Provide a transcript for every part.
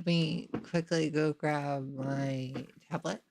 Let me quickly go grab my tablet.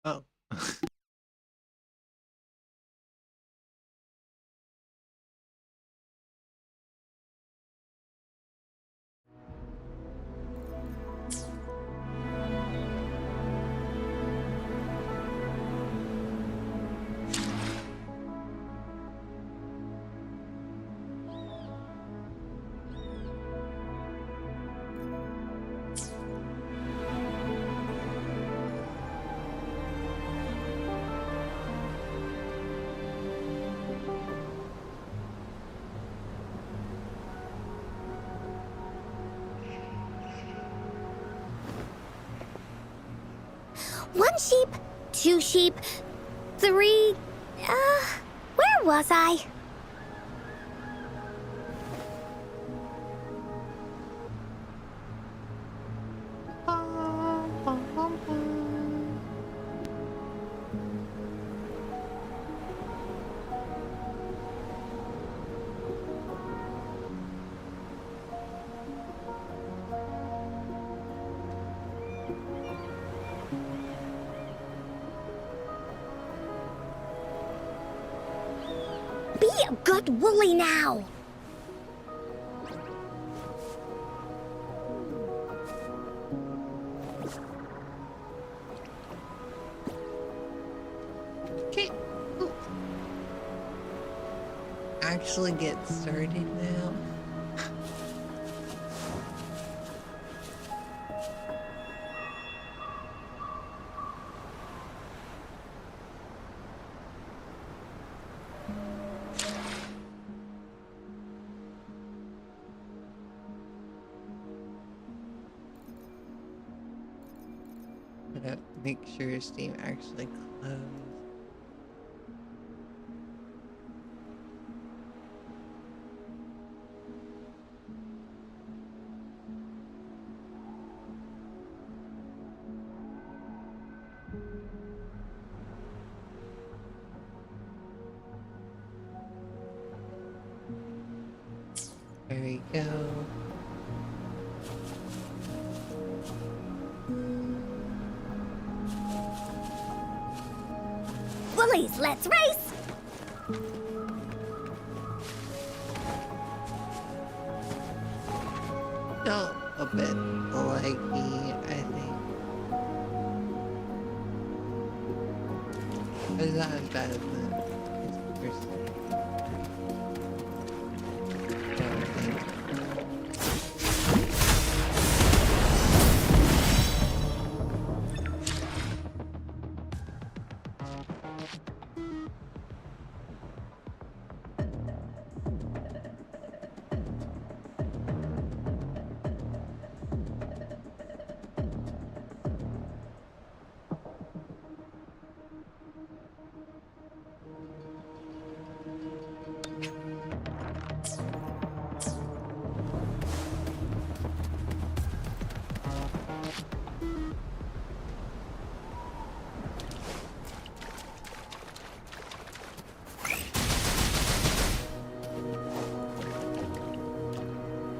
Oh. One sheep, two sheep, three... where was I? Be a good woolly now. Okay. Ooh. Actually get started now. Gotta make sure Steam actually closed. There we go. Woolies, let's race! Still a bit laggy, I think. But it's not as bad as the first time. I think.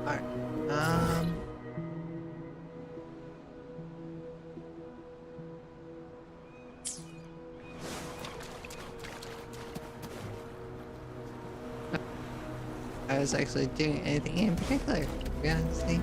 Alright. I was actually doing anything in particular, to be honestly.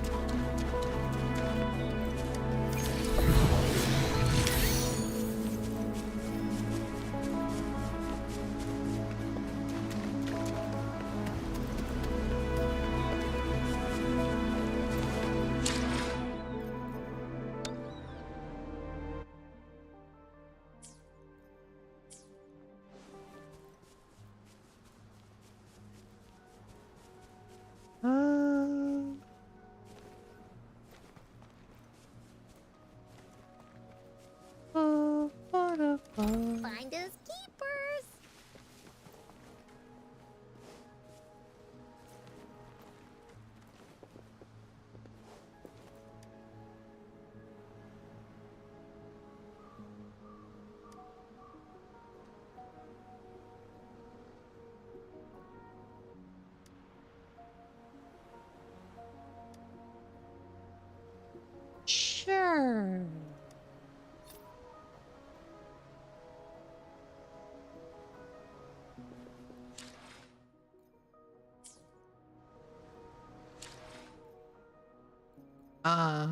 Uh,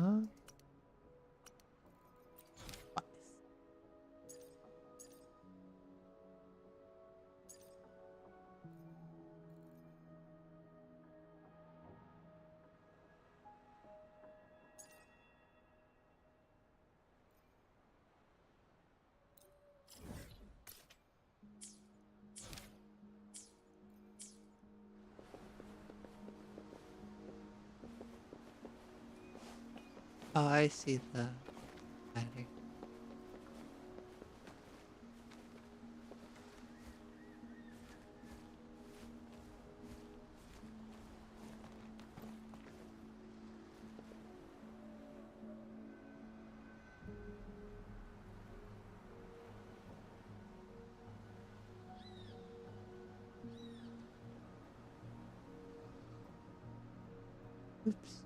oh, I see the ladder. Oops.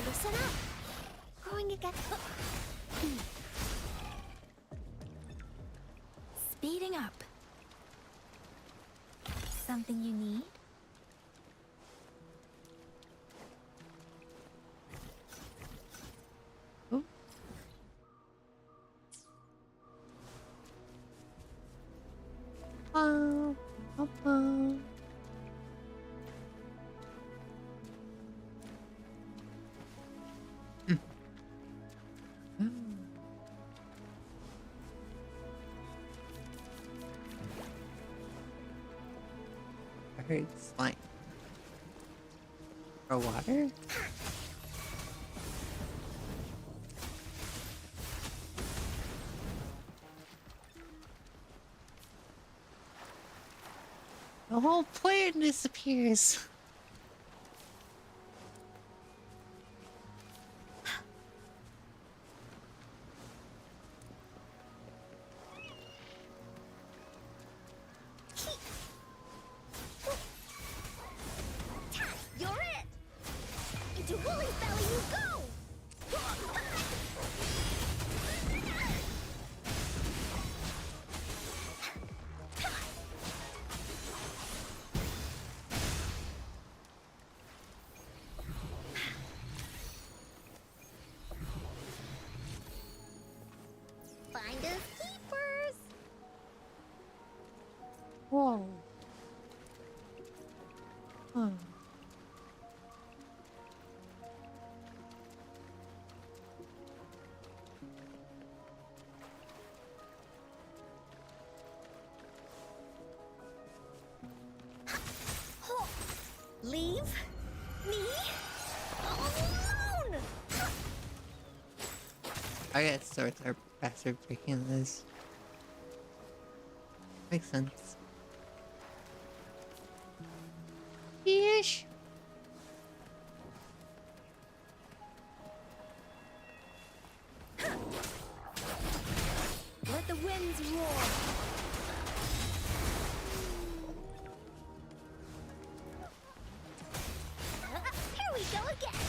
Listen up. Going again. Speeding up. Something you need? Oh. Oh, oh, oh. Oh. I heard slime. For water? The whole plant disappears. You're it! Into Woolly Belly you go! Finders keepers! Whoa. Huh. Leave me alone! I guess swords are faster breaking this. Makes sense. Yeesh. Let the winds roar! Here we go again!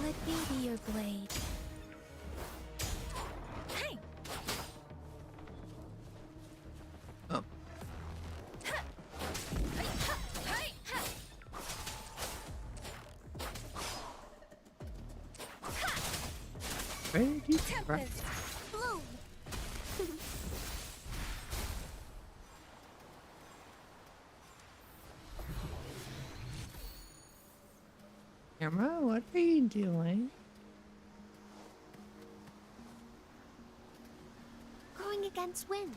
Let me be your blade. Hey! Oh. Where did you come from? Tempest! Bloom! Camera, what are you doing? Going against wind.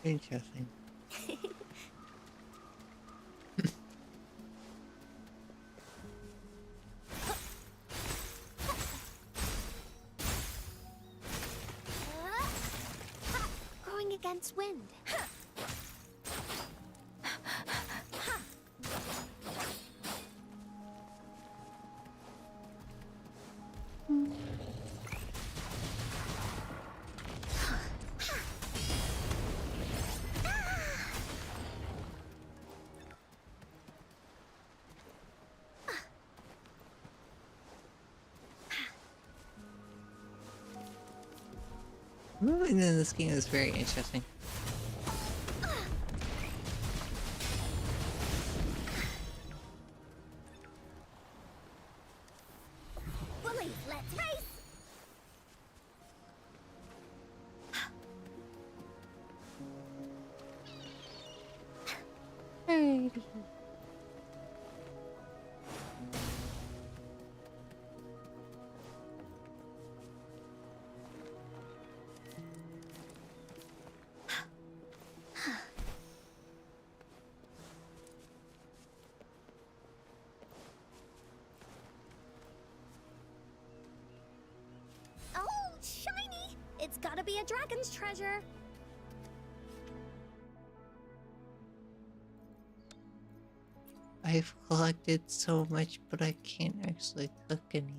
Interesting. Going against wind. Moving in this game is very interesting. Bullies, let's race! Alrighty. Oh, shiny! It's gotta be a dragon's treasure. I've collected so much, but I can't actually cook any.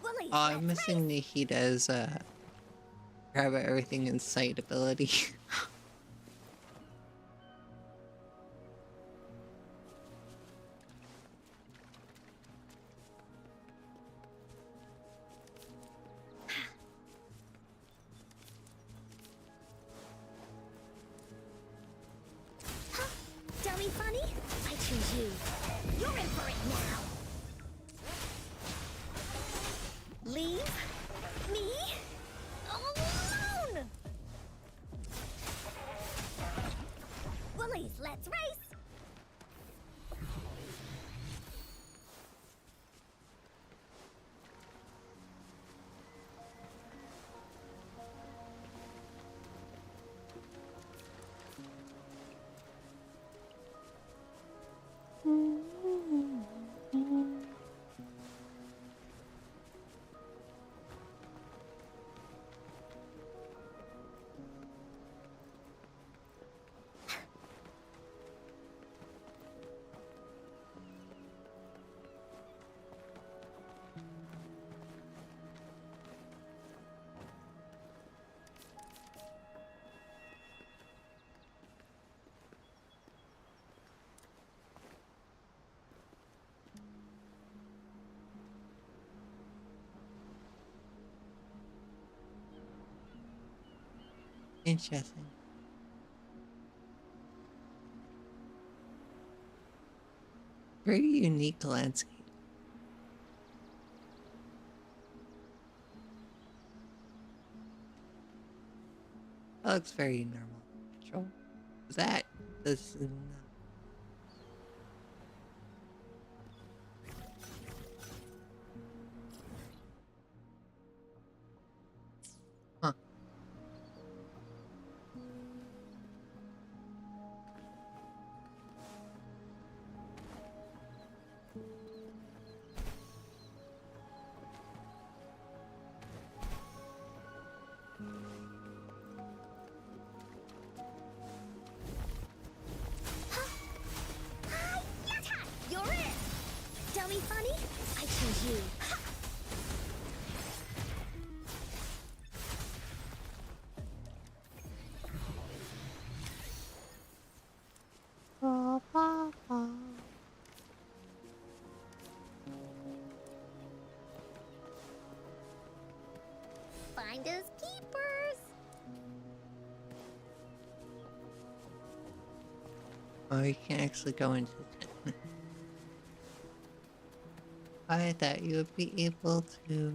Bullies, Oh, I'm let's missing race! Nihida's grab everything in sight ability. Huh? Dummy funny? I choose you. You're in for it now. Leave me alone! Bullies, let's race! Interesting. Very unique landscape. That looks very normal. Control. That does not. Huh. Hi, yatta! You're in! Dummy funny? I choose you. Finders keepers. Oh, you can actually go into it. I thought you would be able to.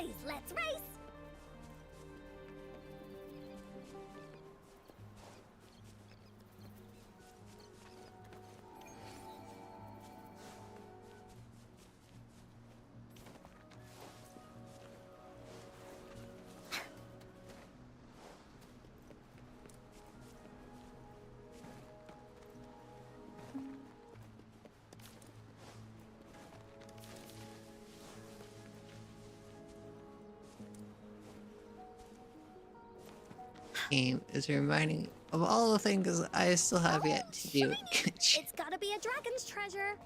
Willies, let's race! Game is reminding me of all the things I still have yet to do. It's gotta be a dragon's treasure.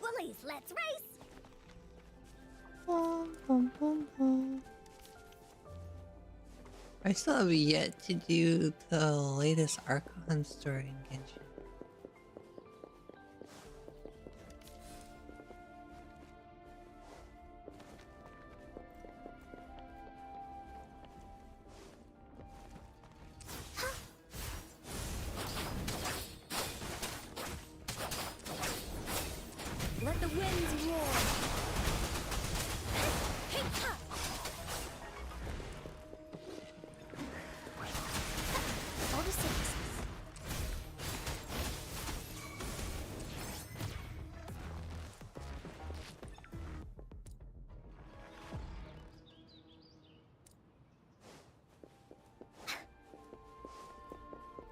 Willies, let's race! I still have yet to do the latest Archon story in Genshin. Let the winds roar. Photosynthesis.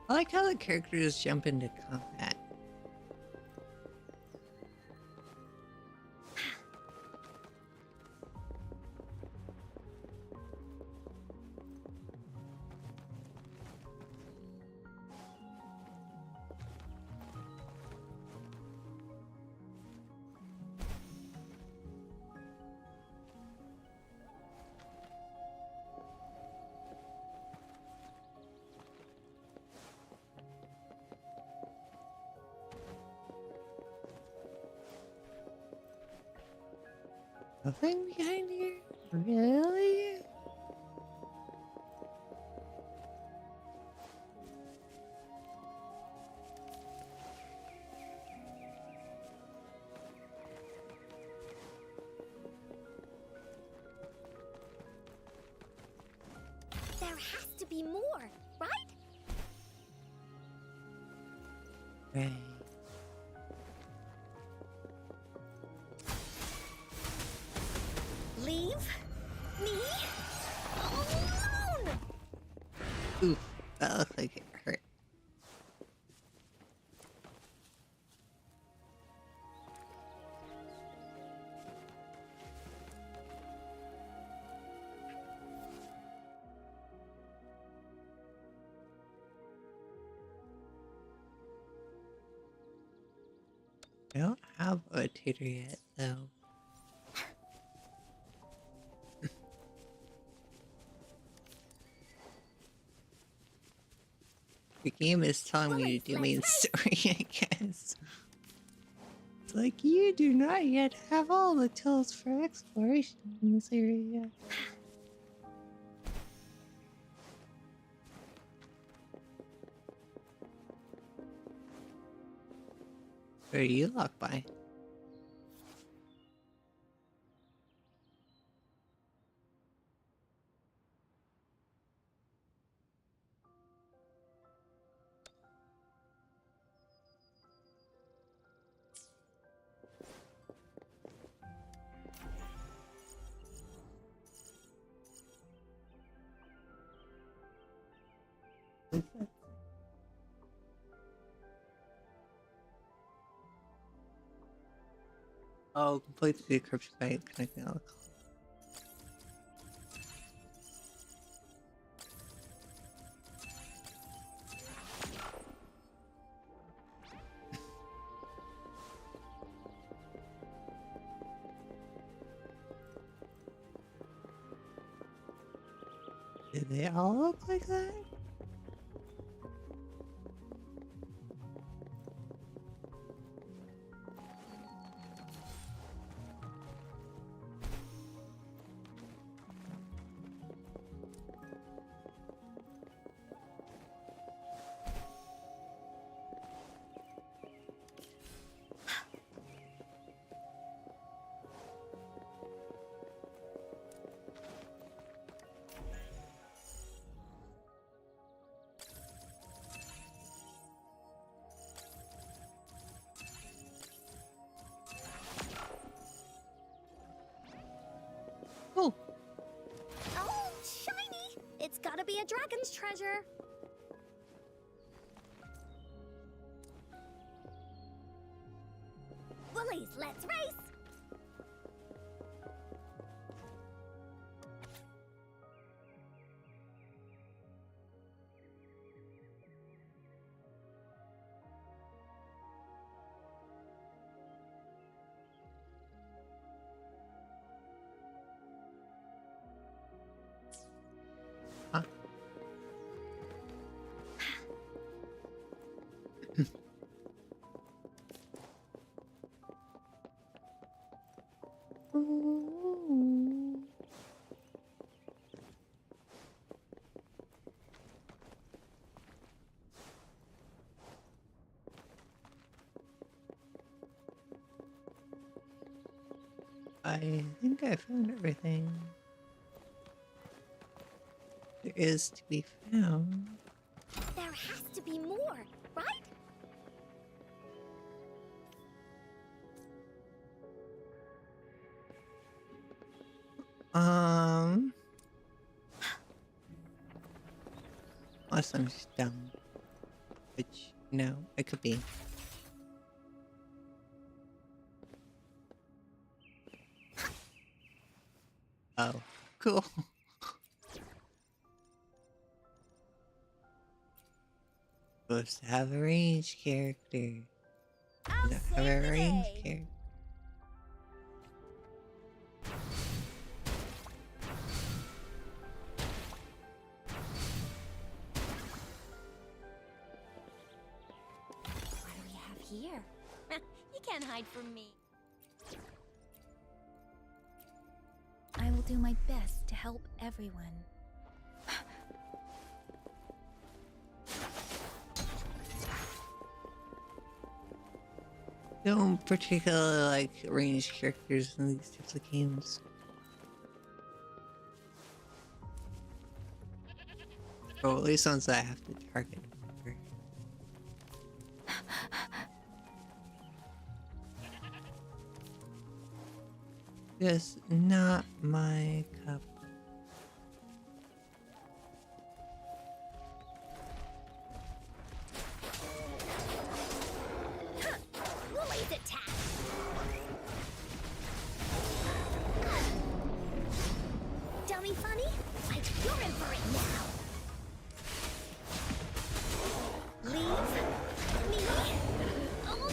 I like how the characters jump into combat. Nothing behind here? Really? There has to be more, right? Right. Leave me alone! Oof, that looks like it hurt. I don't have a tutor yet, though. The game is telling me to do main story, I guess. It's like, you do not yet have all the tools for exploration in this area. Where do you lock by? Oh, complete the decryption by connecting all the calls. Do they all look like that? Oh, Oh, shiny! It's gotta be a dragon's treasure. Bullies, let's race! huh. Ooh. I think I found everything there is to be found. There has to be more, right? Unless I'm just dumb. Which, no, it could be. Oh, cool. Supposed to have a ranged character. I'll Don't have save a the ranged day. character. What do we have here? You can't hide from me. I will do my best to help everyone. Don't particularly like ranged characters in these types of games. Or at least ones that I have to target. For. Just not my cup. Bullies attack! Dummy funny? Like you're in for it now! Leave me alone!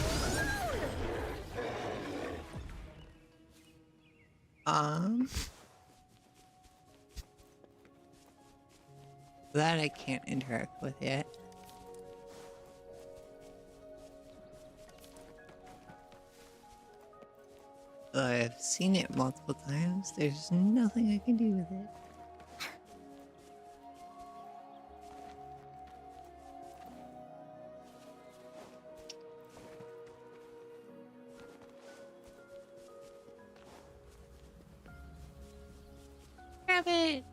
That I can't interact with yet. Though I've seen it multiple times, there's nothing I can do with it. Grab it!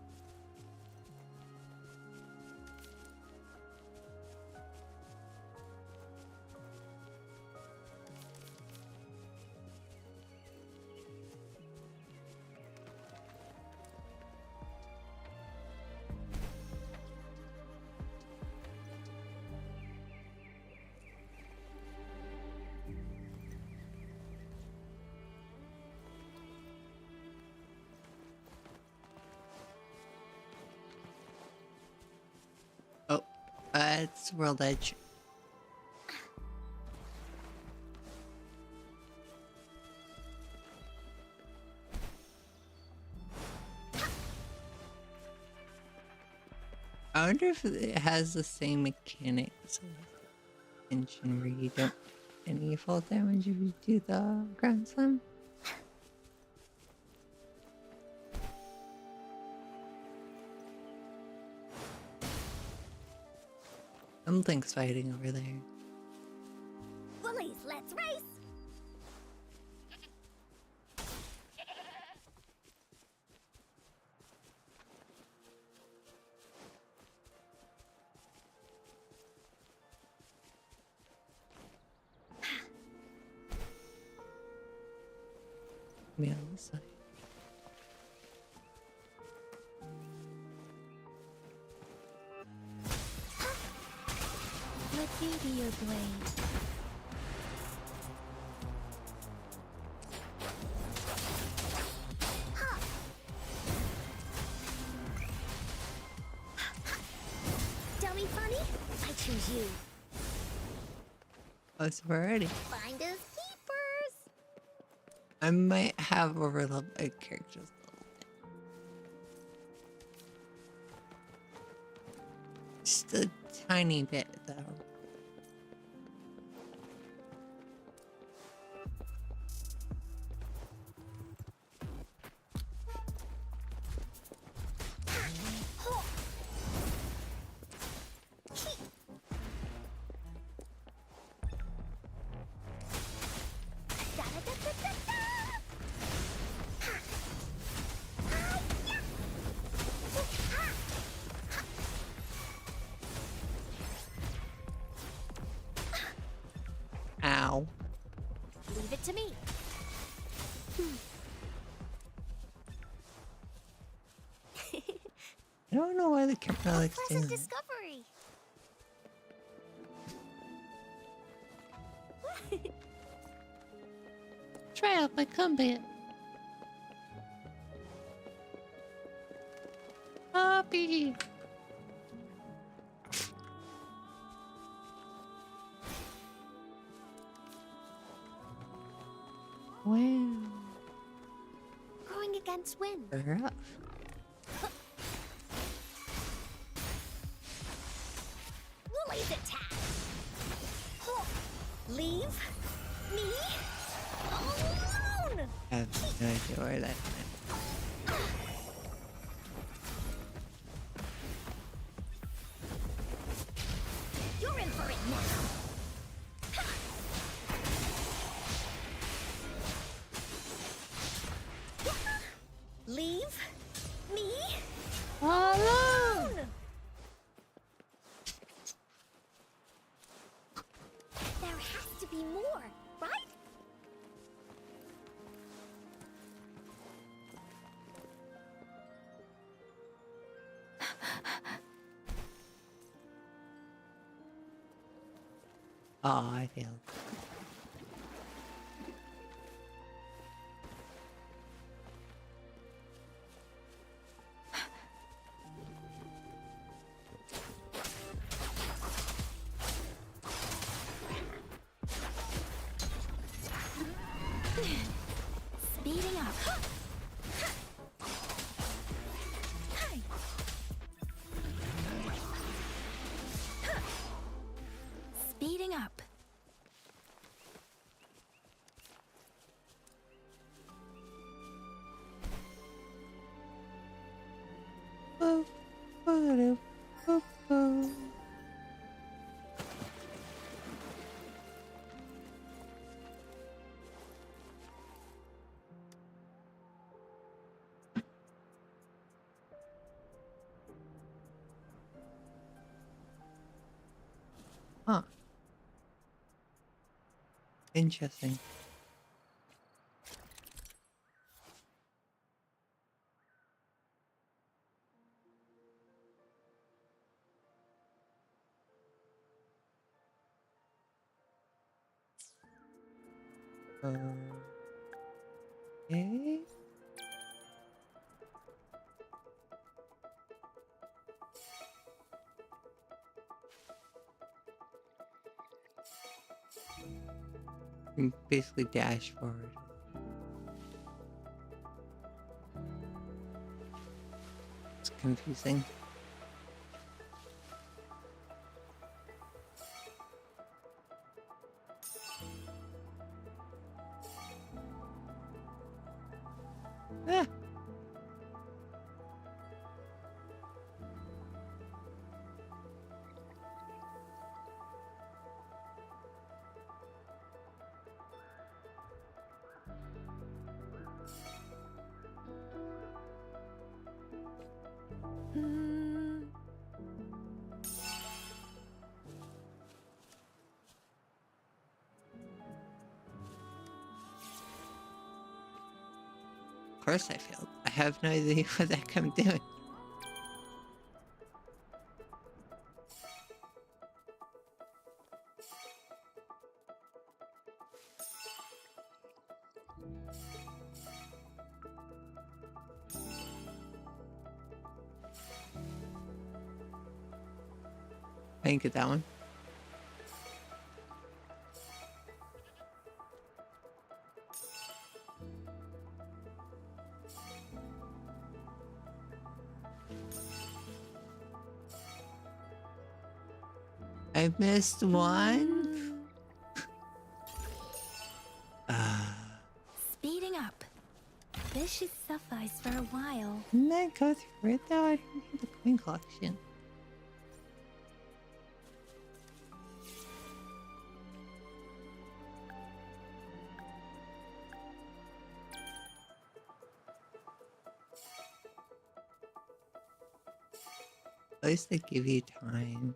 It's World Edge. I wonder if it has the same mechanics of engine where you don't any fall damage if you do the ground slam. Something's fighting over there. Bullies, let's race! Me on this side. Let me be your blade. Dummy funny? I choose you. Oh, so we're ready. Find us keepers. I might have overleveled my characters a little bit. Just a tiny bit, though. Ow. Leave it to me. I don't know why the camera likes doing Pleasant that. discovery. Try out my combat. Puppy. Wow. Going against wind. Rough. Woolly's attack. Leave me alone. I have no idea where that went. You're in for it now. Leave me alone. There has to be more, right? Oh, I failed. Speeding up. Speeding up. Oh, oh, oh, oh. Huh. Interesting. Okay. You can basically dash forward. It's confusing. Ah. Of course I failed. I have no idea what the heck I'm doing. I didn't get that one. I missed one. Speeding up. This should suffice for a while. Didn't I go through it though? I didn't need the coin collection. At least they give you time.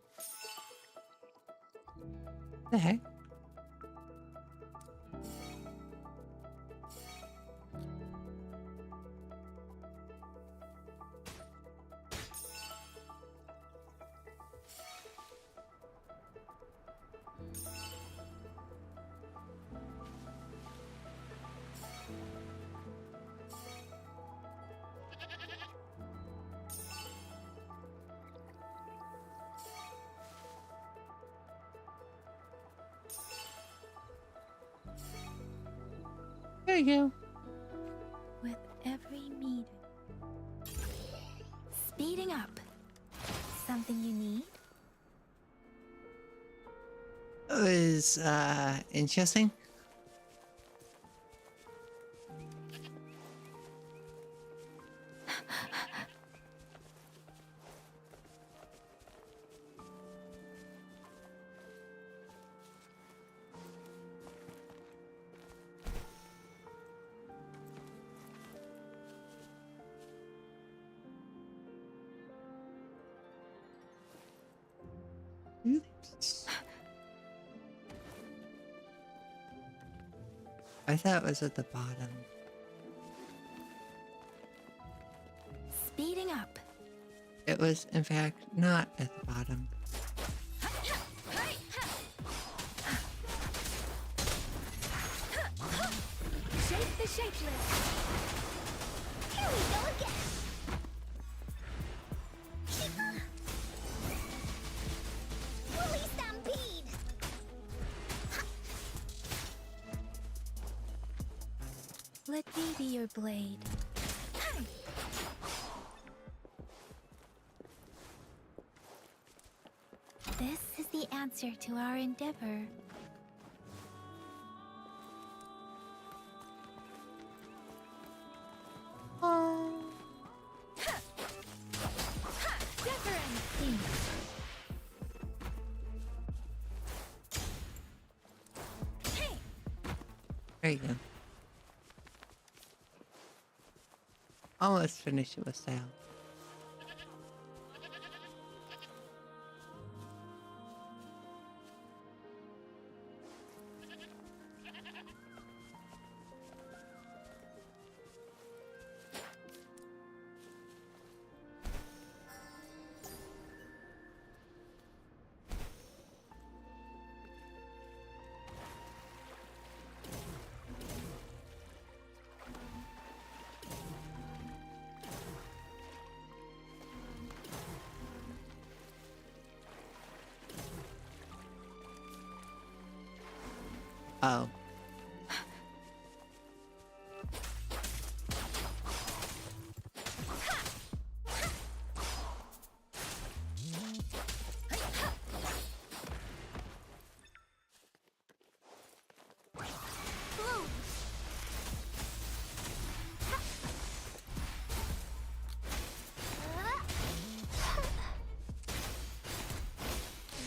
The heck? There you go. With every meter. Speeding up. Something you need? It was interesting. Oops. I thought it was at the bottom. Speeding up. It was, in fact, not at the bottom. Shape the shapeless. Here we go again. Woolly stampede. Let me be your blade. This is the answer to our endeavor. Oh. There you go. Almost finished it with style.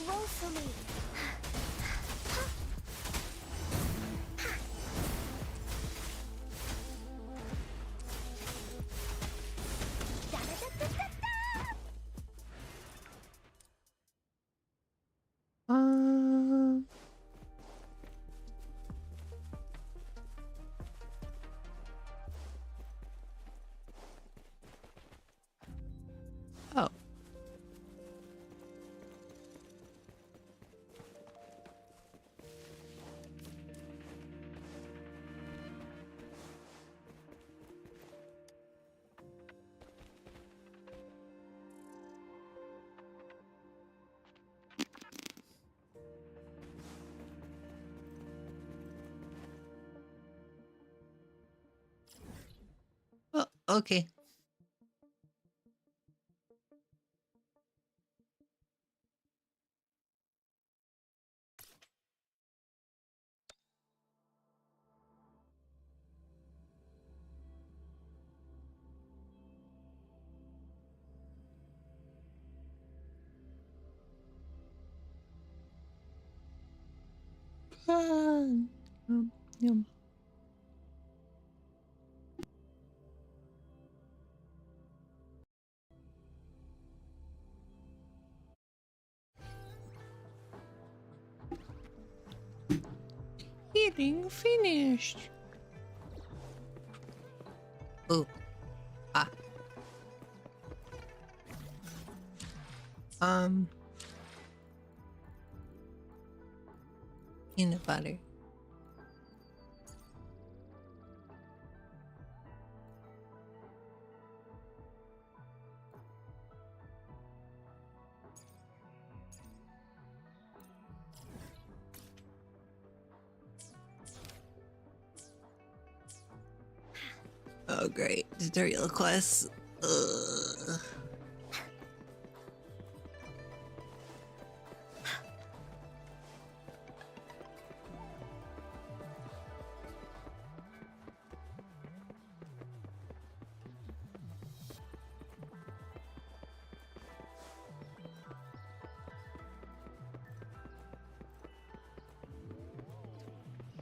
Roll for me. Um. Oh. Oh, okay. Um, yum. Eating finished. Oh. Ah. Peanut butter. Oh, great. Tutorial quests. Ugh.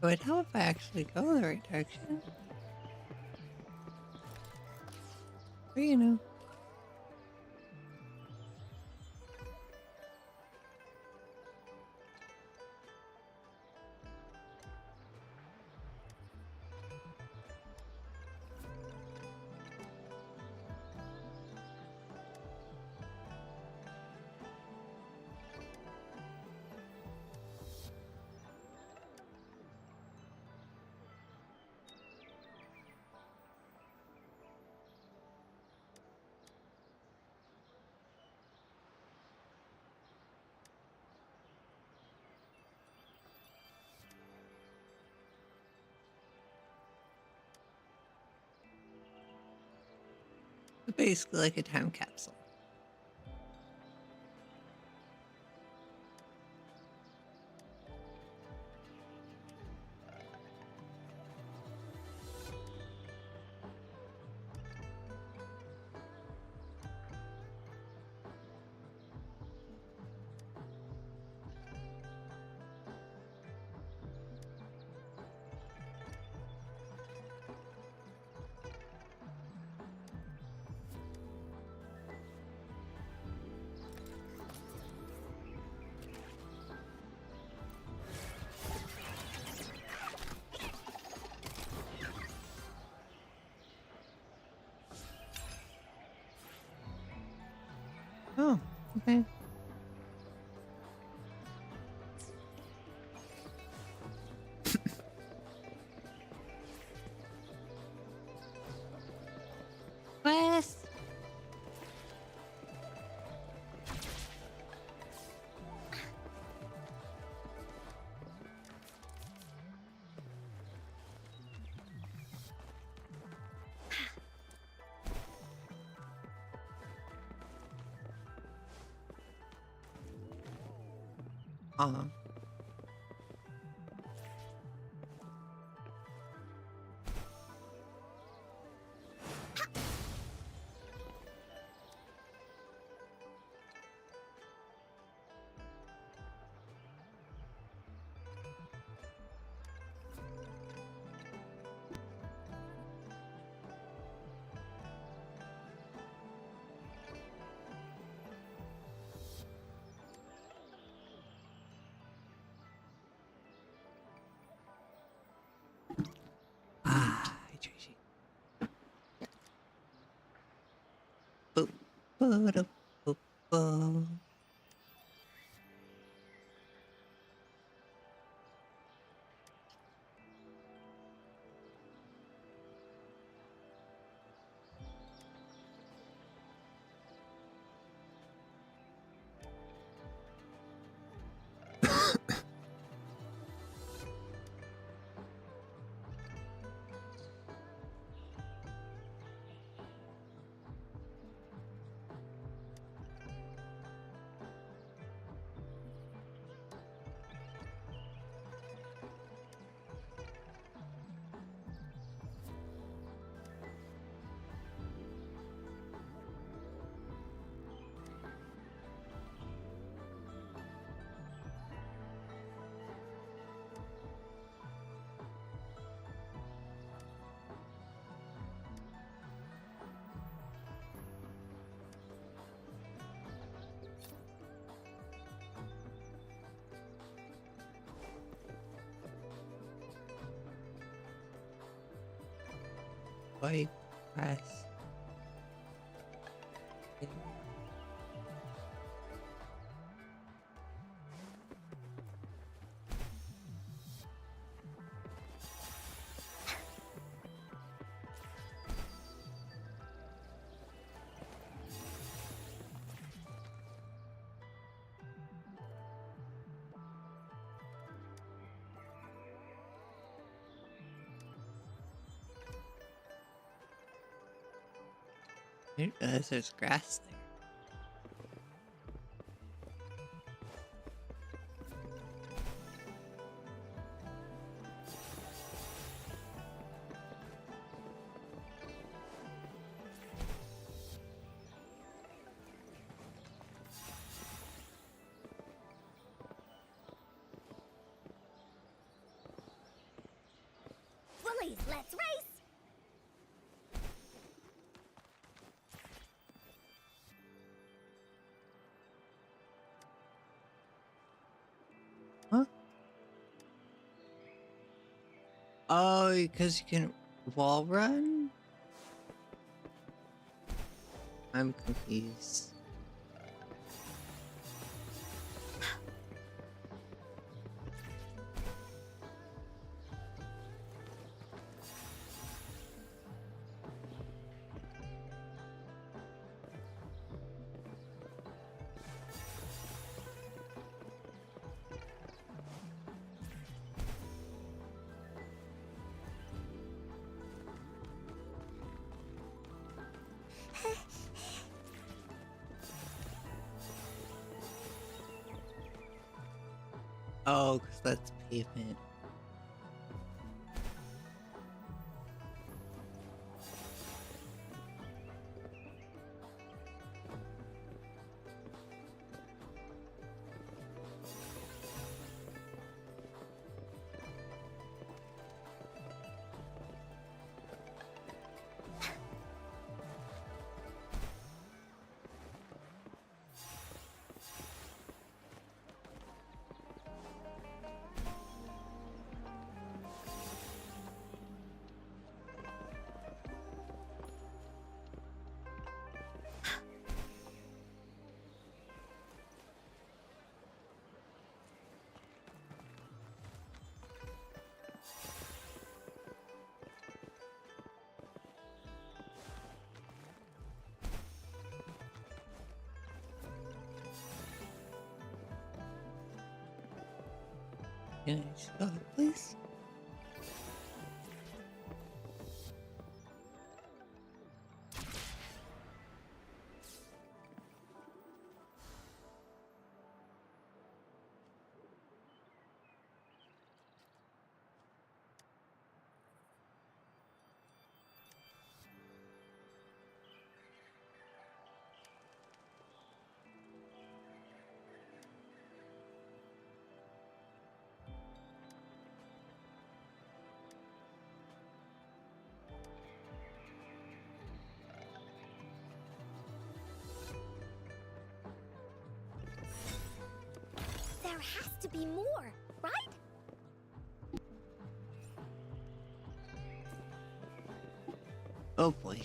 It would help if I actually go the right direction. But you know. Basically like a time capsule. Oh, okay. Quest. Uh-huh. Ba-da-ba-ba. White press. I didn't realize there's grass there. Bullies, let's race! Huh? Oh, because you can wall run? I'm confused. Oh, because that's pavement. Can I just go, please? There has to be more, right? Oh boy.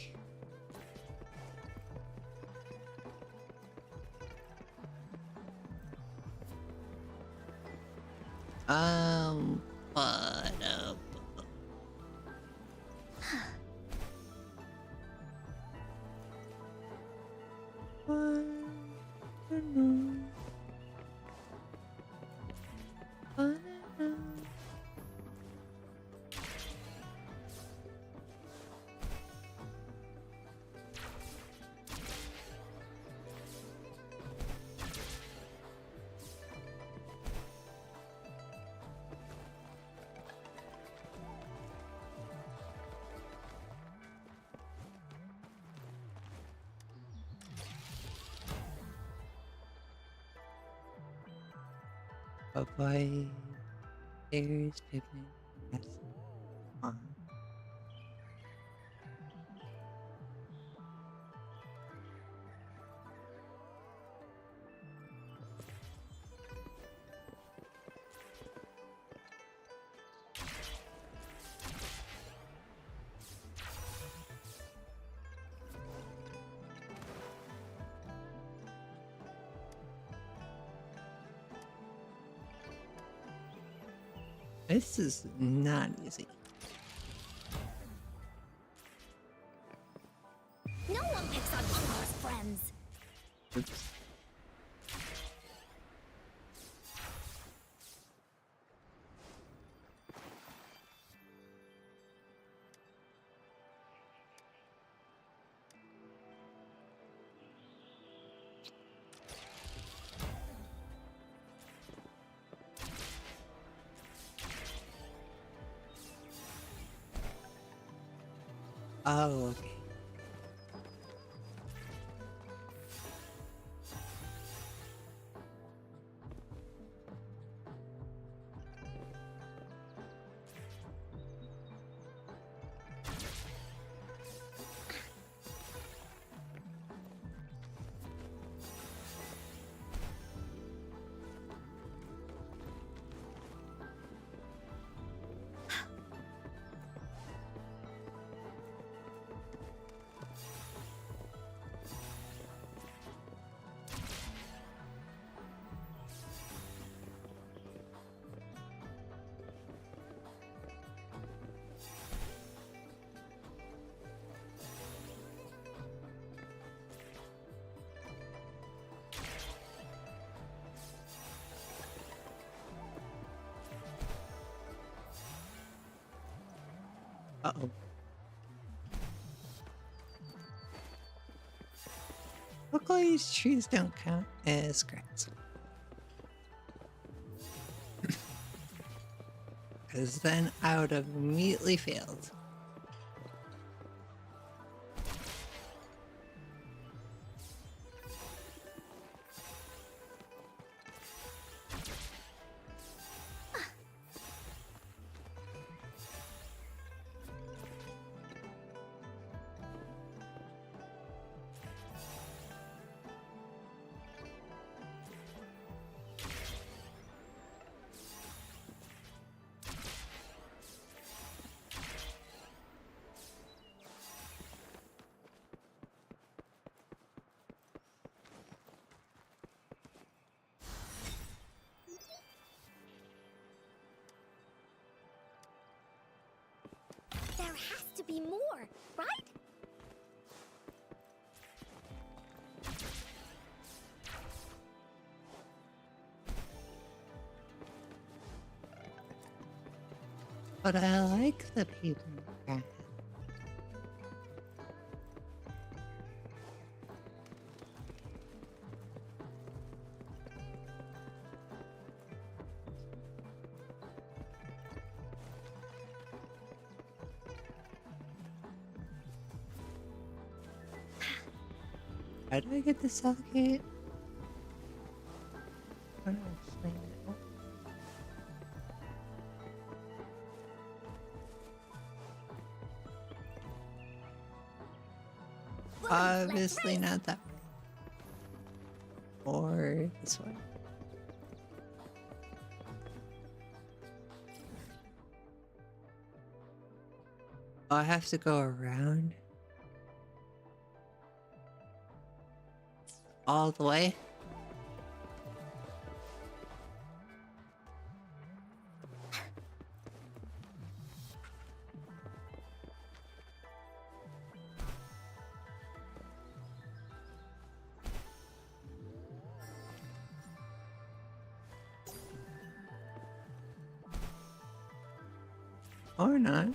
But bye-bye. There's Pippin. That's on. This is not easy. No one picks on Uncle's friends. Oops. Oh, okay. Uh-oh. Luckily, these trees don't count as grass. Because then I would have immediately failed. There has to be more, right? But I like the paper grass. How do I get the cell gate? I don't know. Explain it. Obviously not that way. Or this way. Oh, I have to go around all the way. Or not.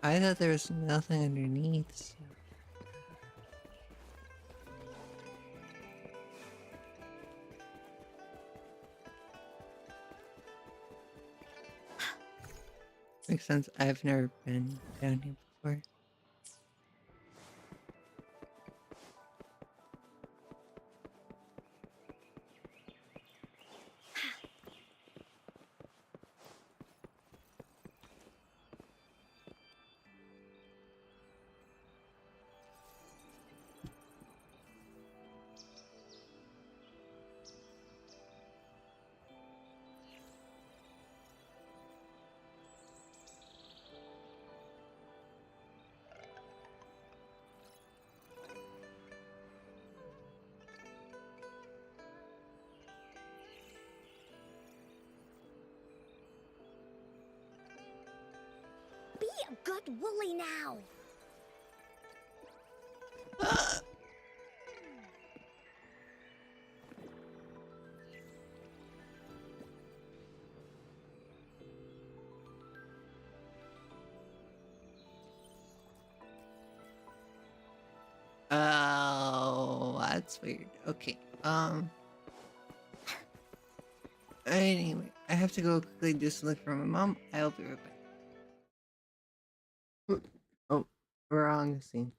I thought there was nothing underneath, so. Makes sense. I've never been down here before. Be a good woolly now. Oh, that's weird. Okay. Anyway, I have to go quickly do some look for my mom. I'll be right back. Oh, wrong scene.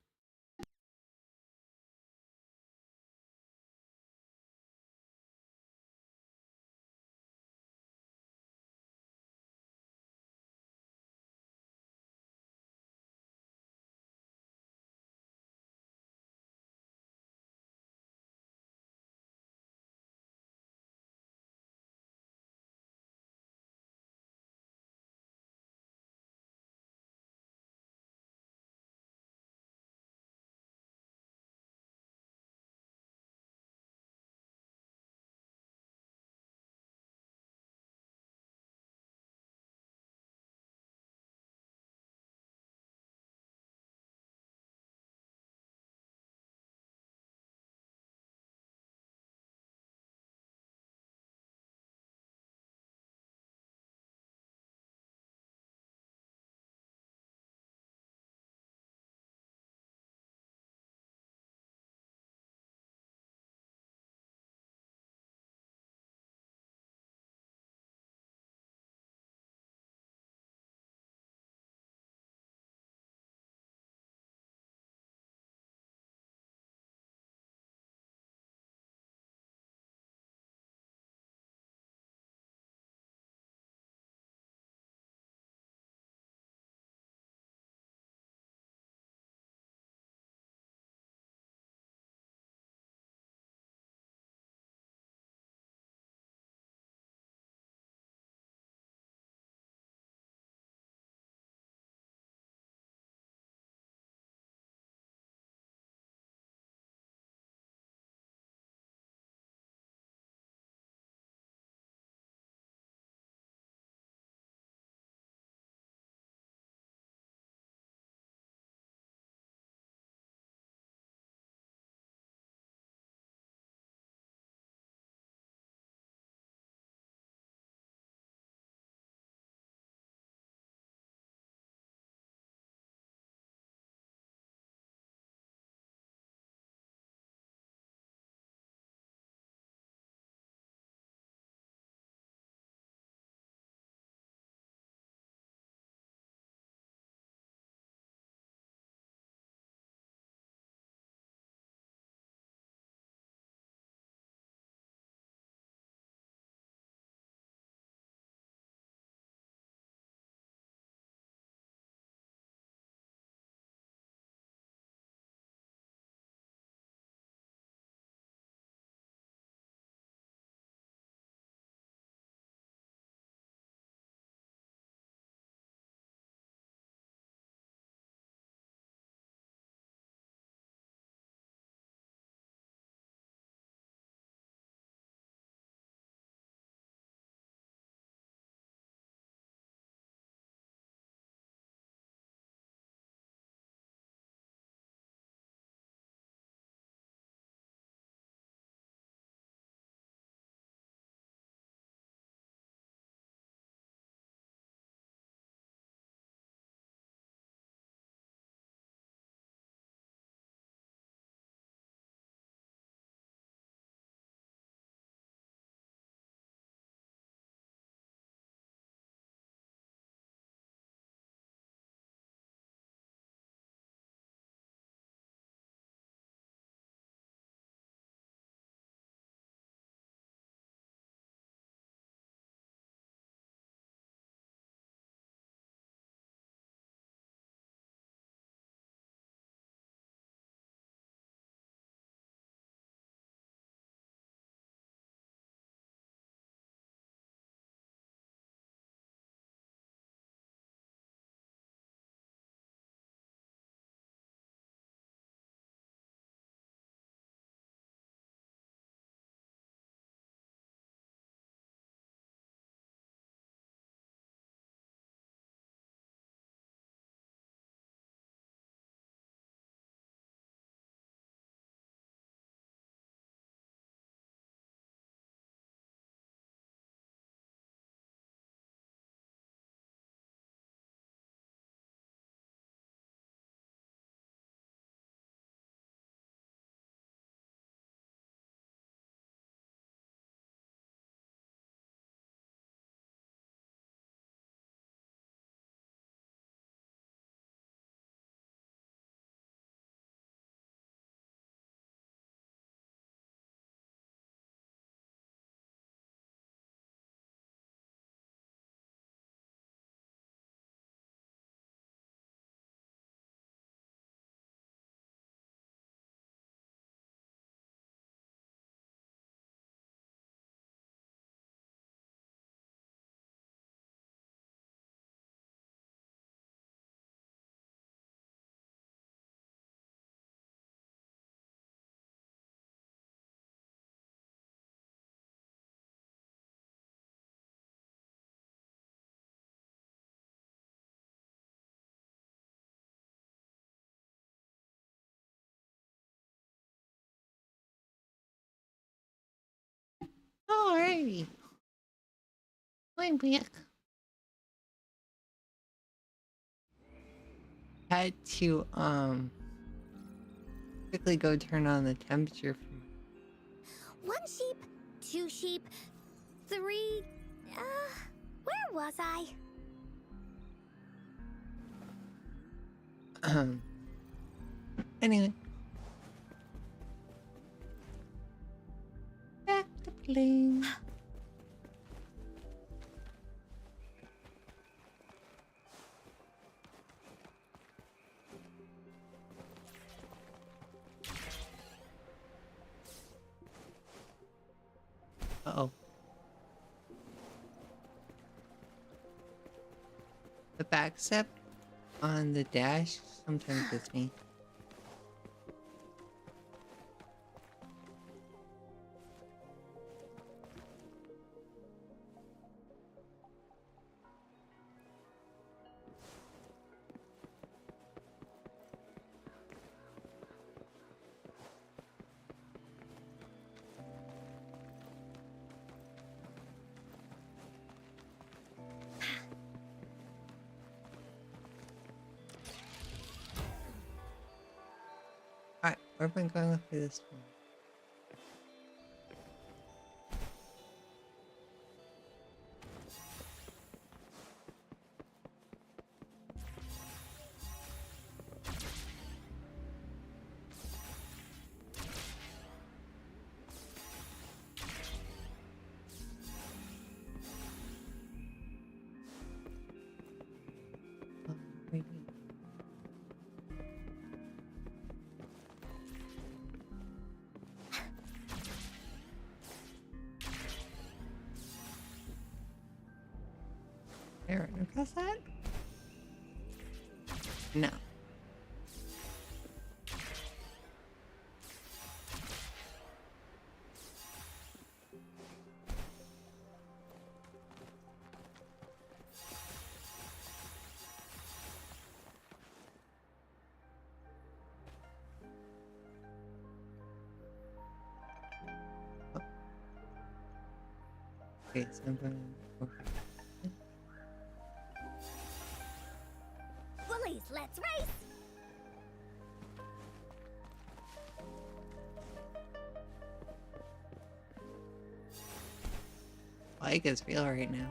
Alrighty. I'm back. Had to quickly go turn on the temperature for One sheep, two sheep, three. Where was I? anyway. Back to playing. Uh-oh. The back step on the dash sometimes gets me. Alright, where am I going with this one? Maybe. There, across that? No. Oh. Okay, so I'm going over. Bullies, let's race! Bike is real right now.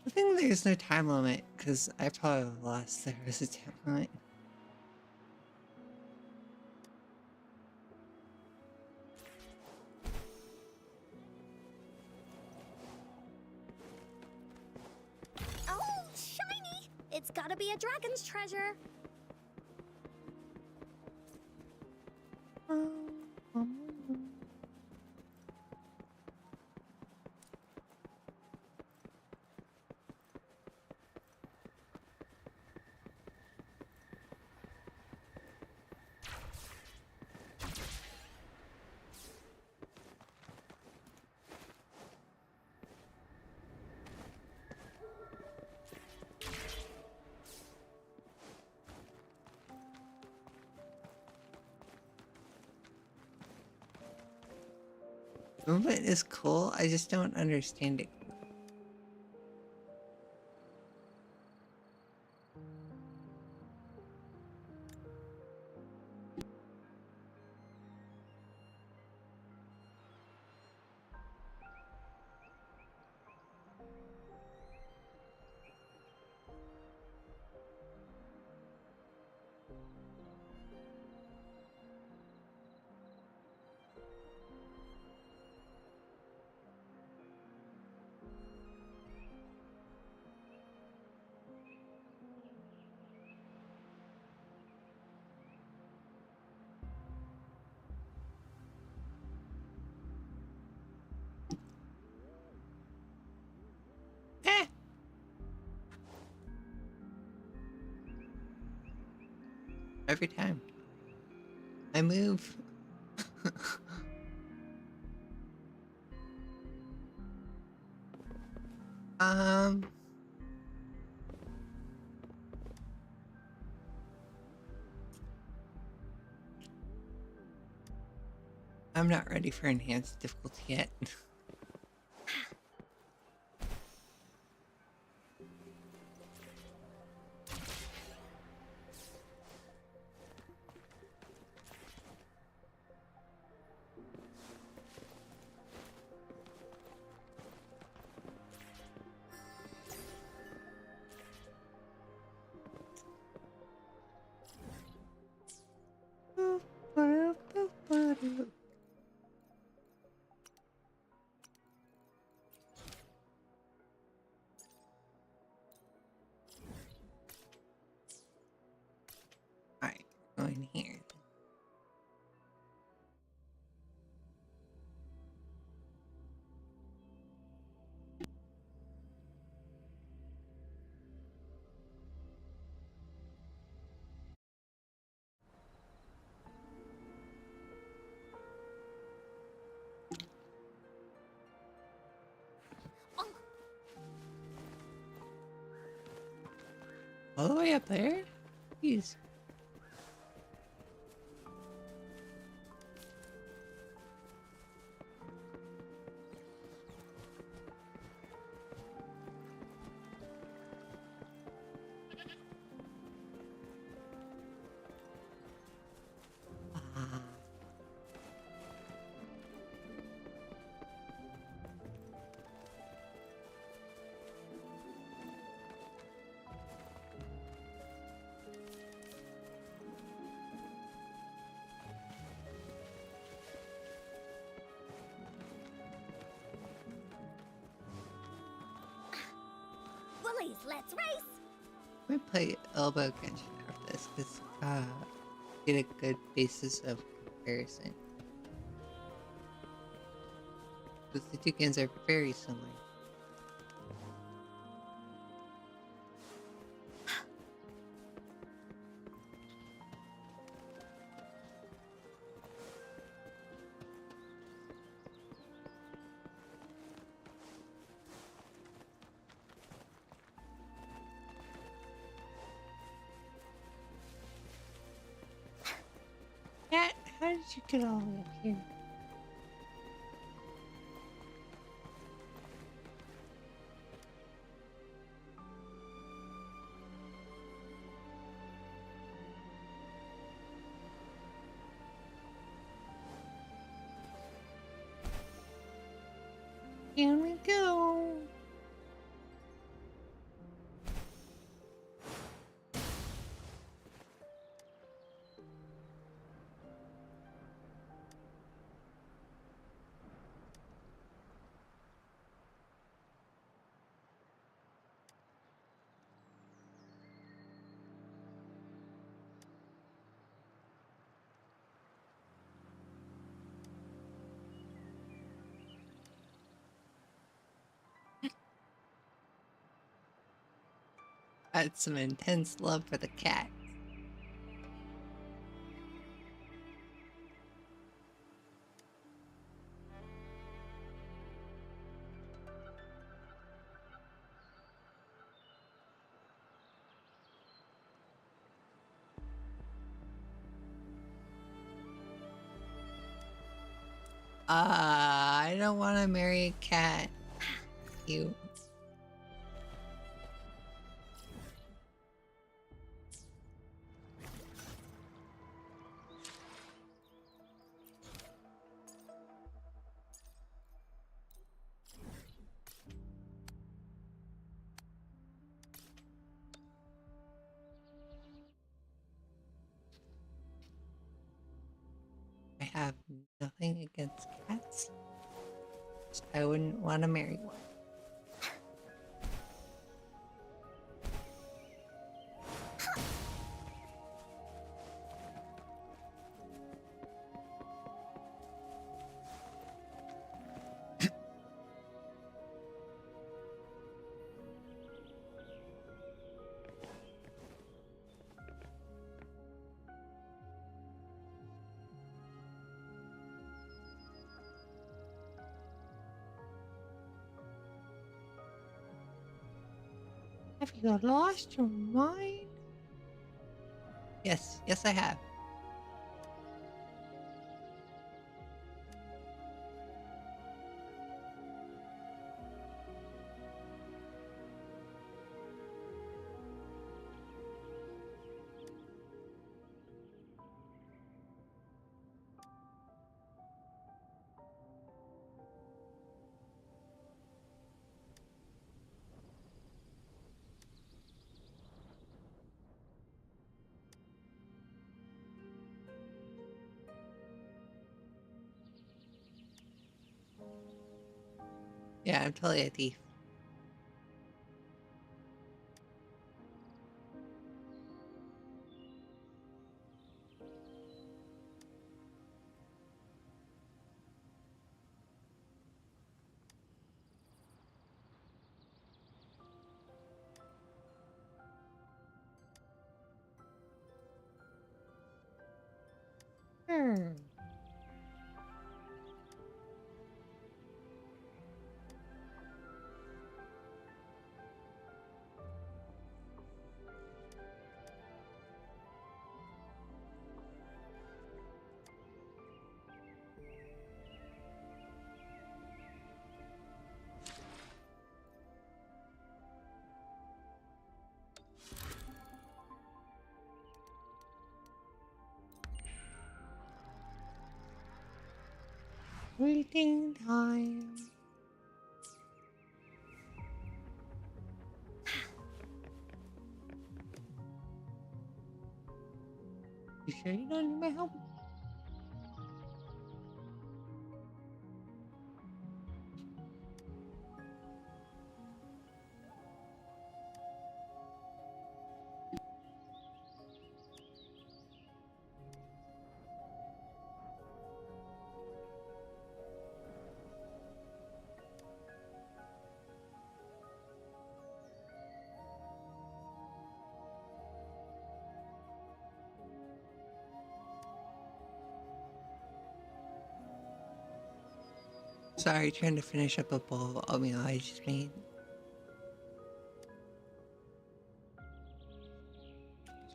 I think there's no time limit, because I probably lost there was a time limit. Oh, shiny! It's gotta be a dragon's treasure. Movement is cool, I just don't understand it. Eh! Every time I move, um, I'm not ready for enhanced difficulty yet. Alright, going here. All the way up there? Jeez. Ah. Bullies, let's race! We play elbow Genshin after this because get a good basis of comparison. Because the two games are very similar. Cat, how did you get all the way up here? Here we go. I had some intense love for the cat. I don't want to marry a cat. You. I have nothing against cats. I wouldn't want to marry one. Have you lost your mind? Yes, yes I have. Yeah, I'm totally a thief. Hmm. Reading time. You sure you don't need my help? Sorry, trying to finish up a bowl of oatmeal I just made.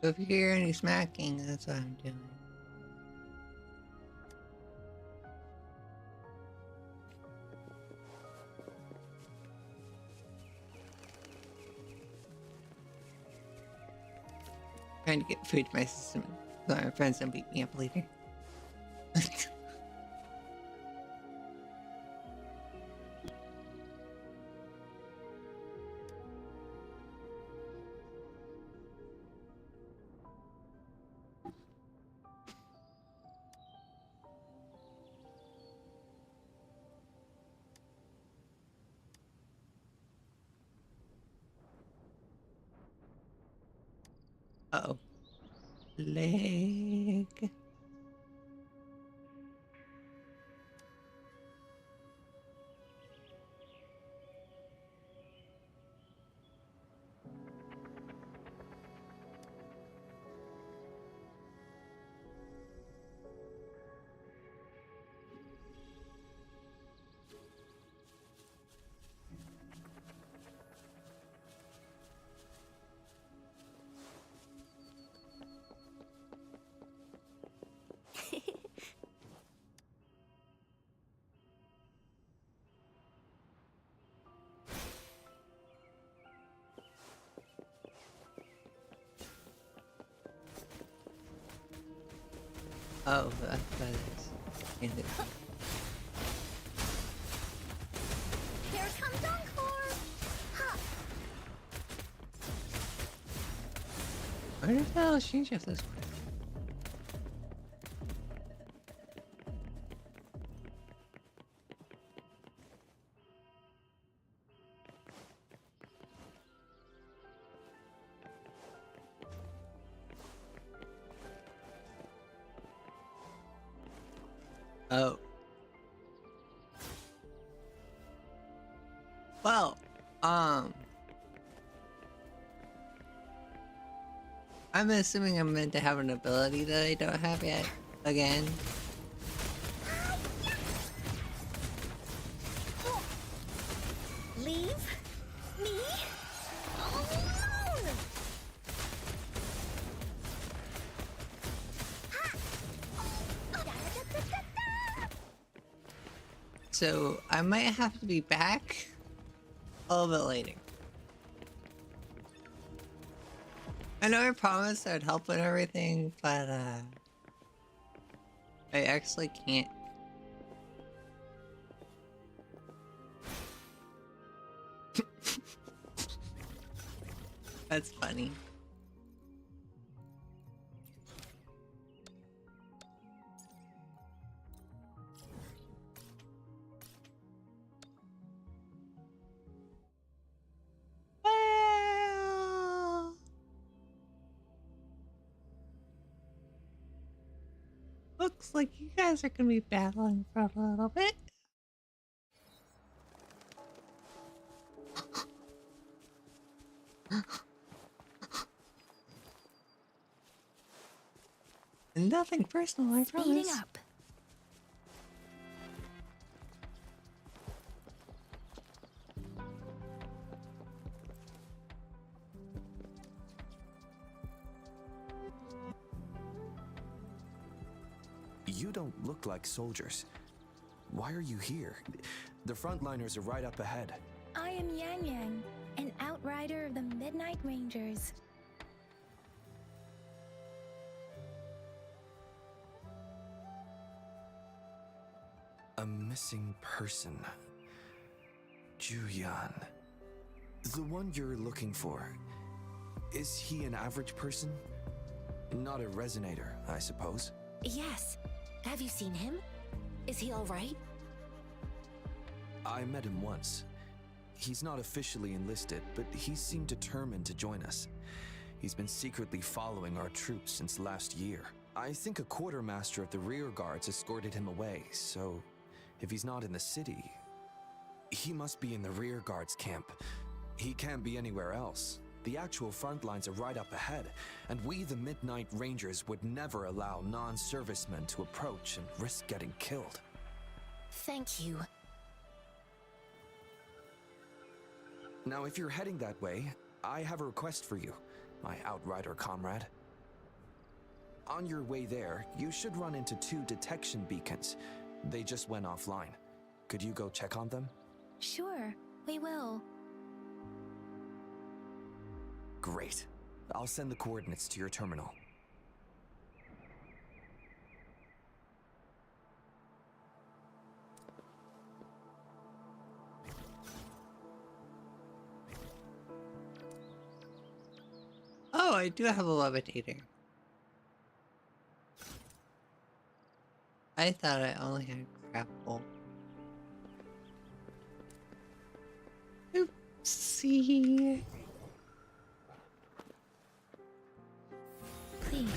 So if you hear any smacking, that's what I'm doing. Trying to get food to my system so my friends don't beat me up later. Uh-oh. Leg. Oh, that is. And it, Here comes Encore! Ha! where the hell is she just this quick? Oh. Well, I'm assuming I'm meant to have an ability that I don't have yet. Again. Leave me alone! So I might have to be back a little bit later. I know I promised I'd help with everything, but I actually can't. That's funny. Well, looks like you guys are gonna be battling for a little bit. Nothing personal, I promise. Speeding up. You don't look like soldiers. Why are you here? The frontliners are right up ahead. I am Yang Yang, an outrider of the Midnight Rangers. A missing person. Juyan. The one you're looking for. Is he an average person? Not a resonator, I suppose. Yes. Have you seen him? Is he all right? I met him once. He's not officially enlisted, but he seemed determined to join us. He's been secretly following our troops since last year. I think a quartermaster of the rear guards escorted him away, so if he's not in the city, he must be in the rear guards camp. He can't be anywhere else. The actual front lines are right up ahead, and we, the Midnight Rangers, would never allow non-servicemen to approach and risk getting killed. Thank you. Now, if you're heading that way, I have a request for you, my outrider comrade. On your way there, you should run into 2 detection beacons. They just went offline. Could you go check on them? Sure, we will. Great. I'll send the coordinates to your terminal. Oh, I do have a levitator. I thought I only had grapple. Oopsie. Please.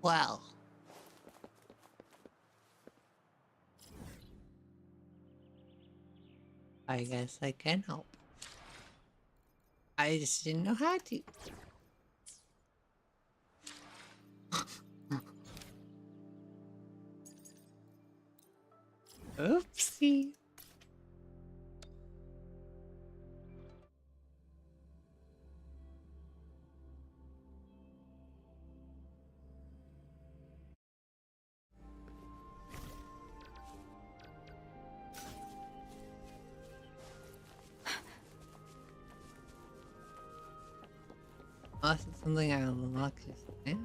Well. I guess I can help. I just didn't know how to. Oopsie. Unless it's something I unlock just now.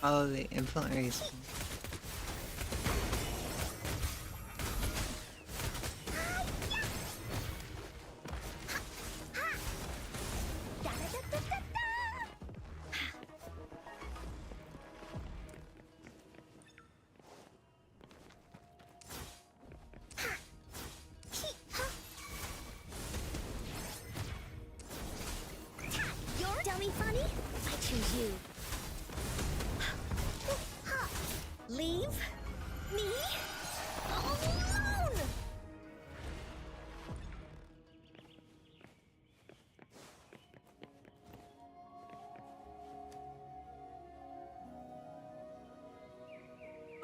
Oh, the influence. You're dummy funny? I choose you. Leave me alone!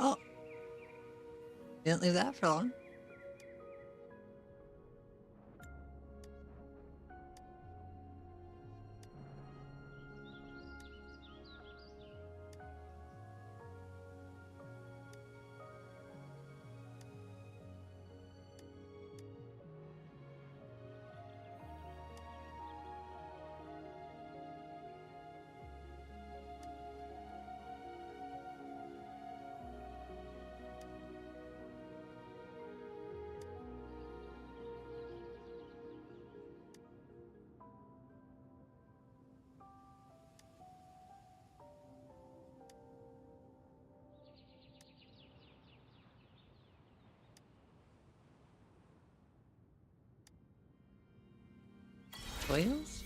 Oh, didn't leave that for long. Whales?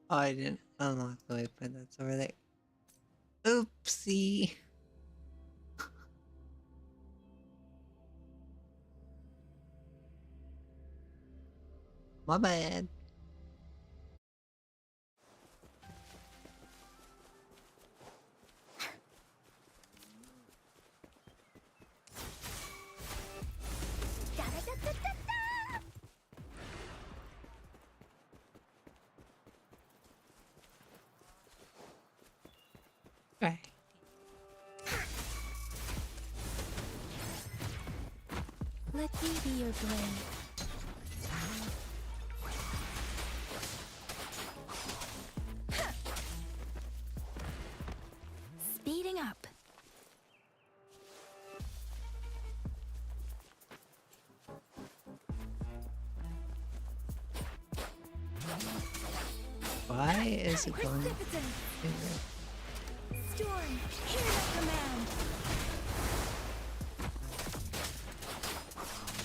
Oh, I didn't unlock the waypoint that's over there. Oopsie. My bad. Right. Let me be your blade. Speeding up. Why is it going? Storm, hear my command.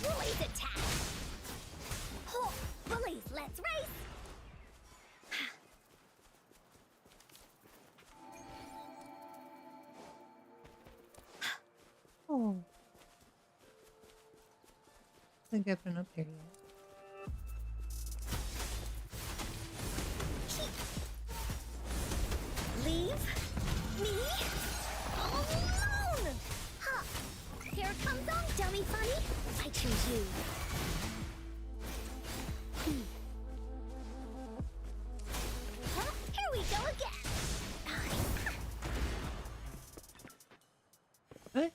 Bullies attack. Oh, bullies, let's race. Oh. I think I've been up here yet. Leave me alone! Ha! Here comes on, dummy funny. I choose you. Huh? Here we go again. What?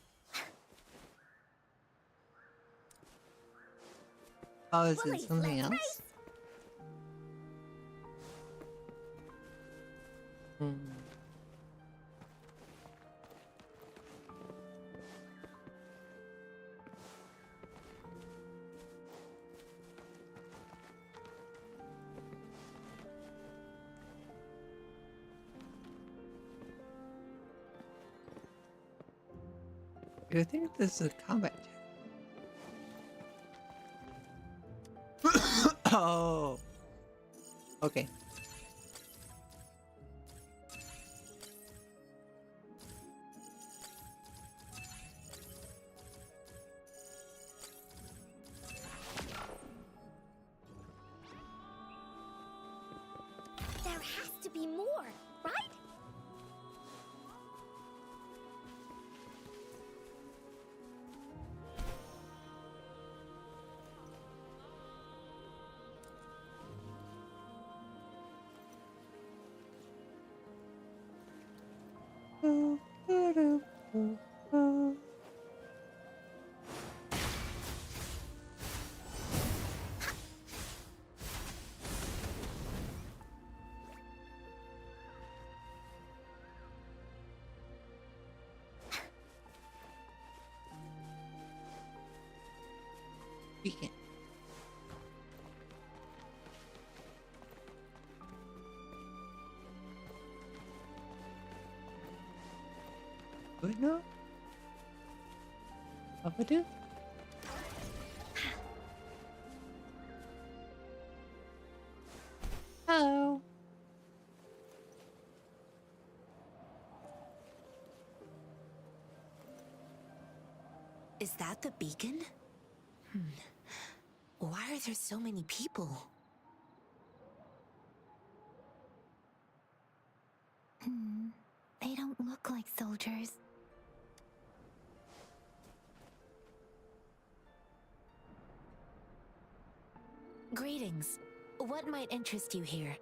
Oh, is it Bullies, something let's else? race. Hmm. Do you think this is a combat chat? Oh. Okay. has to be more, right? Beacon. Good no? Abadu? Hello. Is that the beacon? Why are there so many people? They don't look like soldiers. Greetings. What might interest you here?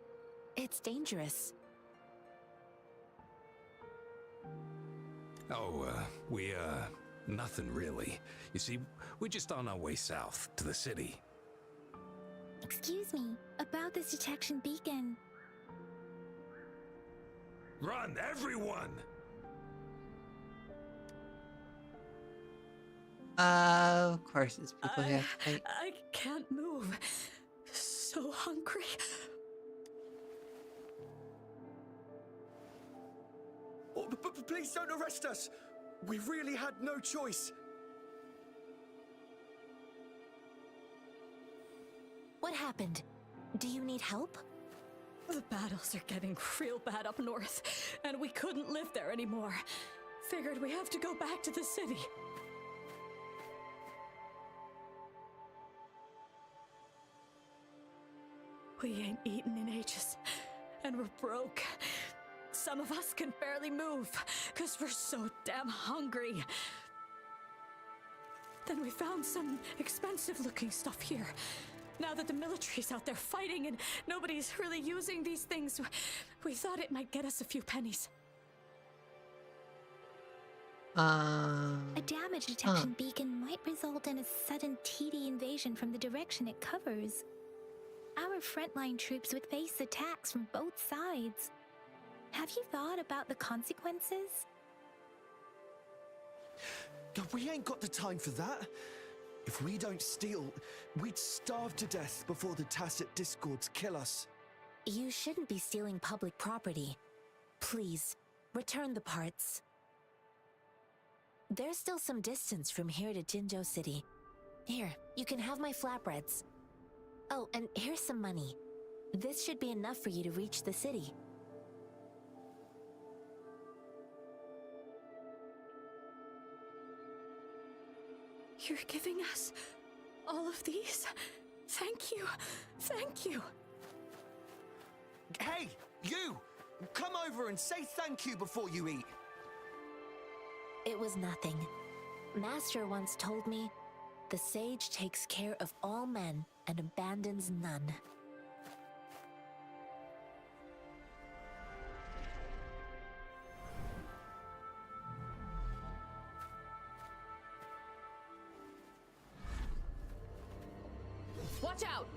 It's dangerous. Oh, nothing really. You see, we're just on our way south to the city. Excuse me, about this detection beacon. Run, everyone! Of course, it's people who have to fight. I can't move. So hungry. Oh, please don't arrest us! We really had no choice. What happened? Do you need help? The battles are getting real bad up north, and we couldn't live there anymore. Figured we have to go back to the city. We ain't eaten in ages, and we're broke. Some of us can barely move, because we're so damn hungry. Then we found some expensive-looking stuff here. Now that the military's out there fighting and nobody's really using these things, we thought it might get us a few pennies. A damage detection beacon might result in a sudden TD invasion from the direction it covers. Our frontline troops would face attacks from both sides. Have you thought about the consequences? We ain't got the time for that. If we don't steal, we'd starve to death before the tacit discords kill us. You shouldn't be stealing public property. Please, return the parts. There's still some distance from here to Jinzhou City. Here, you can have my flatbreads. Oh, and here's some money. This should be enough for you to reach the city. You're giving us all of these? Thank you. Thank you. Hey, you! Come over and say thank you before you eat. It was nothing. Master once told me, the sage takes care of all men and abandons none. Watch out!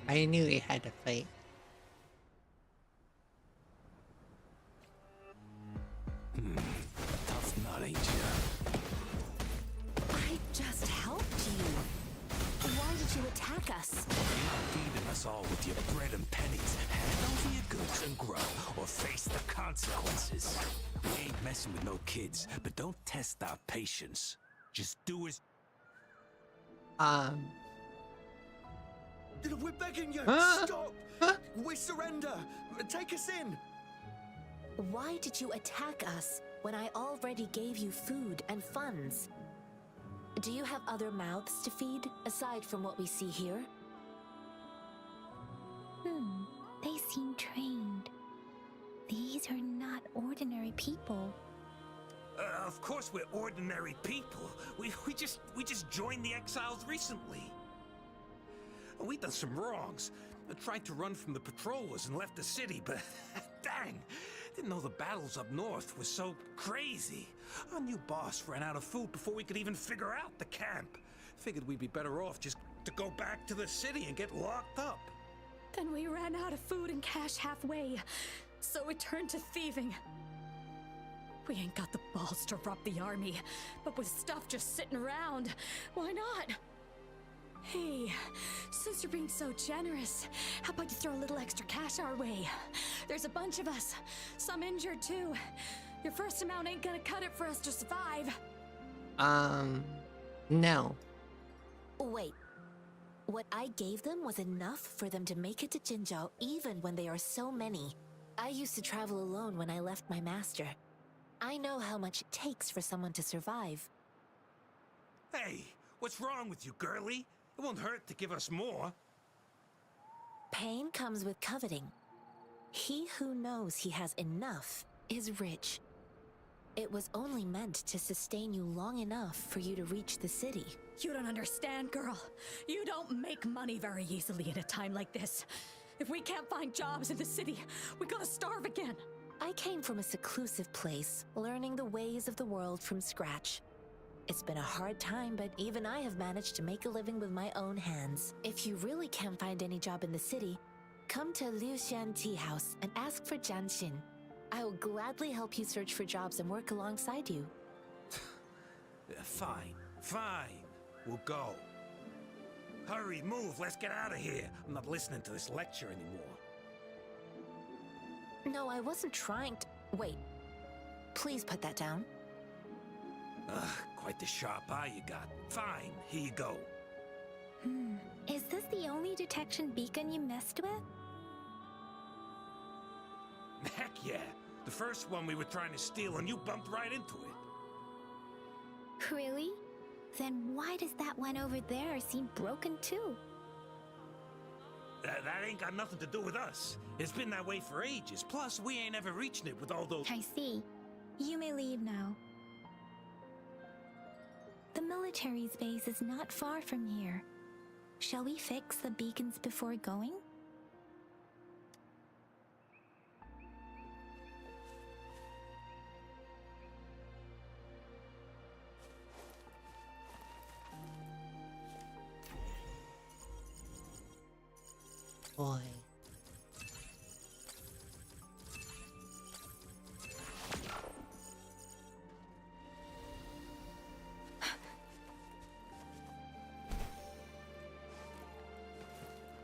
I knew he had to fight. Tough nut, ain't ya? I just helped you. Why did you attack us? You're not feeding us all with your bread and pennies. Hand over your goods and grow, or face the consequences. We ain't messing with no kids, but don't test our patience. Just do as... We're begging you! Huh? Stop! We surrender! Take us in! Why did you attack us when I already gave you food and funds? Do you have other mouths to feed, aside from what we see here? They seem trained. These are not ordinary people. Of course we're ordinary people. We just joined the exiles recently. We've done some wrongs. I tried to run from the patrollers and left the city, but dang, didn't know the battles up north were so crazy. Our new boss ran out of food before we could even figure out the camp. Figured we'd be better off just to go back to the city and get locked up. Then we ran out of food and cash halfway, so we turned to thieving. We ain't got the balls to rob the army, but with stuff just sitting around, why not? Hey, since you're being so generous, how about you throw a little extra cash our way? There's a bunch of us, some injured too. Your first amount ain't gonna cut it for us to survive. No. Wait. What I gave them was enough for them to make it to Jinzhou even when they are so many. I used to travel alone when I left my master. I know how much it takes for someone to survive. Hey, what's wrong with you, girlie? It won't hurt to give us more. Pain comes with coveting. He who knows he has enough is rich. It was only meant to sustain you long enough for you to reach the city. You don't understand, girl. You don't make money very easily at a time like this. If we can't find jobs in the city, we're gonna starve again. I came from a seclusive place, learning the ways of the world from scratch. It's been a hard time, but even I have managed to make a living with my own hands. If you really can't find any job in the city, come to Liuxian Tea House and ask for Jianxin. I will gladly help you search for jobs and work alongside you. Fine. We'll go. Hurry, move, let's get out of here. I'm not listening to this lecture anymore. No, I wasn't trying to... Wait. Please put that down. Quite the sharp eye you got. Fine, here you go. Is this the only detection beacon you messed with? Heck yeah. The first one we were trying to steal and you bumped right into it. Really? Then why does that one over there seem broken too? That ain't got nothing to do with us. It's been that way for ages. Plus, we ain't ever reaching it with all those... I see. You may leave now. The military's base is not far from here. Shall we fix the beacons before going? Boy.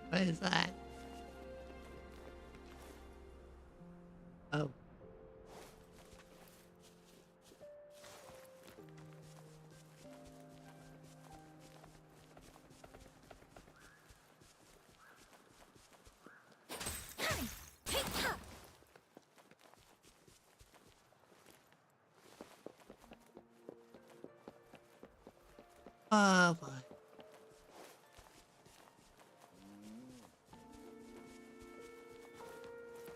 What is that? Oh. Oh boy.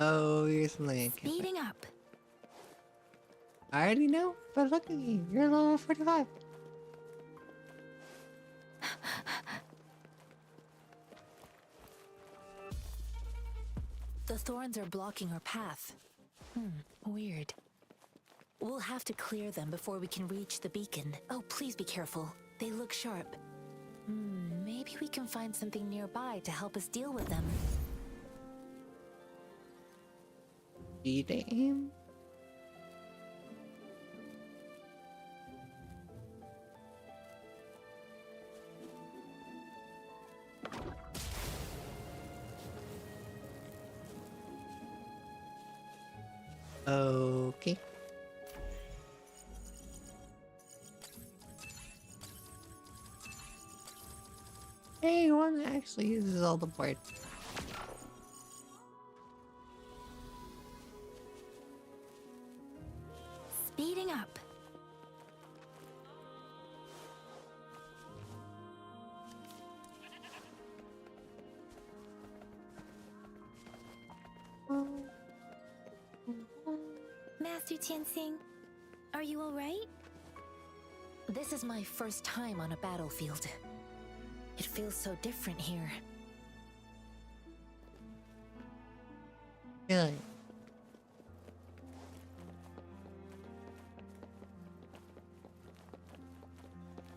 Oh, here's something I can't Speeding up. I already know, but look at you. You're level 45. The thorns are blocking our path. Weird. We'll have to clear them before we can reach the beacon. Oh, please be careful. They look sharp. Maybe we can find something nearby to help us deal with them. Speeding? Okay. Hey, one that actually uses all the board. Speeding up. Master Tianxing. Are you alright? This is my first time on a battlefield. It feels so different here. Really?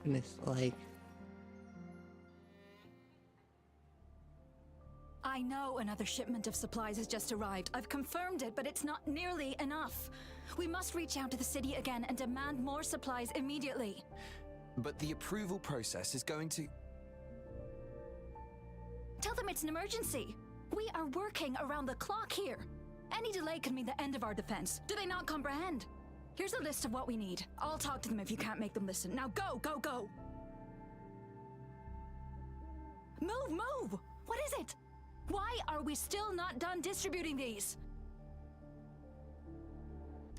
And it's like, I know another shipment of supplies has just arrived. I've confirmed it, but it's not nearly enough. We must reach out to the city again and demand more supplies immediately. But the approval process is going to... Tell them it's an emergency. We are working around the clock here. Any delay could mean the end of our defense. Do they not comprehend? Here's a list of what we need. I'll talk to them if you can't make them listen. Now go, go, go! Move, move! What is it? Why are we still not done distributing these?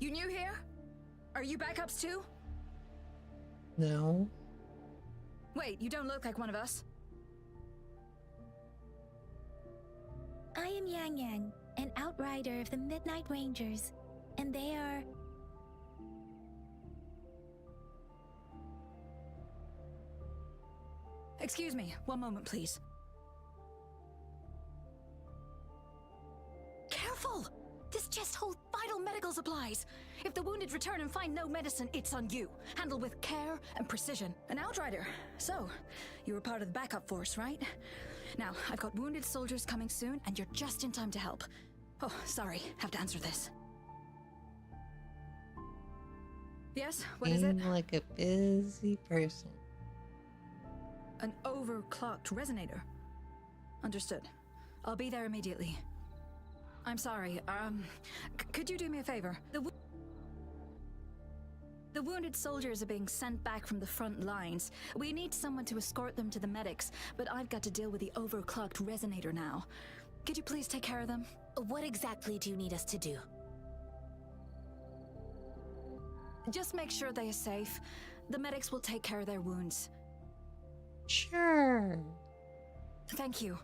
You new here? Are you backups too? no. Wait, you don't look like one of us. I am Yang Yang, an outrider of the Midnight Rangers, and they are... Excuse me, one moment please. Careful! This chest holds vital medical supplies. If the wounded return and find no medicine, it's on you. Handle with care and precision. An outrider. So, you were part of the backup force, right? Now, I've got wounded soldiers coming soon, and you're just in time to help. Oh, sorry, have to answer this. Yes, what is it? Seem like a busy person. An overclocked resonator. Understood. I'll be there immediately. I'm sorry, could you do me a favor? The wounded soldiers are being sent back from the front lines. We need someone to escort them to the medics, but I've got to deal with the overclocked resonator now. Could you please take care of them? What exactly do you need us to do? Just make sure they are safe. The medics will take care of their wounds. Sure. Thank you.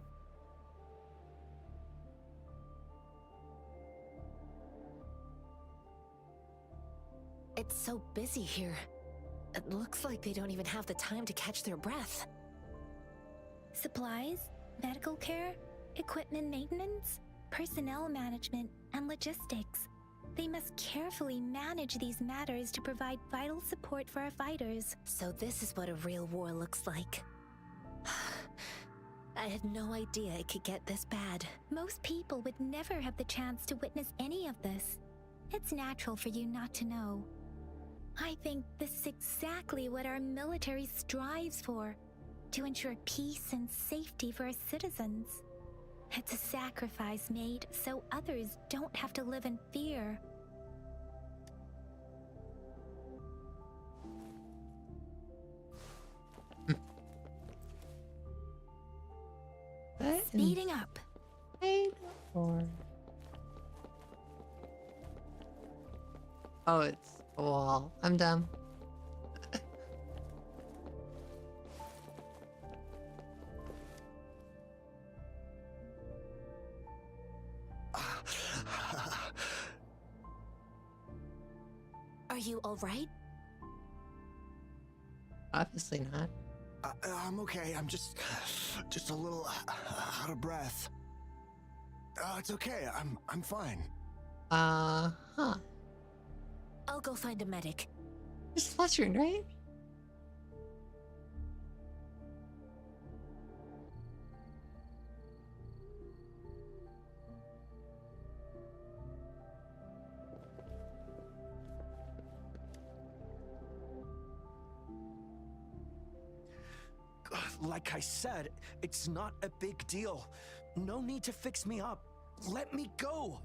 It's so busy here. It looks like they don't even have the time to catch their breath. Supplies, medical care, equipment maintenance, personnel management, and logistics. They must carefully manage these matters to provide vital support for our fighters. So this is what a real war looks like. I had no idea it could get this bad. Most people would never have the chance to witness any of this. It's natural for you not to know. I think this is exactly what our military strives for, to ensure peace and safety for our citizens. It's a sacrifice made so others don't have to live in fear. That Speeding up. is for. Oh, it's a wall. I'm dumb. Are you all right? Obviously not. I'm okay. I'm just a little out of breath. It's okay. I'm fine. Huh. I'll go find a medic. Just fluttering, right? Like I said, it's not a big deal. No need to fix me up. Let me go.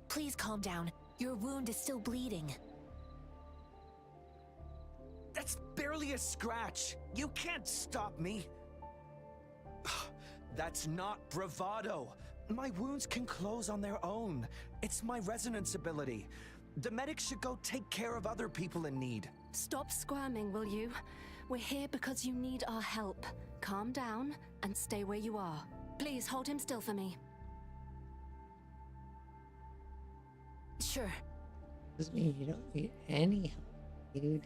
Please calm down. Your wound is still bleeding. That's barely a scratch. You can't stop me. That's not bravado. My wounds can close on their own. It's my resonance ability. The medics should go take care of other people in need. Stop squirming, will you? We're here because you need our help. Calm down and stay where you are. Please hold him still for me. Sure. Doesn't mean you don't need any help, dude.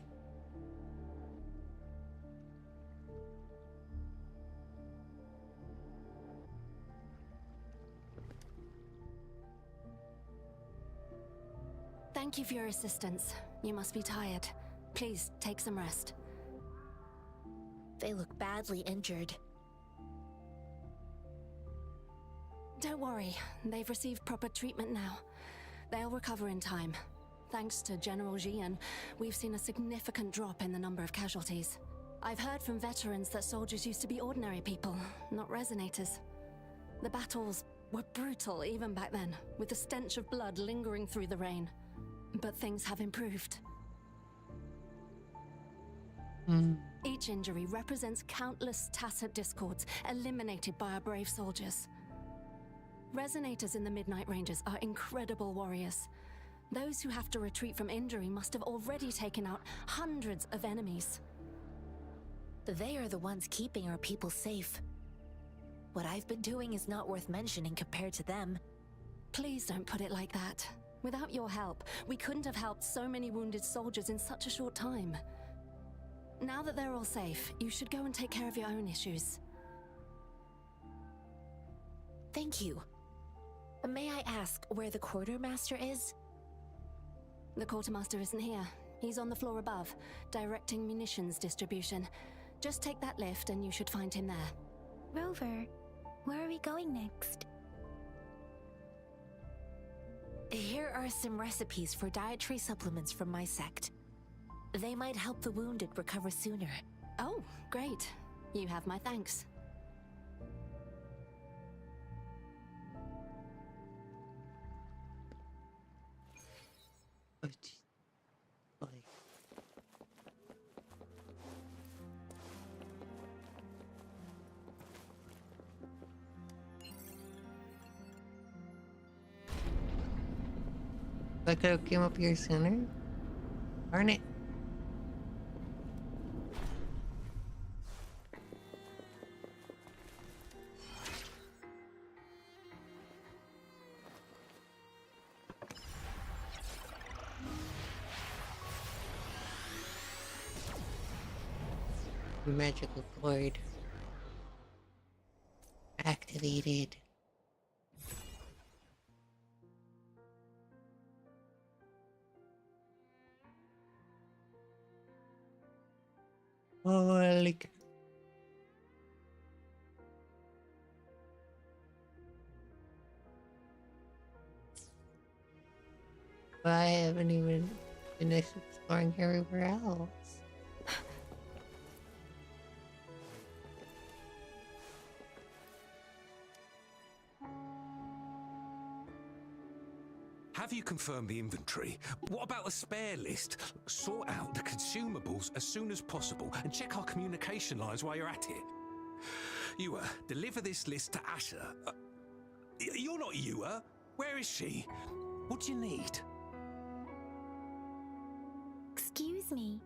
Thank you for your assistance. You must be tired. Please, take some rest. They look badly injured. Don't worry, they've received proper treatment now. They'll recover in time. Thanks to General Jian, we've seen a significant drop in the number of casualties. I've heard from veterans that soldiers used to be ordinary people, not resonators. The battles were brutal even back then, with the stench of blood lingering through the rain. But things have improved. Each injury represents countless tacit discords eliminated by our brave soldiers. Resonators in the Midnight Rangers are incredible warriors. Those who have to retreat from injury must have already taken out hundreds of enemies. They are the ones keeping our people safe. What I've been doing is not worth mentioning compared to them. Please don't put it like that. Without your help, we couldn't have helped so many wounded soldiers in such a short time. Now that they're all safe, you should go and take care of your own issues. Thank you. May I ask where the quartermaster is? The quartermaster isn't here. He's on the floor above, directing munitions distribution. Just take that lift and you should find him there. Rover, where are we going next? Here are some recipes for dietary supplements from my sect. They might help the wounded recover sooner. Oh, great. You have my thanks. Like, I could have came up here sooner. Darn it. Magical cord activated. Holy cow. I haven't even finished exploring everywhere else. Have you confirmed the inventory? What about the spare list? Sort out the consumables as soon as possible and check our communication lines while you're at it. Yua, deliver this list to Asher. You're not Yua. Where is she? What do you need? Excuse me.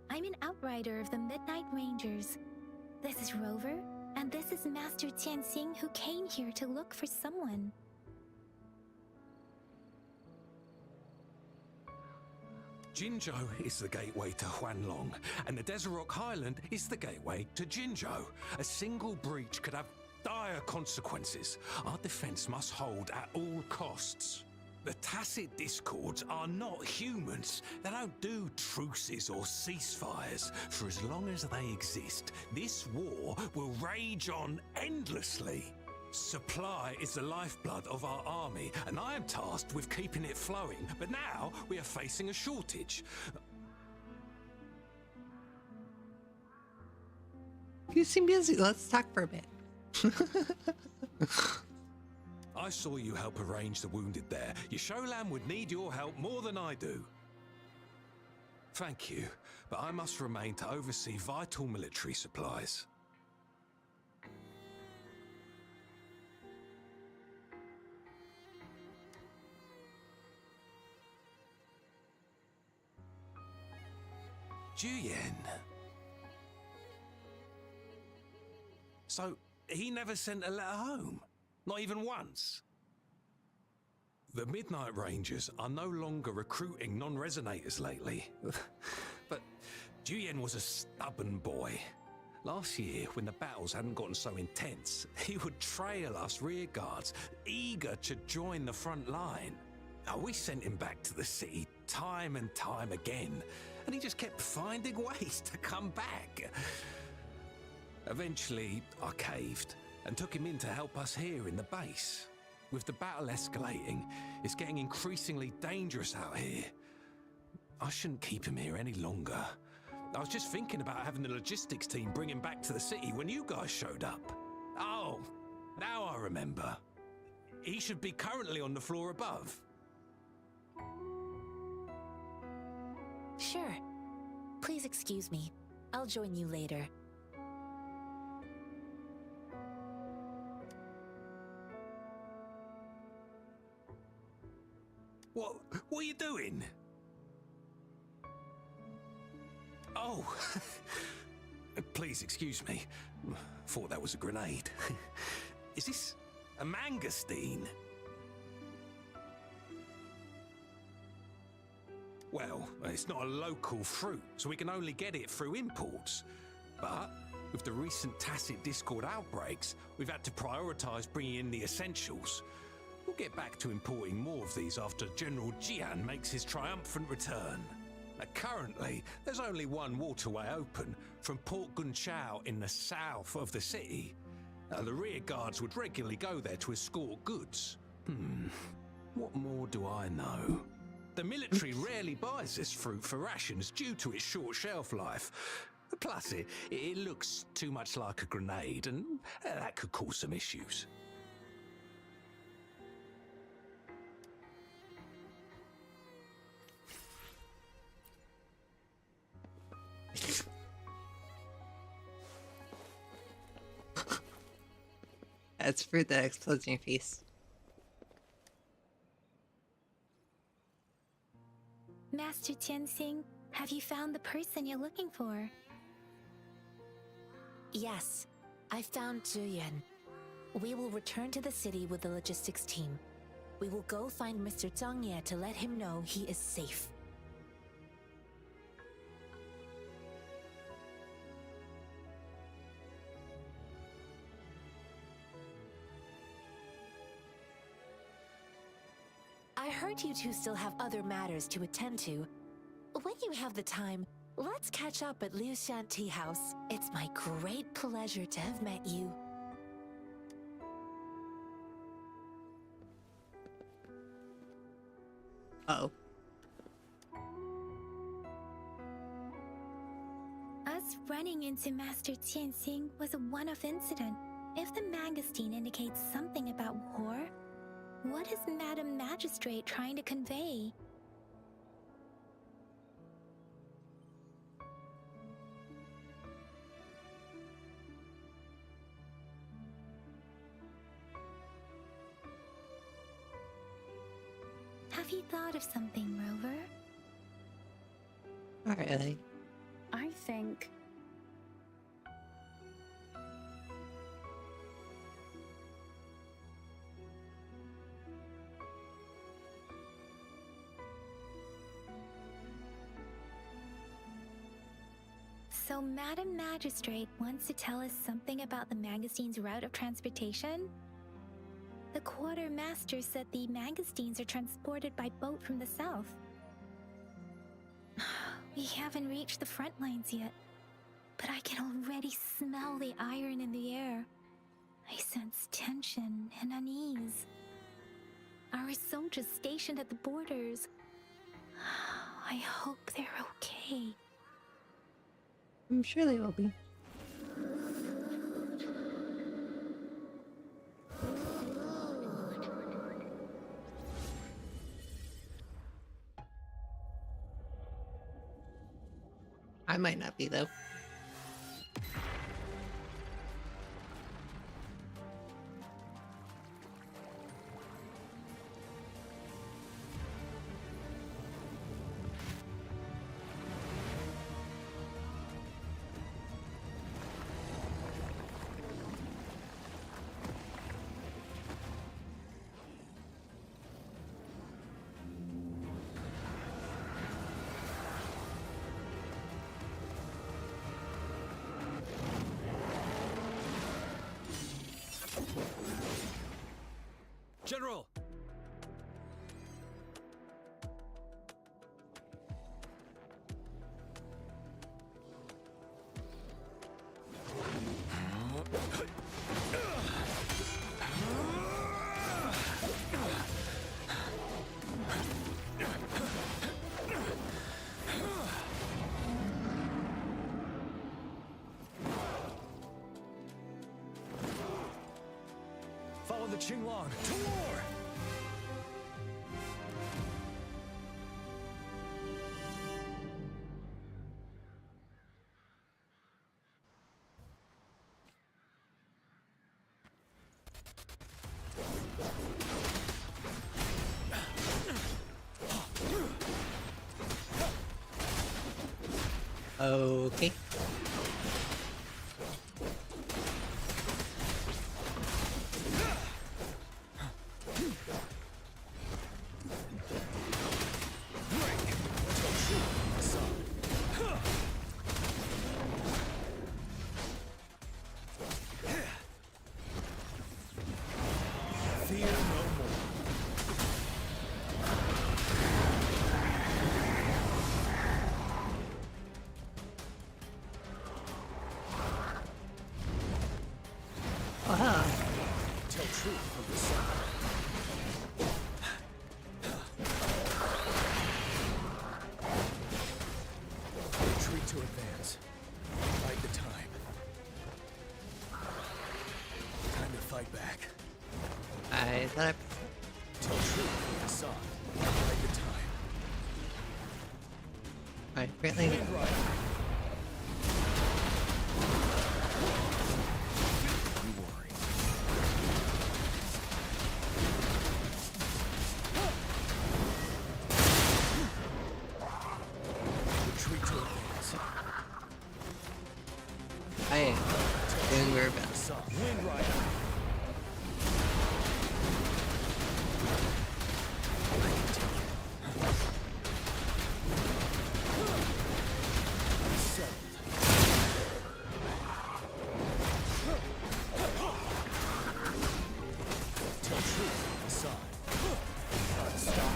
I'm an outrider of the Midnight Rangers. This is Rover, and this is Master Tianxing, who came here to look for someone. Jinzhou is the gateway to Huanlong, and the Desert Rock Highland is the gateway to Jinzhou. A single breach could have dire consequences. Our defense must hold at all costs. The tacit discords are not humans. They don't do truces or ceasefires. For as long as they exist, this war will rage on endlessly. Supply is the lifeblood of our army, and I am tasked with keeping it flowing. But now we are facing a shortage. You seem busy. Let's talk for a bit. I saw you help arrange the wounded there. Yasholan would need your help more than I do. Thank you, but I must remain to oversee vital military supplies. Juyen. So, he never sent a letter home? Not even once? The Midnight Rangers are no longer recruiting non-resonators lately. But Juyen was a stubborn boy. Last year, when the battles hadn't gotten so intense, he would trail us rearguards, eager to join the front line. Now, we sent him back to the city time and time again, and he just kept finding ways to come back. Eventually, I caved and took him in to help us here in the base. With the battle escalating, it's getting increasingly dangerous out here. I shouldn't keep him here any longer. I was just thinking about having the logistics team bring him back to the city when you guys showed up. Oh, now I remember. He should be currently on the floor above. Sure. Please excuse me. I'll join you later. What are you doing? Oh, please excuse me. Thought that was a grenade. Is this a mangosteen? Well, it's not a local fruit, so we can only get it through imports. But with the recent tacit Discord outbreaks, we've had to prioritize bringing in the essentials. We'll get back to importing more of these after General Jian makes his triumphant return. Currently, there's only one waterway open from Port Gunchao in the south of the city. The rear guards would regularly go there to escort goods. What more do I know? The military rarely buys this fruit for rations due to its short shelf life. Plus, it looks too much like a grenade, and that could cause some issues. That's fruit that explodes in your face. Master Tianxing, have you found the person you're looking for? Yes, I found Zhiyuan. We will return to the city with the logistics team. We will go find Mr. Zhang Ye to let him know he is safe. I heard you two still have other matters to attend to. When you have the time, let's catch up at Liu Shan Tea House. It's my great pleasure to have met you. Uh-oh. Us running into Master Tianxing was a one-off incident. If the mangosteen indicates something about war, what is Madam Magistrate trying to convey? Have you thought of something, Rover? Not really. I think... So Madam Magistrate wants to tell us something about the mangosteen's route of transportation? The quartermaster said the mangosteens are transported by boat from the south. We haven't reached the front lines yet, but I can already smell the iron in the air. I sense tension and unease. Our soldiers stationed at the borders. I hope they're okay. I'm sure they will be. I might not be, though. Follow the Qinglong to war! Okay. Fear no more. Wow. Tell truth of the sun. Retreat to advance. Fight the time. Time to fight back. I thought I... Tell truth of the sun. Fight the time. Alright, apparently... Wind Rider. You worry. Retreat to advance. I am doing very bad. Sun. Wind Rider. Tell truth of the sun. Stop.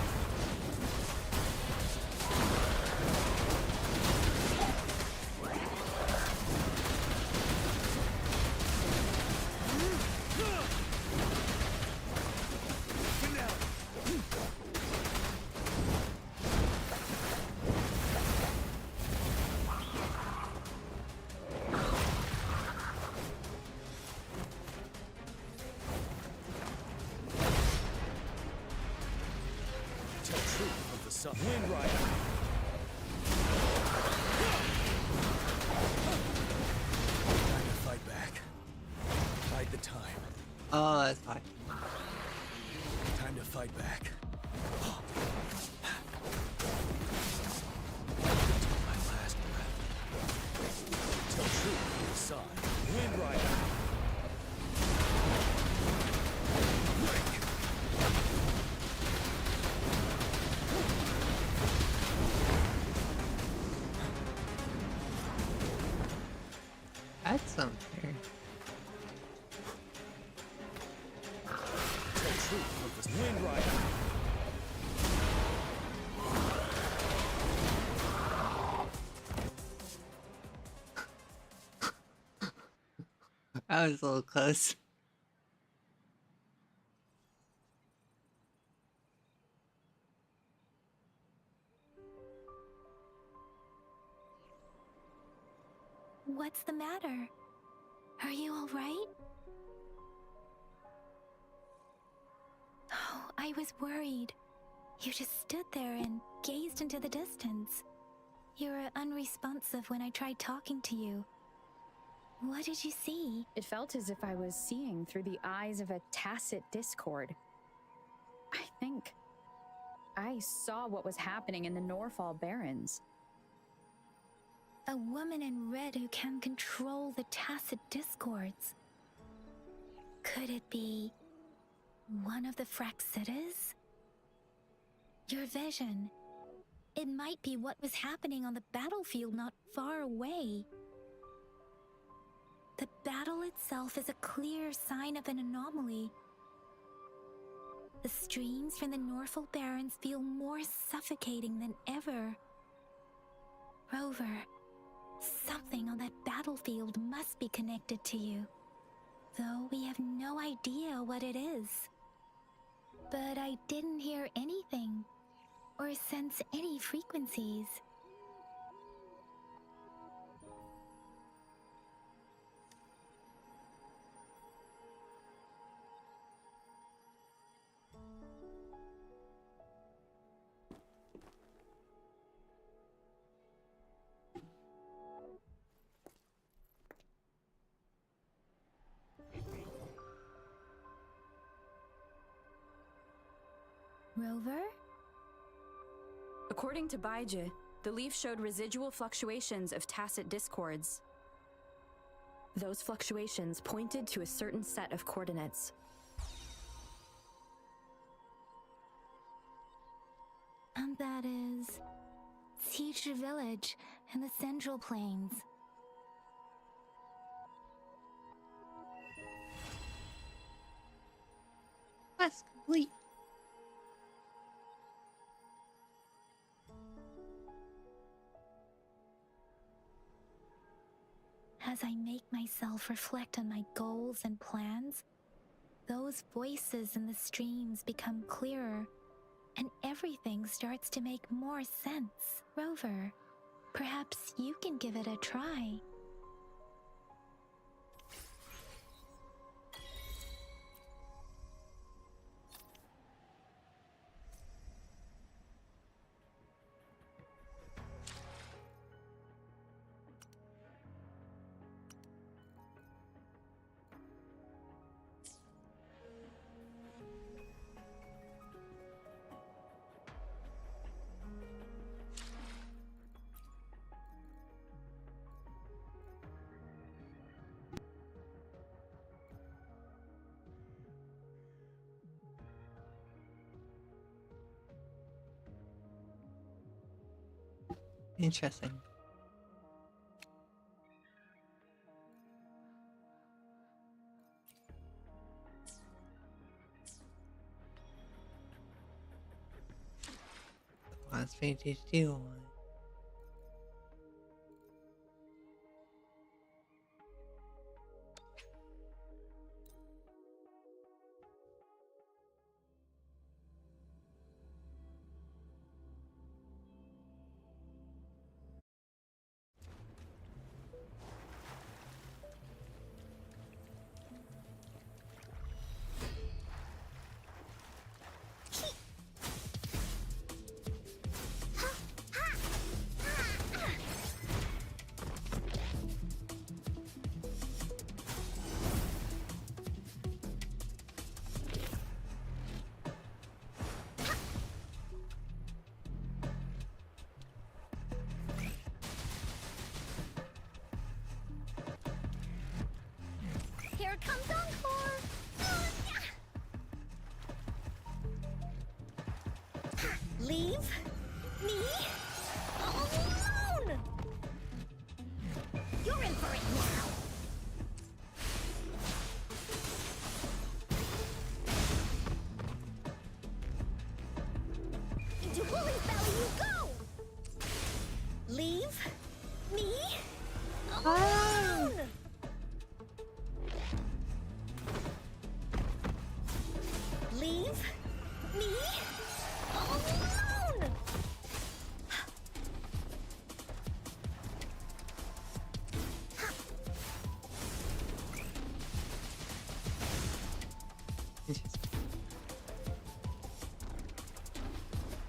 Tell truth of the sun. Wind Rider. Time to fight back. Bide the time. Oh, that's fine. Time to fight back. Take my last breath. Tell truth of the sun. Wind Rider. That's unfair. Tell truth of the Wind Rider. That was a little close. What's the matter? Are you all right? Oh, I was worried. You just stood there and gazed into the distance. You were unresponsive when I tried talking to you. What did you see? It felt as if I was seeing through the eyes of a tacit discord. I think I saw what was happening in the Norfall Barrens. A woman in red who can control the tacit discords. Could it be one of the Fraxitas? Your vision. It might be what was happening on the battlefield not far away. The battle itself is a clear sign of an anomaly. The streams from the Norfall Barrens feel more suffocating than ever. Rover, something on that battlefield must be connected to you, though we have no idea what it is. But I didn't hear anything, or sense any frequencies. Rover? According to Baije, the leaf showed residual fluctuations of tacit discords. Those fluctuations pointed to a certain set of coordinates. And that is Teacher Village in the Central Plains. Quest complete. As I make myself reflect on my goals and plans, those voices in the streams become clearer, and everything starts to make more sense. Rover, perhaps you can give it a try. Interesting. Last page to do one. Here comes Encore! Leave me alone! You're in for it now! Into Woolly's belly you go! Leave me alone! Leave me alone!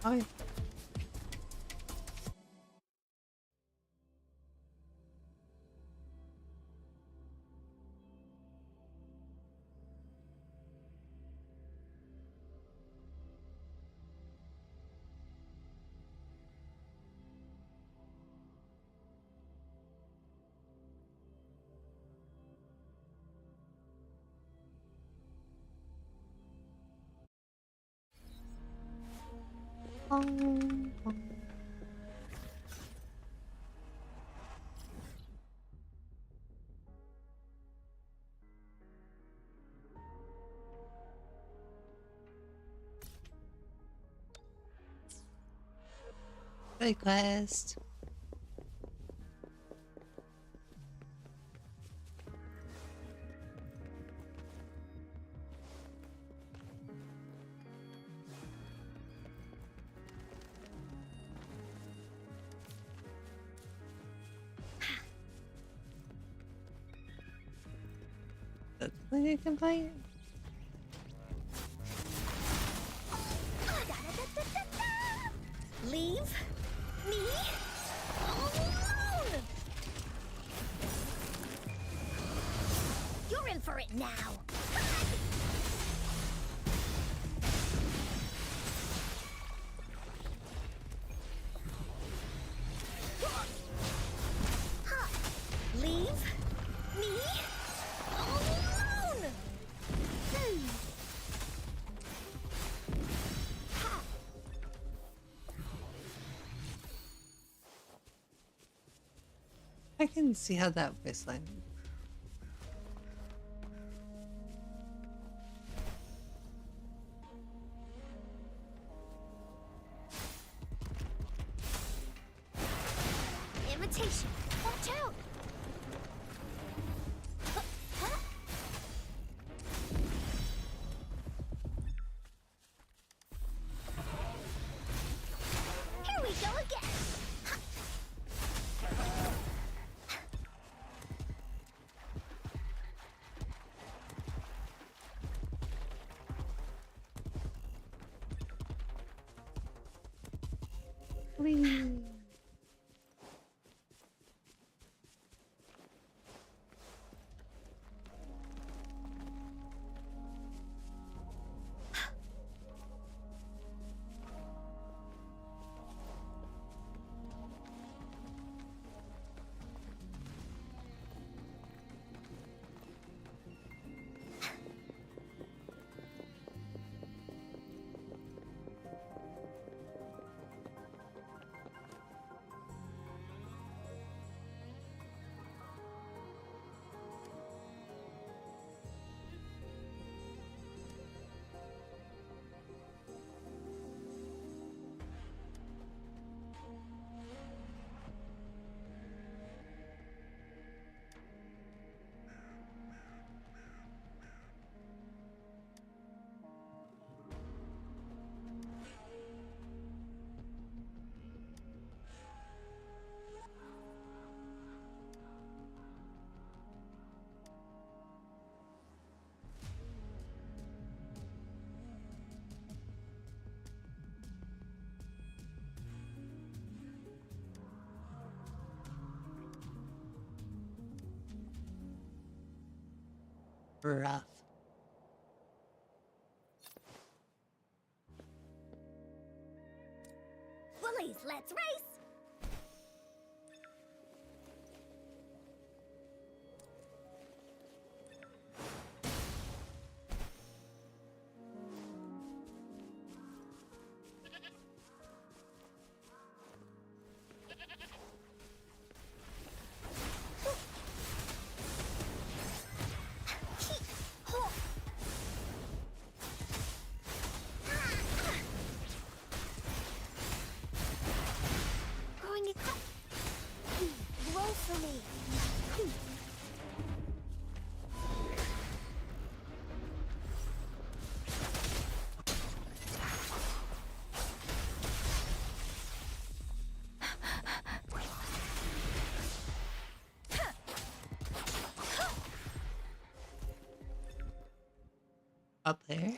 Oh, yeah. Good quest. That's what you can play. Leave me alone! You're in for it now! I can see how that voice line. Imitation. Watch out! Here we go again. Whee! Rough. Woolies, let's race! Growing a cup. Roll for me. Up there.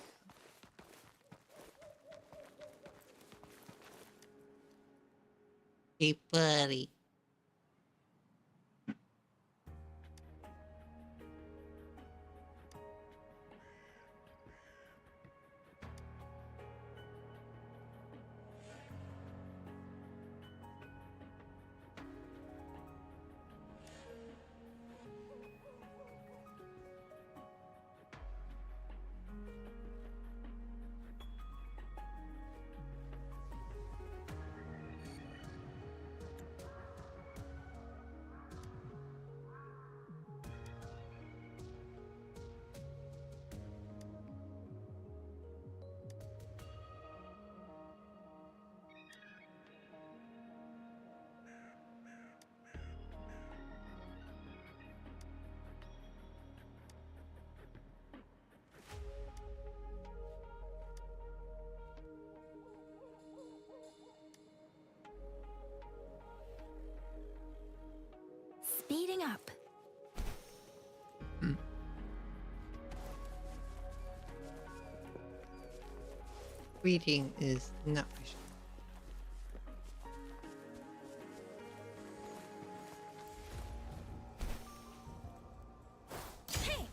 Hey, buddy. Speeding up. Reading is not my shit. Hey!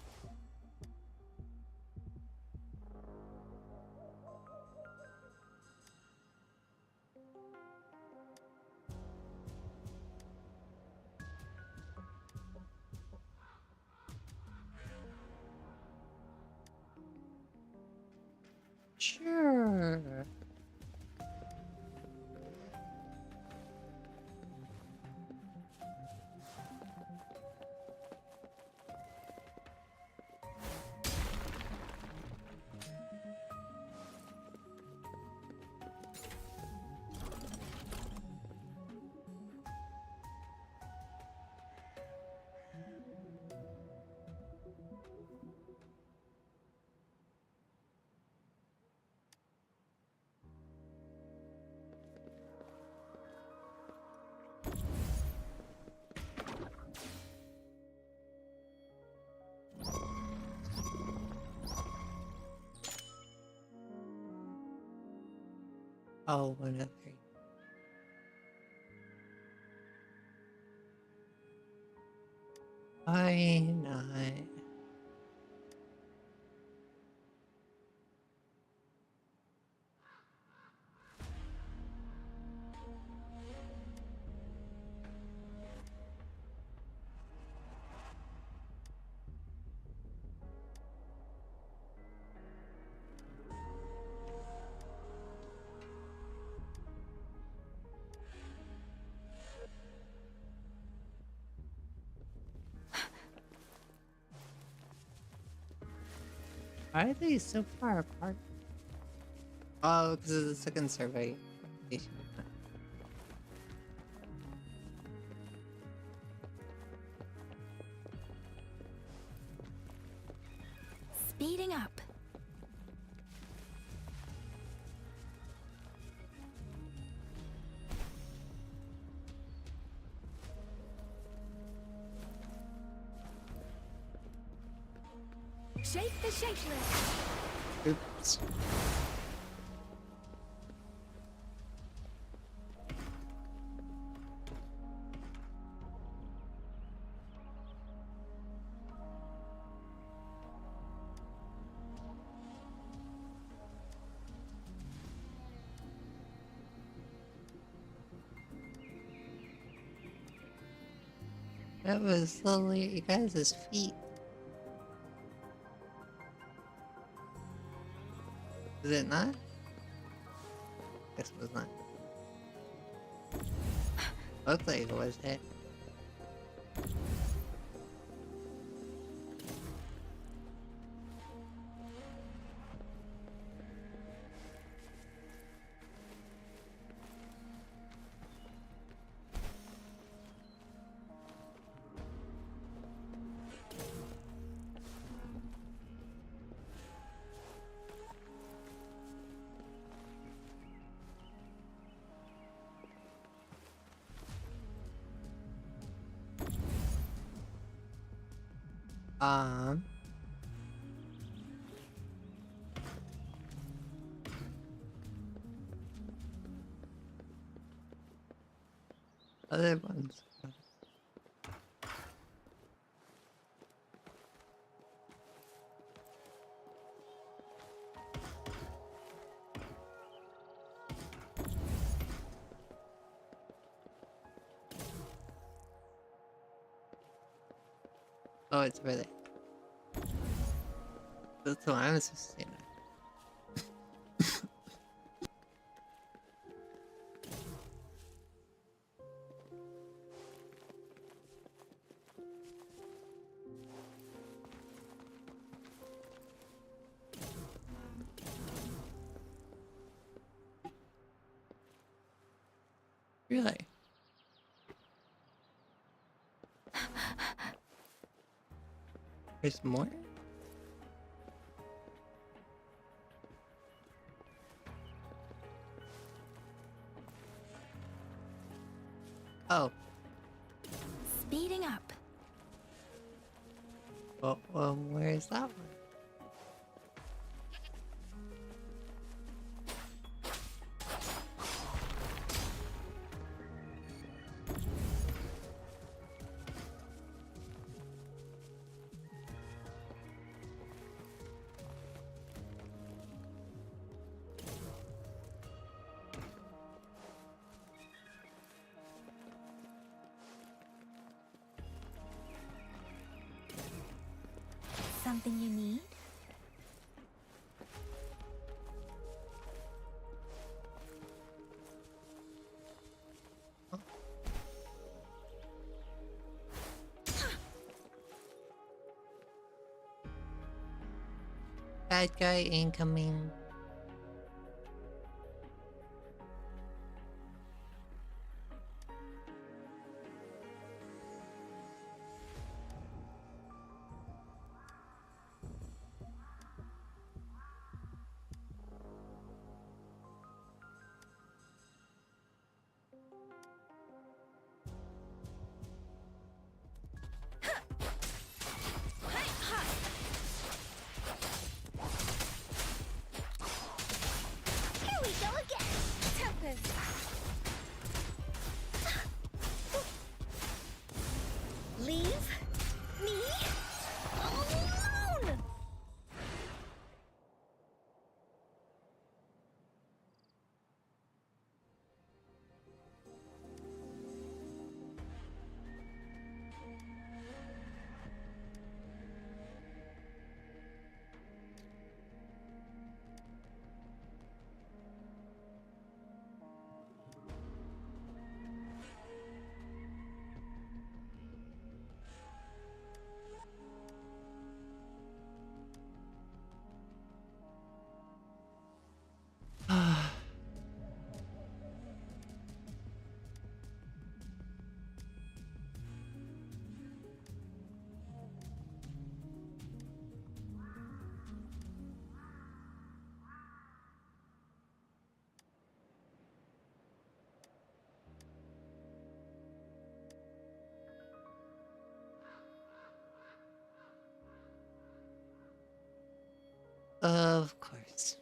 Sure. Oh, 1 of 3. Why not? Why are they so far apart? Oh, because of the second survey station. Speeding up. Shake the shapeless. Oops. That was slowly you guys' feet. Is it not? Guess it was not. Looked like it was it. Um. Other ones. Oh, it's over there. That's what I'm supposed to say now. Really? There's more? Oh. Speeding up. Well, where's that one? Something you need? Bad guy incoming. Of course.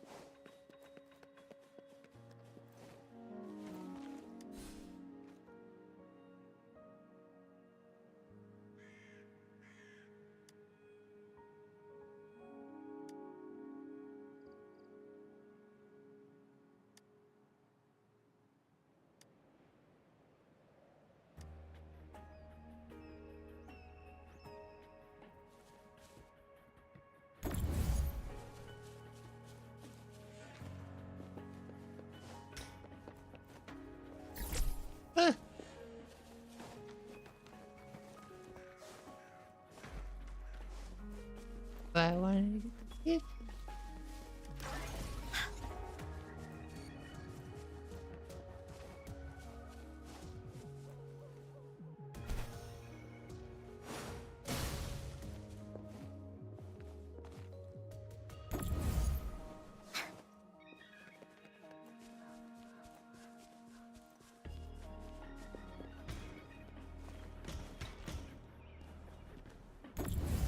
Ah. But I wanted to get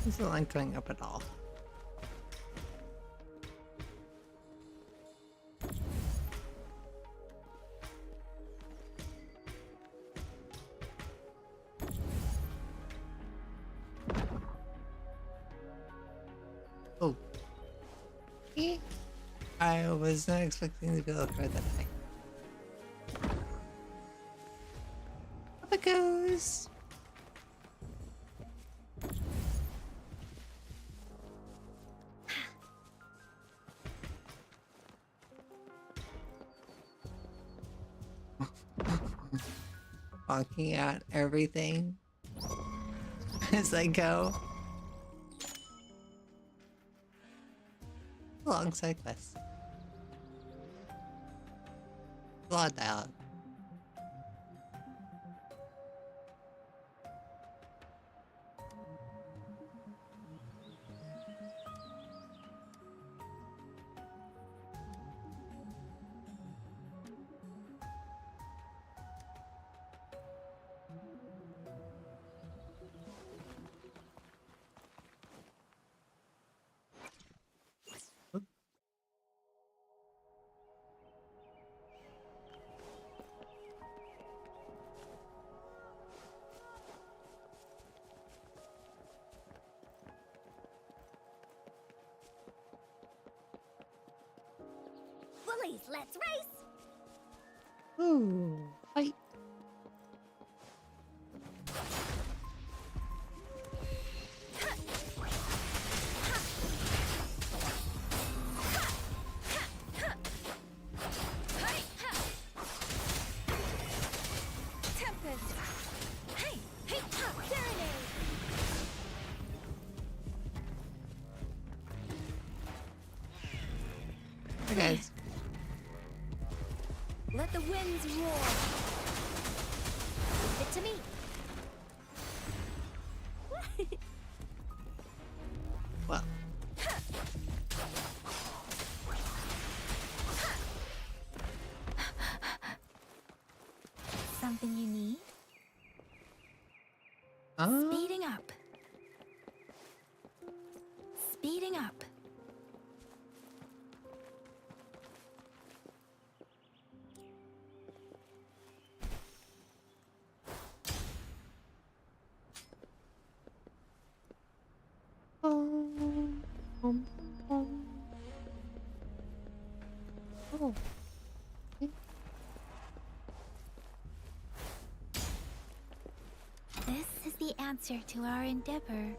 this isn't like going up at all. Oh. I was not expecting to go for that high. Up it goes. Walking out everything as I go. Long side quest. A lot of dialogue. Bullies, let's race! Ooh, fight. Tempest! Hey! Hey! Serenade! Hey guys. Let the winds roar! Leave it to me! Well. Something you need? Uh, Speeding up. Speeding up. Oh. This is the answer to our endeavor.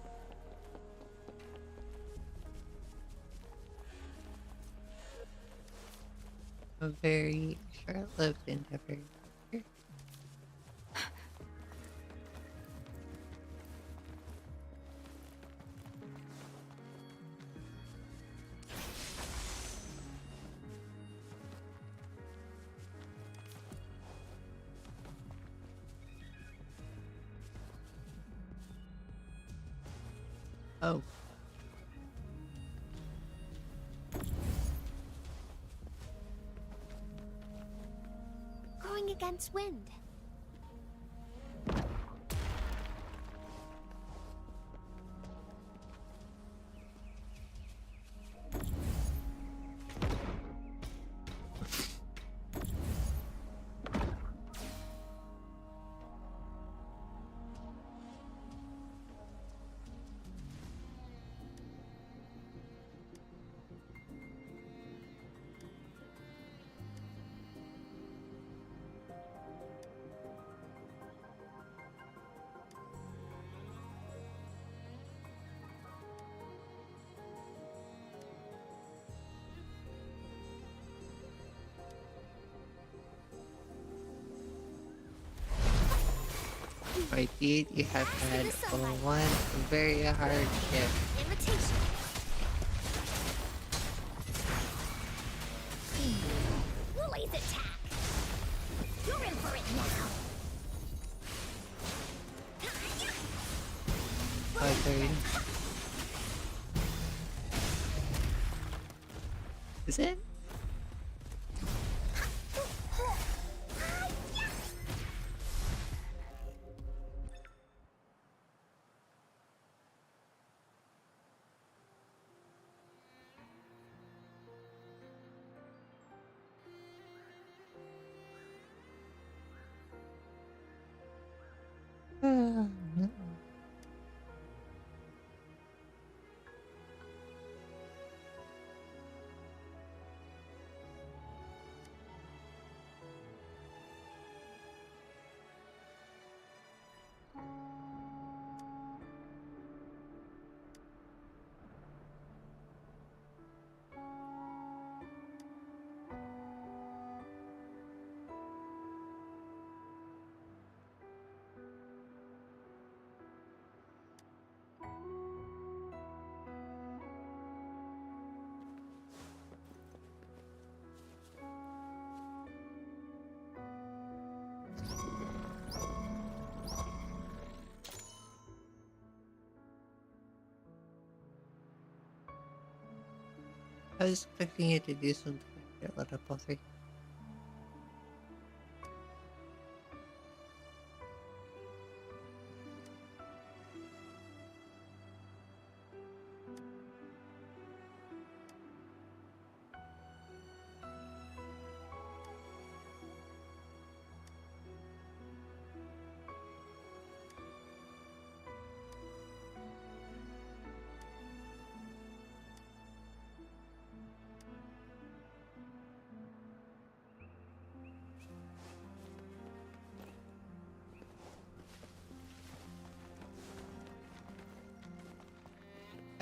A very short-lived endeavor. Oh. Going against wind. My deed, you have had one very hard shift. Invitation. Lily's attack. You're in for it now. Wuthering. Is it? No. I was expecting it to do something like that, let up all three.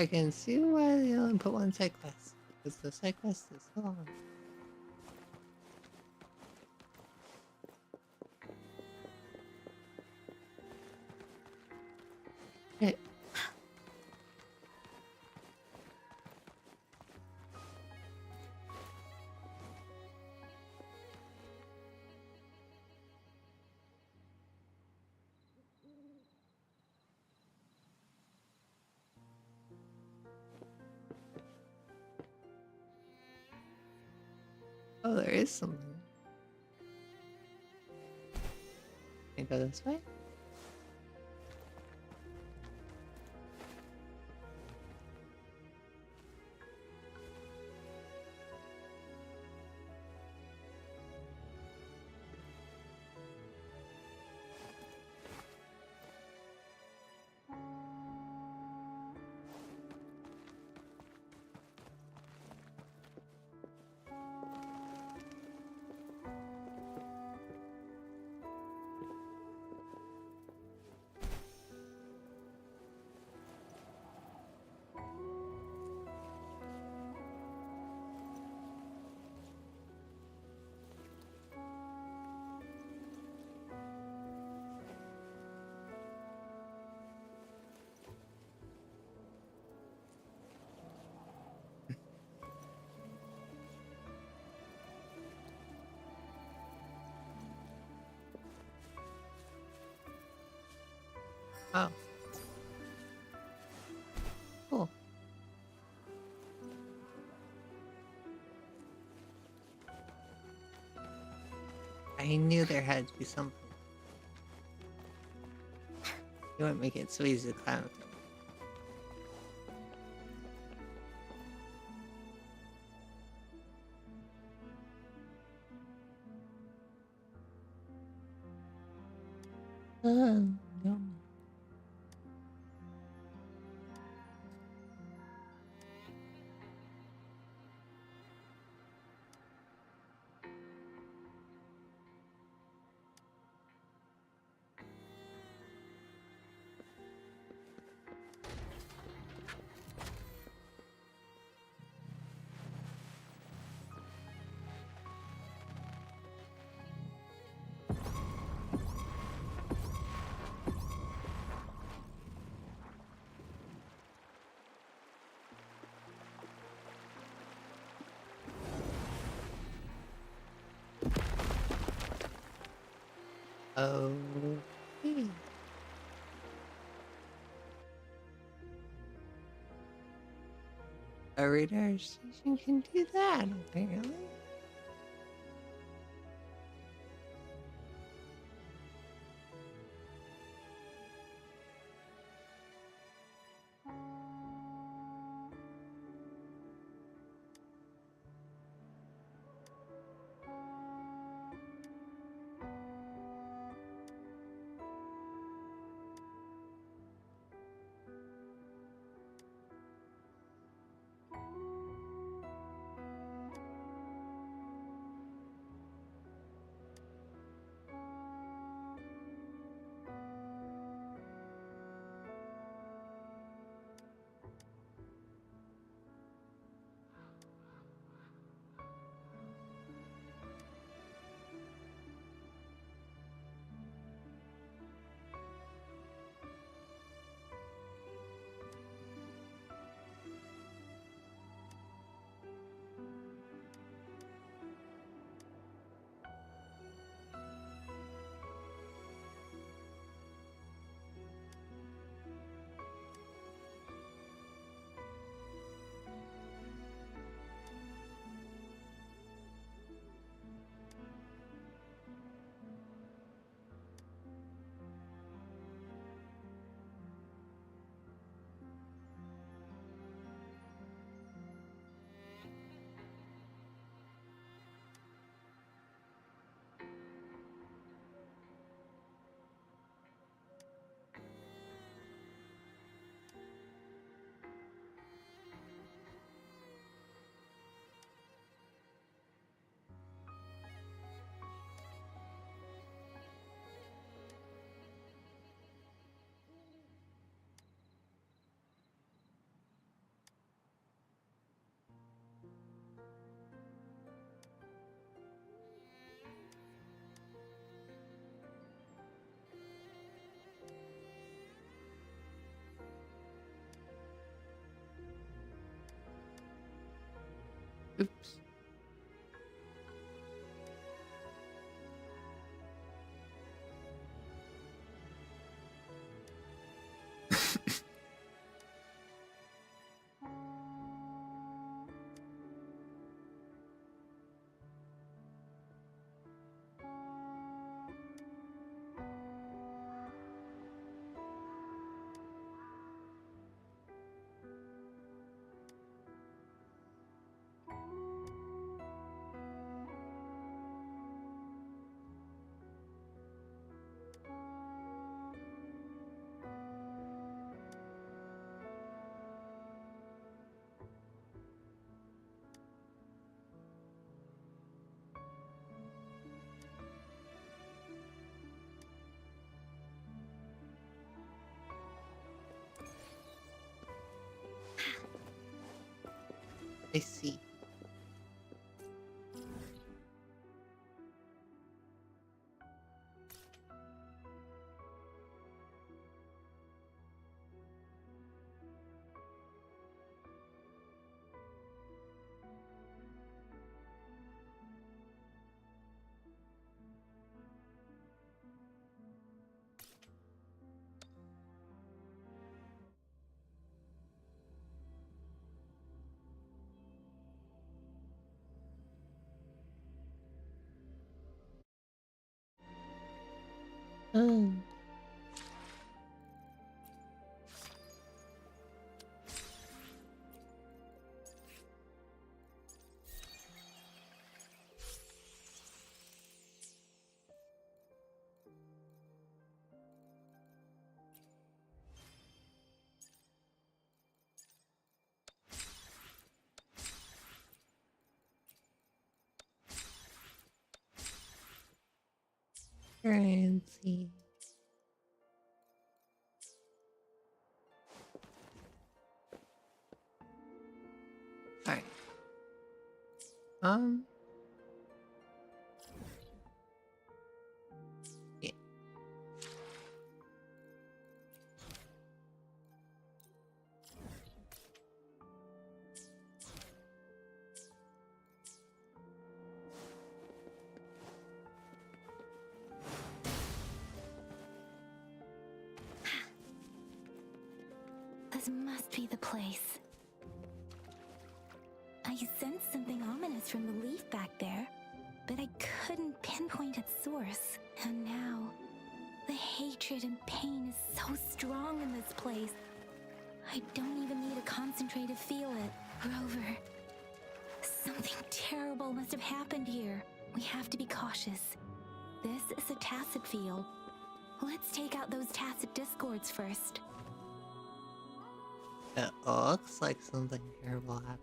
I can see why they only put one side quest, because the side quest is so long. Okay. Oh, there is something. Can I go this way? Oh. Cool. I knew there had to be something. You wouldn't make it so easy to climb. No. Okay. A radar station can do that, apparently. Oops. I see. Oh. Currency. Alright. Yeah. This must be the place. I sensed something ominous from the leaf back there, but I couldn't pinpoint its source. And now, the hatred and pain is so strong in this place. I don't even need to concentrate to feel it. Rover, something terrible must have happened here. We have to be cautious. This is a tacit field. Let's take out those tacit discords first. It looks like something terrible happened.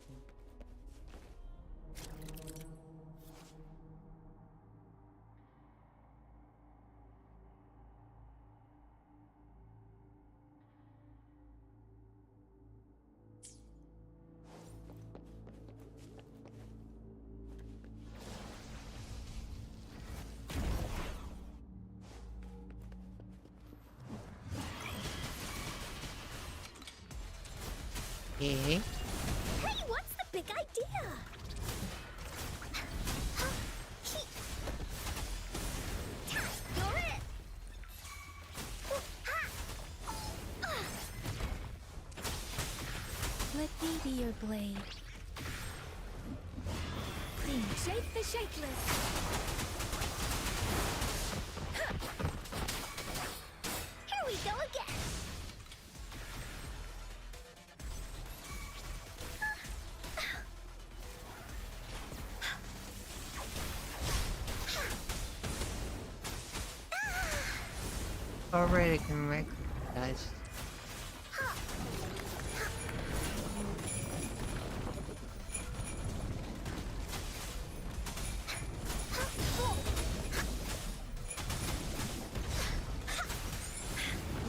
Okay. Hey, what's the big idea? You're it! Let me be your blade. Please shake the shakeless. Here we go again. Already can recognize.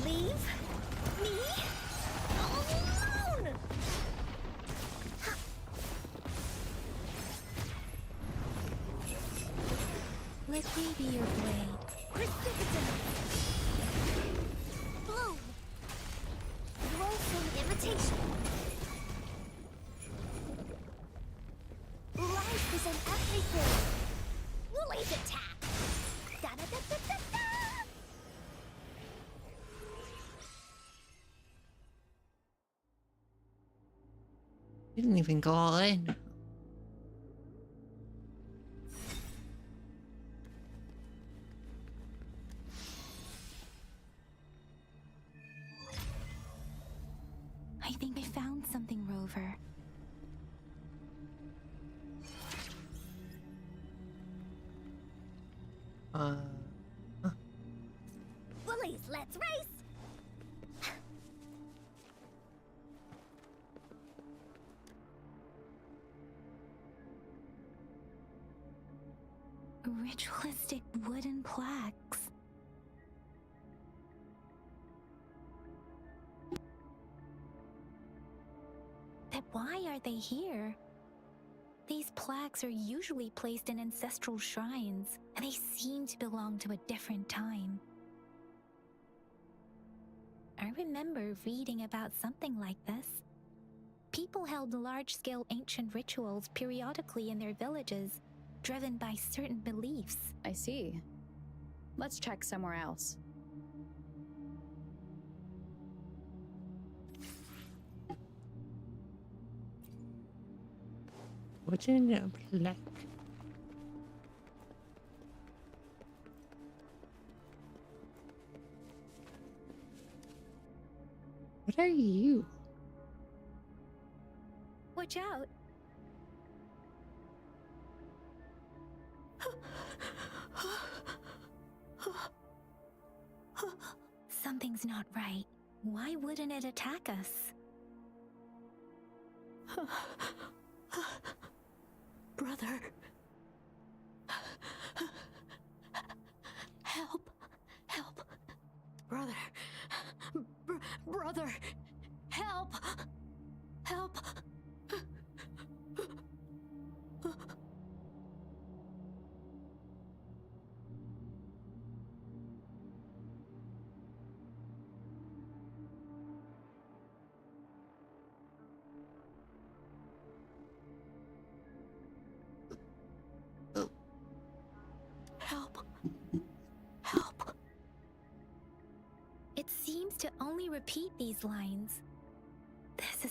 Leave me alone! Let me be your blade. Precipitate! Bloom! Woeful imitation! Life is in everything! Woolly's attack! Da-da-da-da-da-da! Didn't even go all in. I think I found something, Rover. Woolies, let's race! Ritualistic wooden plaques. But why are they here? These plaques are usually placed in ancestral shrines, and they seem to belong to a different time. I remember reading about something like this. People held large-scale ancient rituals periodically in their villages, driven by certain beliefs. I see. Let's check somewhere else. What's in the black? What are you? Watch out! Something's not right. Why wouldn't it attack us? Brother. Help. Help. Brother. Brother. Help. Help. Help. It seems to only repeat these lines.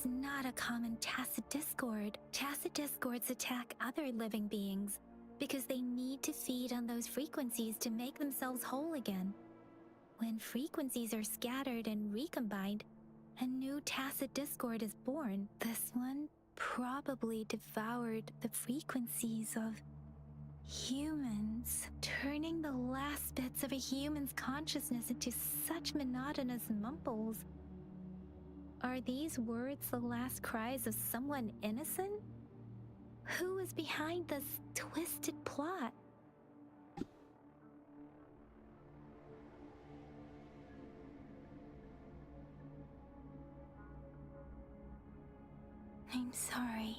is not a common tacit discord. Tacit discords attack other living beings because they need to feed on those frequencies to make themselves whole again. When frequencies are scattered and recombined, a new tacit discord is born. This one probably devoured the frequencies of humans, turning the last bits of a human's consciousness into such monotonous mumbles. Are these words the last cries of someone innocent? Who is behind this twisted plot? I'm sorry.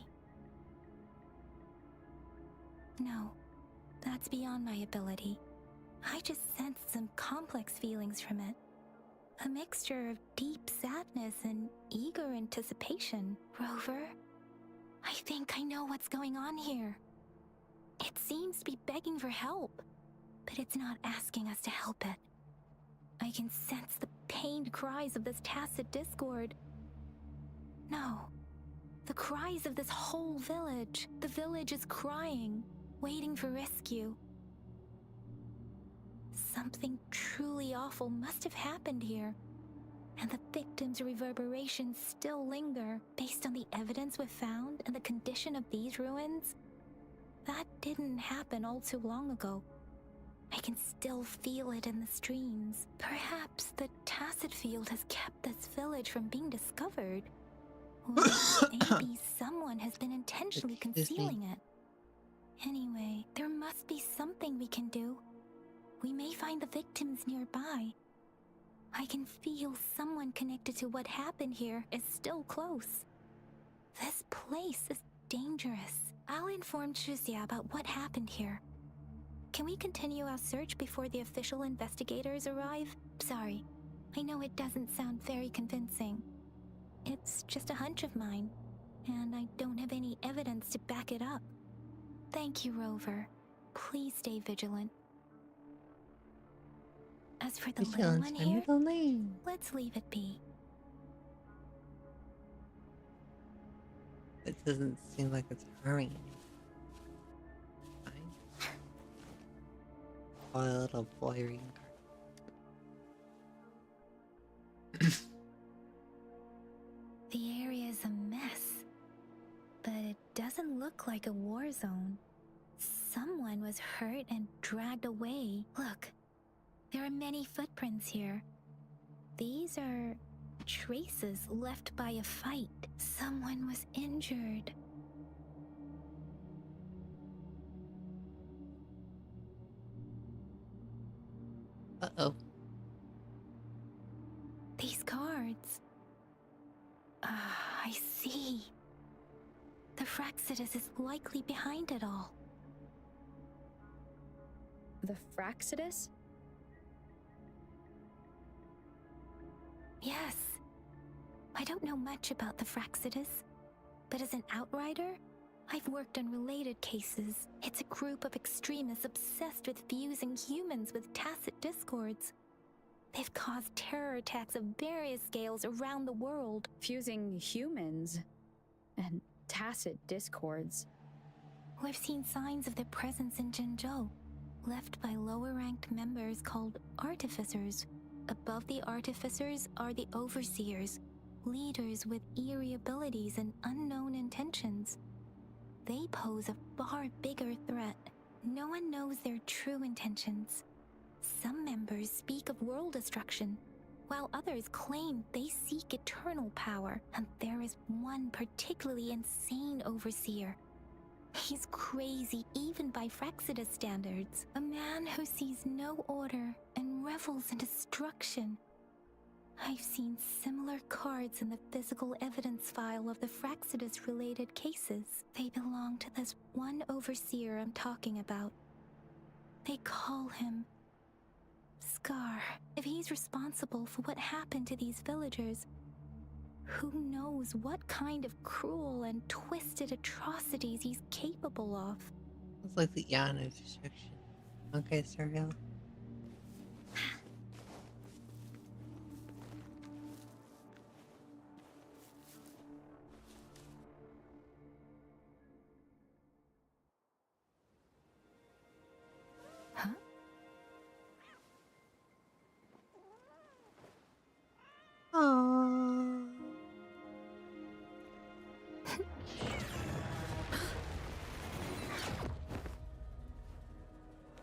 No, that's beyond my ability. I just sensed some complex feelings from it. A mixture of deep sadness and eager anticipation. Rover, I think I know what's going on here. It seems to be begging for help, but it's not asking us to help it. I can sense the pained cries of this tacit discord. No, the cries of this whole village. The village is crying, waiting for rescue. Something truly awful must have happened here, and the victims' reverberations still linger. Based on the evidence we've found and the condition of these ruins, that didn't happen all too long ago. I can still feel it in the streams. Perhaps the tacit field has kept this village from being discovered. Or maybe someone has been intentionally concealing it. Anyway, there must be something we can do. We may find the victims nearby. I can feel someone connected to what happened here is still close. This place is dangerous. I'll inform Chuzia about what happened here. Can we continue our search before the official investigators arrive? Sorry, I know it doesn't sound very convincing. It's just a hunch of mine, and I don't have any evidence to back it up. Thank you, Rover. Please stay vigilant. As for the little one here, let's leave it be. It doesn't seem like it's hurrying anything. Fine. Oh, a little boy reading cards. The area is a mess, but it doesn't look like a war zone. Someone was hurt and dragged away. Look, there are many footprints here. These are traces left by a fight. Someone was injured. Uh-oh. These cards. I see. The Fraxidus is likely behind it all. The Fraxidus? Yes. I don't know much about the Fraxidus, but as an outrider, I've worked on related cases. It's a group of extremists obsessed with fusing humans with tacit discords. They've caused terror attacks of various scales around the world. Fusing humans and tacit discords. We've seen signs of their presence in Jinzhou, left by lower-ranked members called artificers. Above the artificers are the overseers, leaders with eerie abilities and unknown intentions. They pose a far bigger threat. No one knows their true intentions. Some members speak of world destruction, while others claim they seek eternal power, and there is one particularly insane overseer. He's crazy even by Fraxidus standards. A man who sees no order and revels in destruction. I've seen similar cards in the physical evidence file of the Fraxidus-related cases. They belong to this one overseer I'm talking about. They call him Scar. If he's responsible for what happened to these villagers, who knows what kind of cruel and twisted atrocities he's capable of? It's like the yawn of destruction. Okay, Suriel.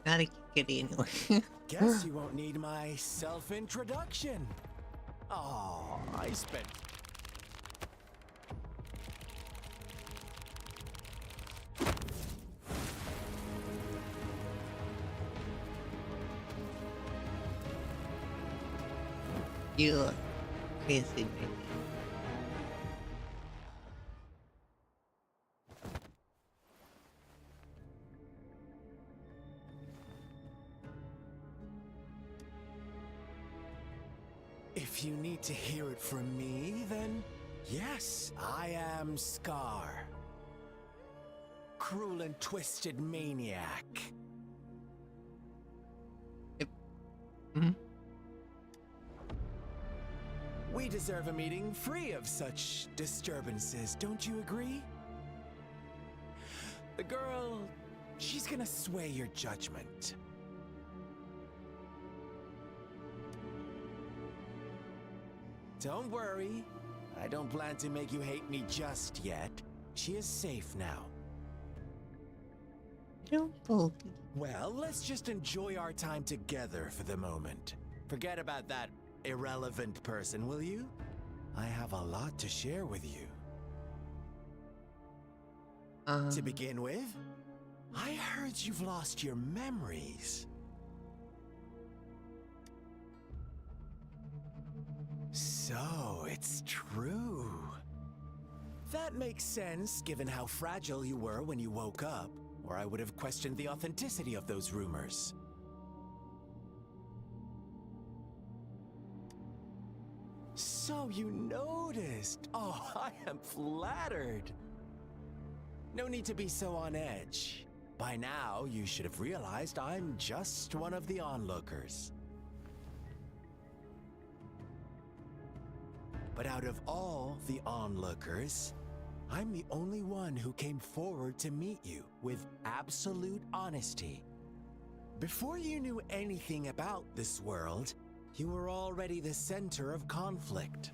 Not a kitty anyway. Guess you won't need my self-introduction. Oh, I spent... You look crazy, baby. If you need to hear it from me, then yes, I am Scar. Cruel and twisted maniac. We deserve a meeting free of such disturbances, don't you agree? The girl, she's gonna sway your judgment. Don't worry, I don't plan to make you hate me just yet. She is safe now. Don't believe. Well, let's just enjoy our time together for the moment. Forget about that irrelevant person, will you? I have a lot to share with you. To begin with, I heard you've lost your memories. So, it's true. That makes sense, given how fragile you were when you woke up, or I would have questioned the authenticity of those rumors. So you noticed. Oh, I am flattered. No need to be so on edge. By now, you should have realized I'm just one of the onlookers. But out of all the onlookers, I'm the only one who came forward to meet you with absolute honesty. Before you knew anything about this world, you were already the center of conflict.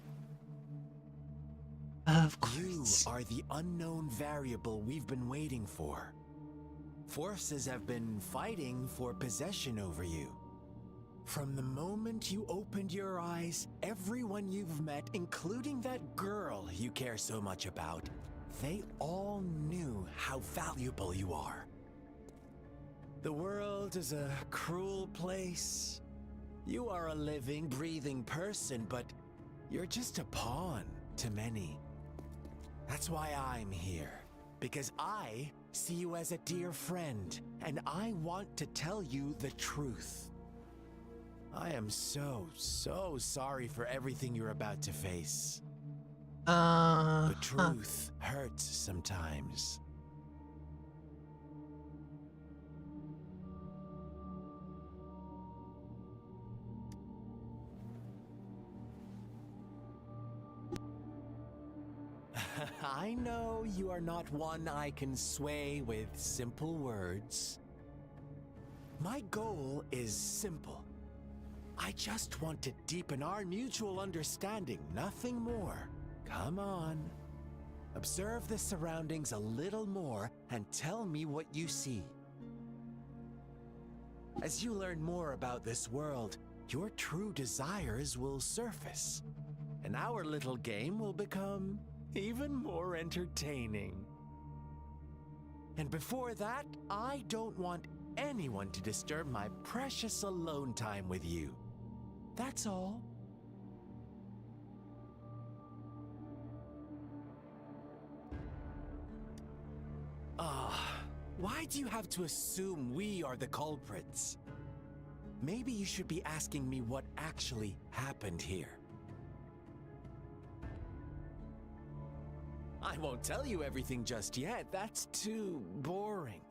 Of course. You are the unknown variable we've been waiting for. Forces have been fighting for possession over you. From the moment you opened your eyes, everyone you've met, including that girl you care so much about, they all knew how valuable you are. The world is a cruel place. You are a living, breathing person, but you're just a pawn to many. That's why I'm here, because I see you as a dear friend, and I want to tell you the truth. I am so sorry for everything you're about to face. The truth hurts sometimes. I know you are not one I can sway with simple words. My goal is simple. I just want to deepen our mutual understanding, nothing more. Come on. Observe the surroundings a little more and tell me what you see. As you learn more about this world, your true desires will surface, and our little game will become even more entertaining. And before that, I don't want anyone to disturb my precious alone time with you. That's all. Why do you have to assume we are the culprits? Maybe you should be asking me what actually happened here. I won't tell you everything just yet. That's too boring.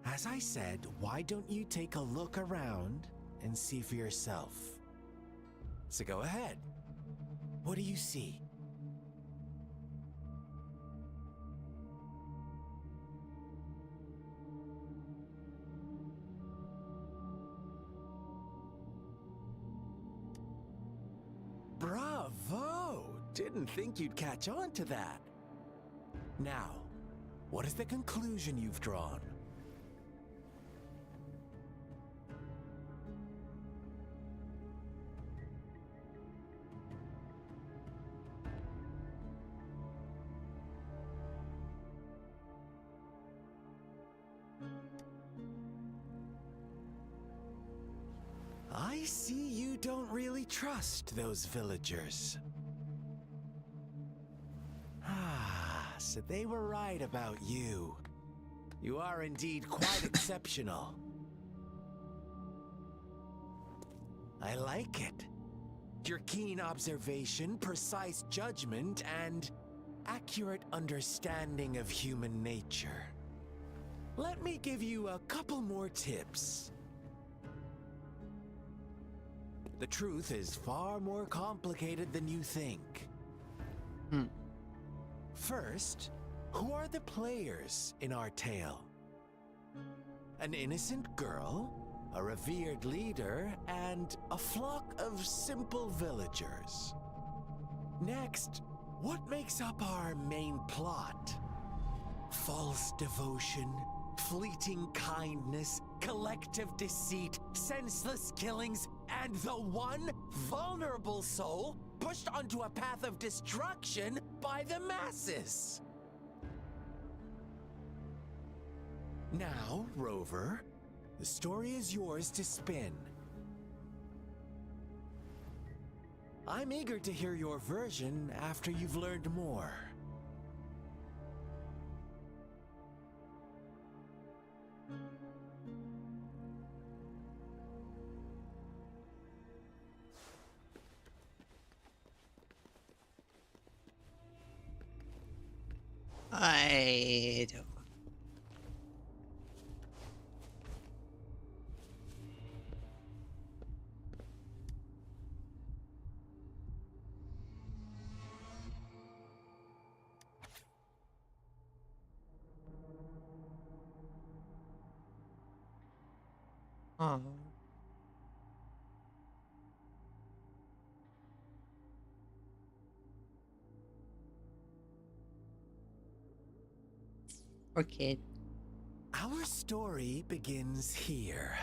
As I said, why don't you take a look around and see for yourself? So go ahead. What do you see? Bravo! Didn't think you'd catch on to that. Now, what is the conclusion you've drawn? see you don't really trust those villagers. Ah, so they were right about you. You are indeed quite exceptional. I like it. Your keen observation, precise judgment, and accurate understanding of human nature. Let me give you a couple more tips. The truth is far more complicated than you think. First, who are the players in our tale? An innocent girl, a revered leader, and a flock of simple villagers. Next, what makes up our main plot? False devotion, fleeting kindness, collective deceit, senseless killings, and the one vulnerable soul pushed onto a path of destruction by the masses. Now, Rover, the story is yours to spin. I'm eager to hear your version after you've learned more. I don't. Oh. Poor kid. Our story begins here.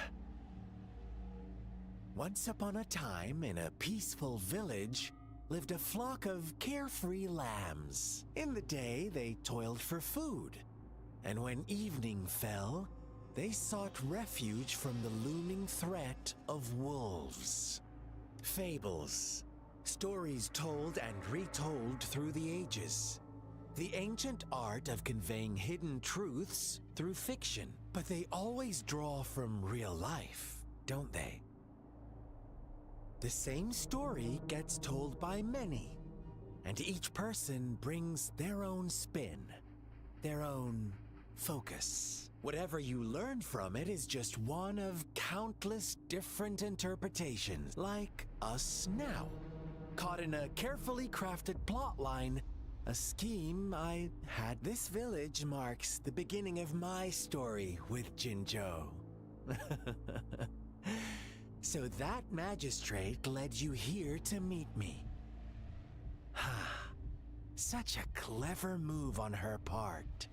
Once upon a time, in a peaceful village, lived a flock of carefree lambs. In the day, they toiled for food, and when evening fell, they sought refuge from the looming threat of wolves. Fables, stories told and retold through the ages. The ancient art of conveying hidden truths through fiction, but they always draw from real life, don't they? The same story gets told by many, and each person brings their own spin, their own focus. Whatever you learn from it is just one of countless different interpretations, like us now, caught in a carefully crafted plotline, a scheme I had. This village marks the beginning of my story with Jinzhou. So that magistrate led you here to meet me. Such a clever move on her part.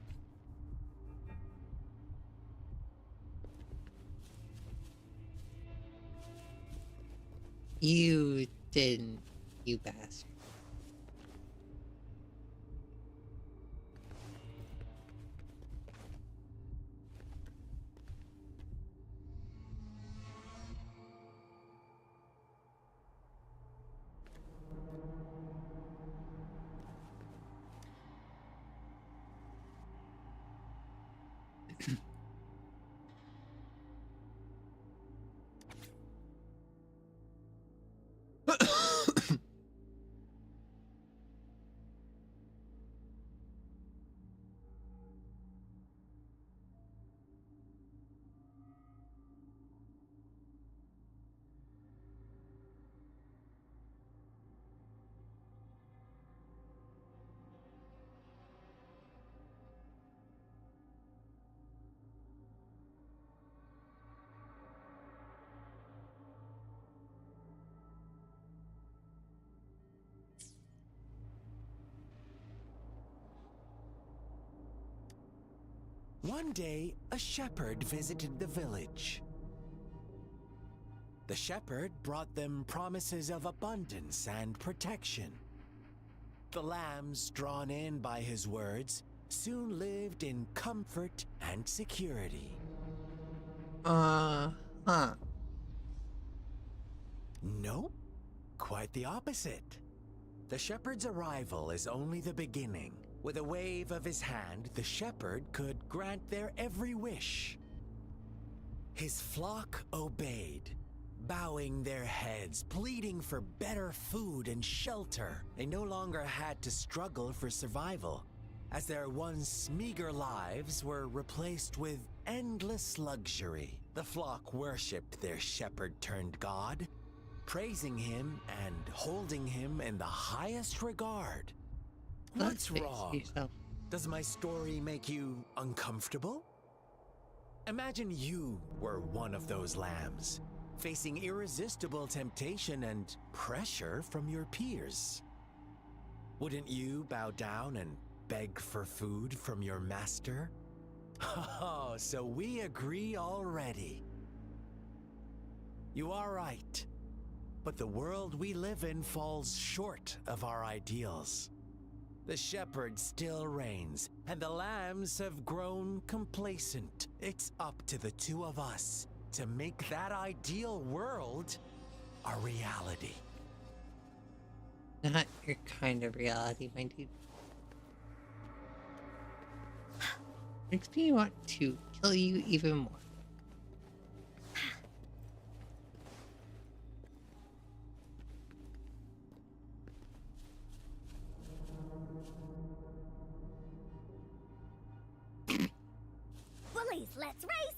You didn't, you bastard. One day, a shepherd visited the village. The shepherd brought them promises of abundance and protection. The lambs, drawn in by his words, soon lived in comfort and security. Huh. Nope, quite the opposite. The shepherd's arrival is only the beginning. With a wave of his hand, the shepherd could grant their every wish. His flock obeyed, bowing their heads, pleading for better food and shelter. They no longer had to struggle for survival, as their once meager lives were replaced with endless luxury. The flock worshipped their shepherd-turned-god, praising him and holding him in the highest regard. What's wrong? Does my story make you uncomfortable? Imagine you were one of those lambs, facing irresistible temptation and pressure from your peers. Wouldn't you bow down and beg for food from your master? Oh, so we agree already. You are right, but the world we live in falls short of our ideals. The shepherd still reigns, and the lambs have grown complacent. It's up to the two of us to make that ideal world a reality. Not your kind of reality, my dude. Makes me want to kill you even more. Bullies, let's race!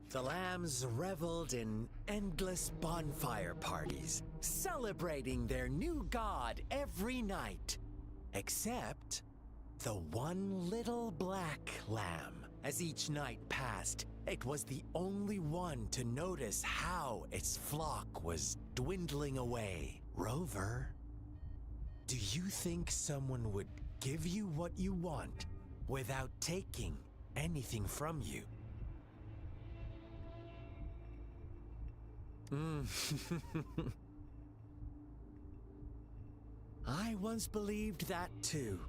The lambs reveled in endless bonfire parties, celebrating their new god every night. Except the one little black lamb. As each night passed, it was the only one to notice how its flock was dwindling away. Rover, do you think someone would give you what you want without taking anything from you? I once believed that too.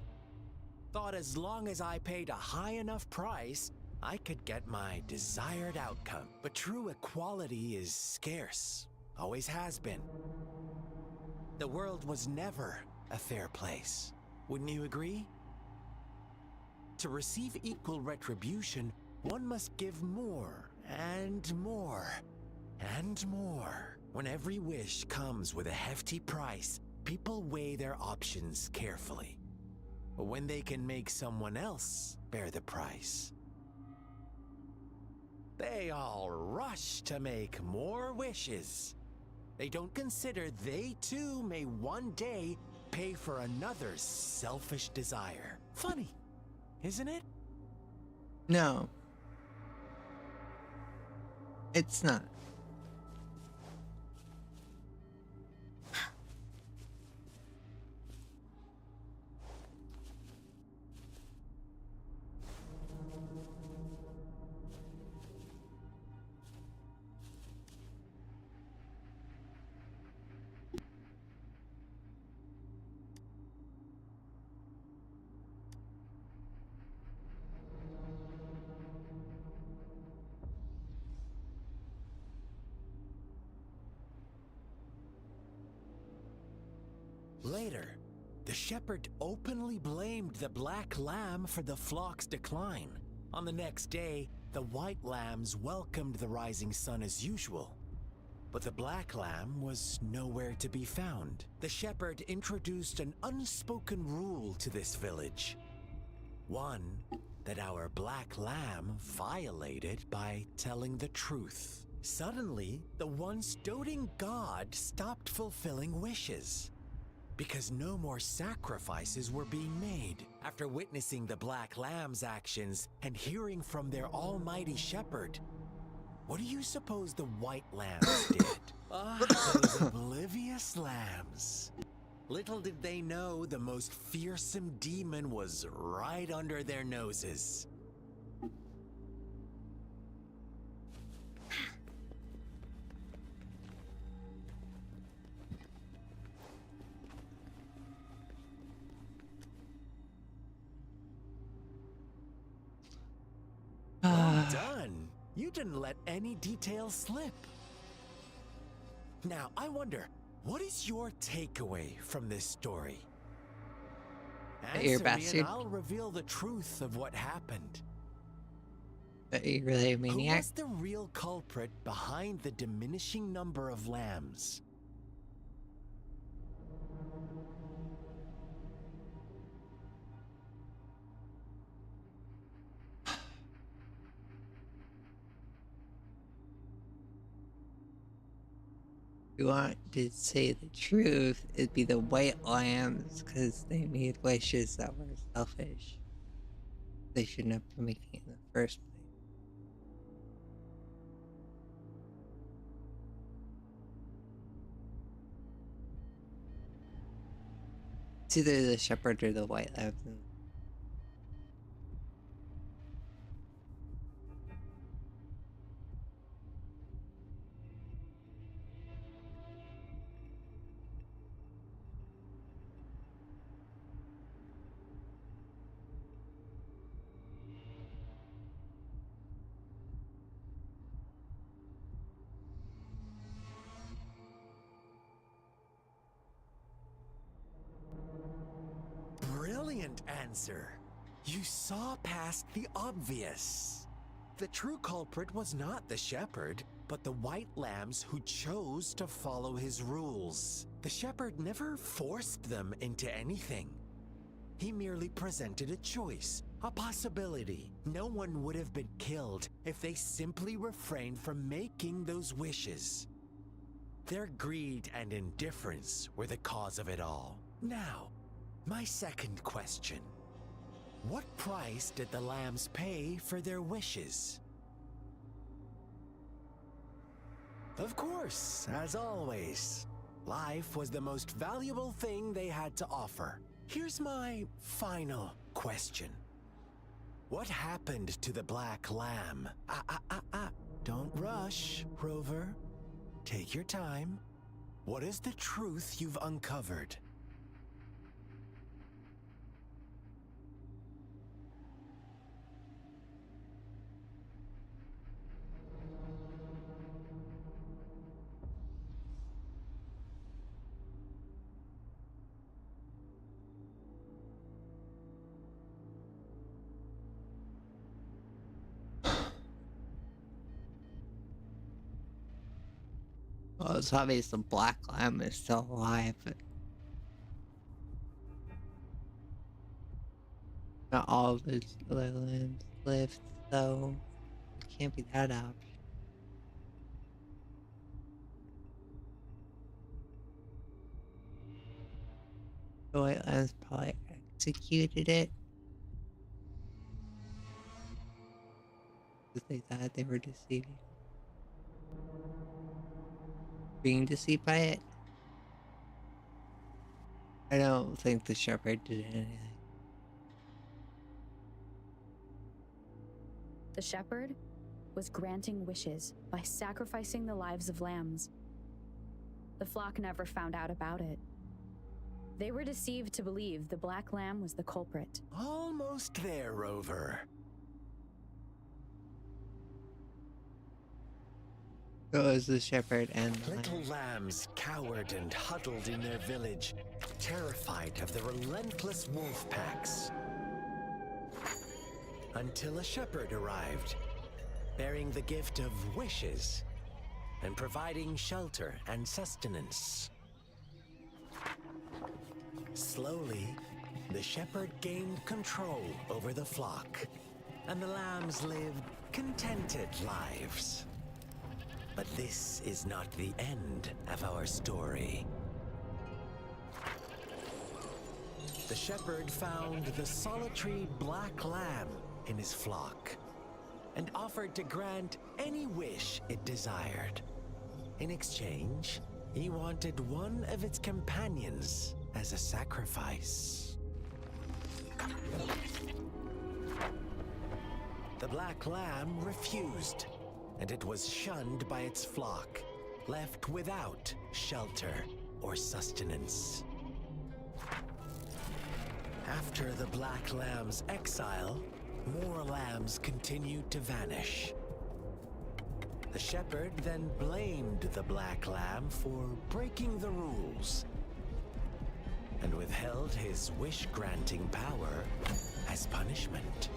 Thought as long as I paid a high enough price, I could get my desired outcome. But true equality is scarce. Always has been. The world was never a fair place. Wouldn't you agree? To receive equal retribution, one must give more and more. And more. When every wish comes with a hefty price, people weigh their options carefully. But when they can make someone else bear the price, they all rush to make more wishes. They don't consider they too may one day pay for another's selfish desire. Funny, isn't it? No. It's not. Later, the shepherd openly blamed the black lamb for the flock's decline. On the next day, the white lambs welcomed the rising sun as usual. But the black lamb was nowhere to be found. The shepherd introduced an unspoken rule to this village. One that our black lamb violated by telling the truth. Suddenly, the once doting god stopped fulfilling wishes, because no more sacrifices were being made. After witnessing the black lamb's actions and hearing from their almighty shepherd, what do you suppose the white lambs did? Those oblivious lambs. Little did they know the most fearsome demon was right under their noses. done. You didn't let any details slip. Now, I wonder, what is your takeaway from this story? You're a Answer me bastard. and I'll reveal the truth of what happened. Are you really a Who maniac? was the real culprit behind the diminishing number of lambs? If you want to say the truth, it'd be the white lambs because they made wishes that were selfish. They shouldn't have been making it in the first place. It's either the shepherd or the white lambs. Brilliant answer. You saw past the obvious. The true culprit was not the shepherd, but the white lambs who chose to follow his rules. The shepherd never forced them into anything. He merely presented a choice, a possibility. No one would have been killed if they simply refrained from making those wishes. Their greed and indifference were the cause of it all. Now, my second question. What price did the lambs pay for their wishes? Of course, as always, life was the most valuable thing they had to offer. Here's my final question. What happened to the black lamb? Don't rush, Rover. Take your time. What is the truth you've uncovered? Well, it's obvious the black lamb is still alive. But not all of the other lambs lived, so it can't be that option. The white lambs probably executed it. Because they thought they were deceiving. Being deceived by it. I don't think the shepherd did anything. The shepherd was granting wishes by sacrificing the lives of lambs. The flock never found out about it. They were deceived to believe the black lamb was the culprit. Almost there, Rover. It was the shepherd and the Little lamb. lambs cowered and huddled in their village, terrified of the relentless wolf packs. Until a shepherd arrived, bearing the gift of wishes and providing shelter and sustenance. Slowly, the shepherd gained control over the flock, and the lambs lived contented lives. But this is not the end of our story. The shepherd found the solitary black lamb in his flock and offered to grant any wish it desired. In exchange, he wanted one of its companions as a sacrifice. The black lamb refused, and it was shunned by its flock, left without shelter or sustenance. After the black lamb's exile, more lambs continued to vanish. The shepherd then blamed the black lamb for breaking the rules and withheld his wish-granting power as punishment.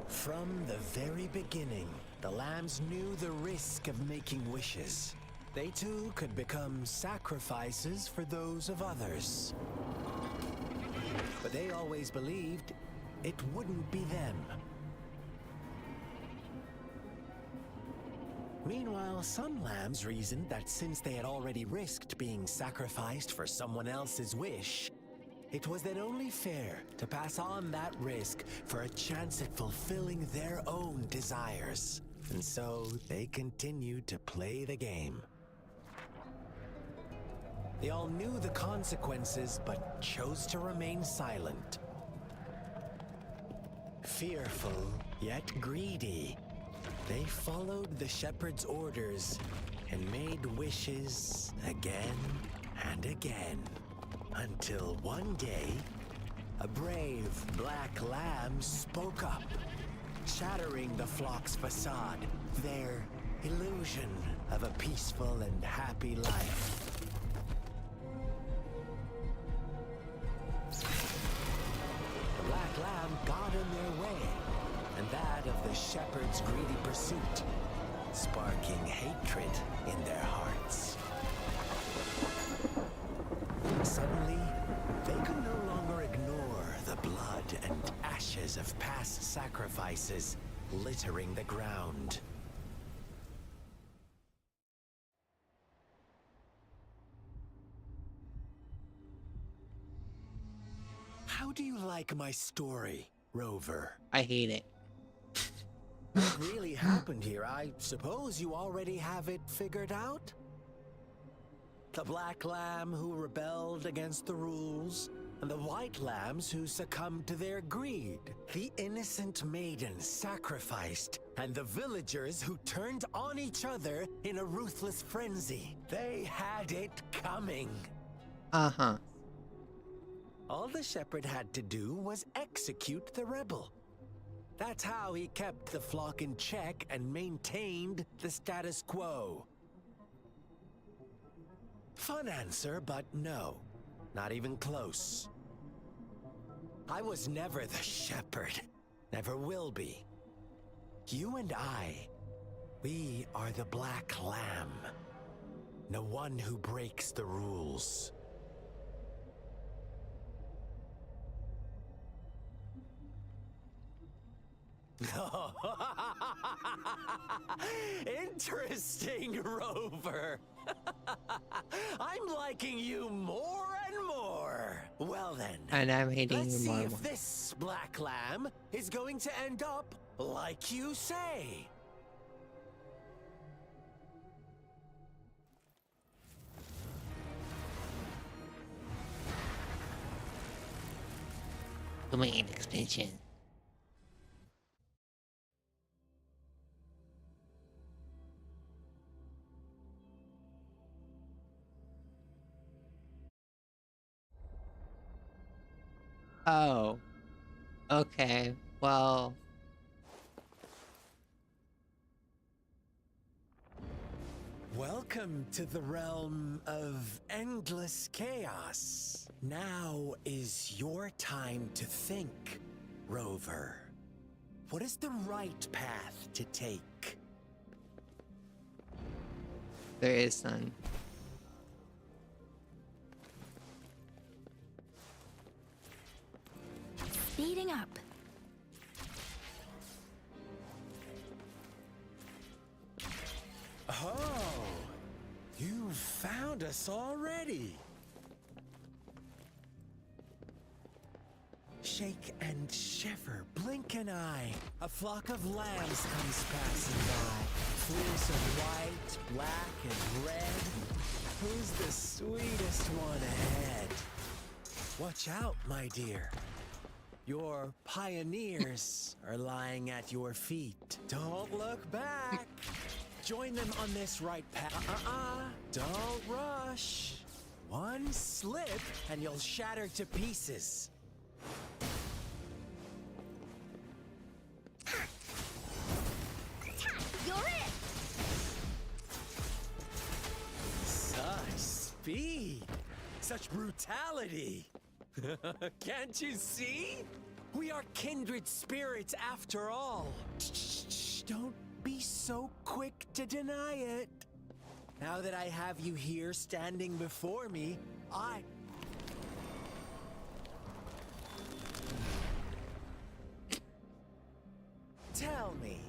From the very beginning, the lambs knew the risk of making wishes. They too could become sacrifices for those of others. But they always believed it wouldn't be them. Meanwhile, some lambs reasoned that since they had already risked being sacrificed for someone else's wish, it was then only fair to pass on that risk for a chance at fulfilling their own desires. And so they continued to play the game. They all knew the consequences, but chose to remain silent. Fearful, yet greedy, they followed the shepherd's orders and made wishes again and again. Until one day, a brave black lamb spoke up, shattering the flock's facade, their illusion of a peaceful and happy life. The black lamb got in their way, and that of the shepherd's greedy pursuit, sparking hatred in their hearts. Suddenly, they could no longer ignore the blood and ashes of past sacrifices littering the ground. How do you like my story, Rover? I hate it. What really happened here? I suppose you already have it figured out? The black lamb who rebelled against the rules, and the white lambs who succumbed to their greed. The innocent maiden sacrificed, and the villagers who turned on each other in a ruthless frenzy. They had it coming. Uh-huh. All the shepherd had to do was execute the rebel. That's how he kept the flock in check and maintained the status quo. Fun answer, but no. Not even close. I was never the shepherd. Never will be. You and I, we are the black lamb. No one who breaks the rules. Interesting, Rover. I'm liking you more and more. Well then, And I'm hating let's you see more and if more. this black lamb is going to end up like you say. Domain expansion. Oh. Okay. Well. Welcome to the realm of endless chaos. Now is your time to think, Rover. What is the right path to take? There is none. Speeding up. Oh, you found us already. Shake and shiver, blink an eye. A flock of lambs comes passing by. Fleece of white, black, and red. Who's the sweetest one ahead? Watch out, my dear. Your pioneers are lying at your feet. Don't look back. Join them on this right path. Don't rush. One slip and you'll shatter to pieces. You're it! Such speed! Such brutality! Can't you see? We are kindred spirits after all. Shh, don't be so quick to deny it. Now that I have you here standing before me, Tell me,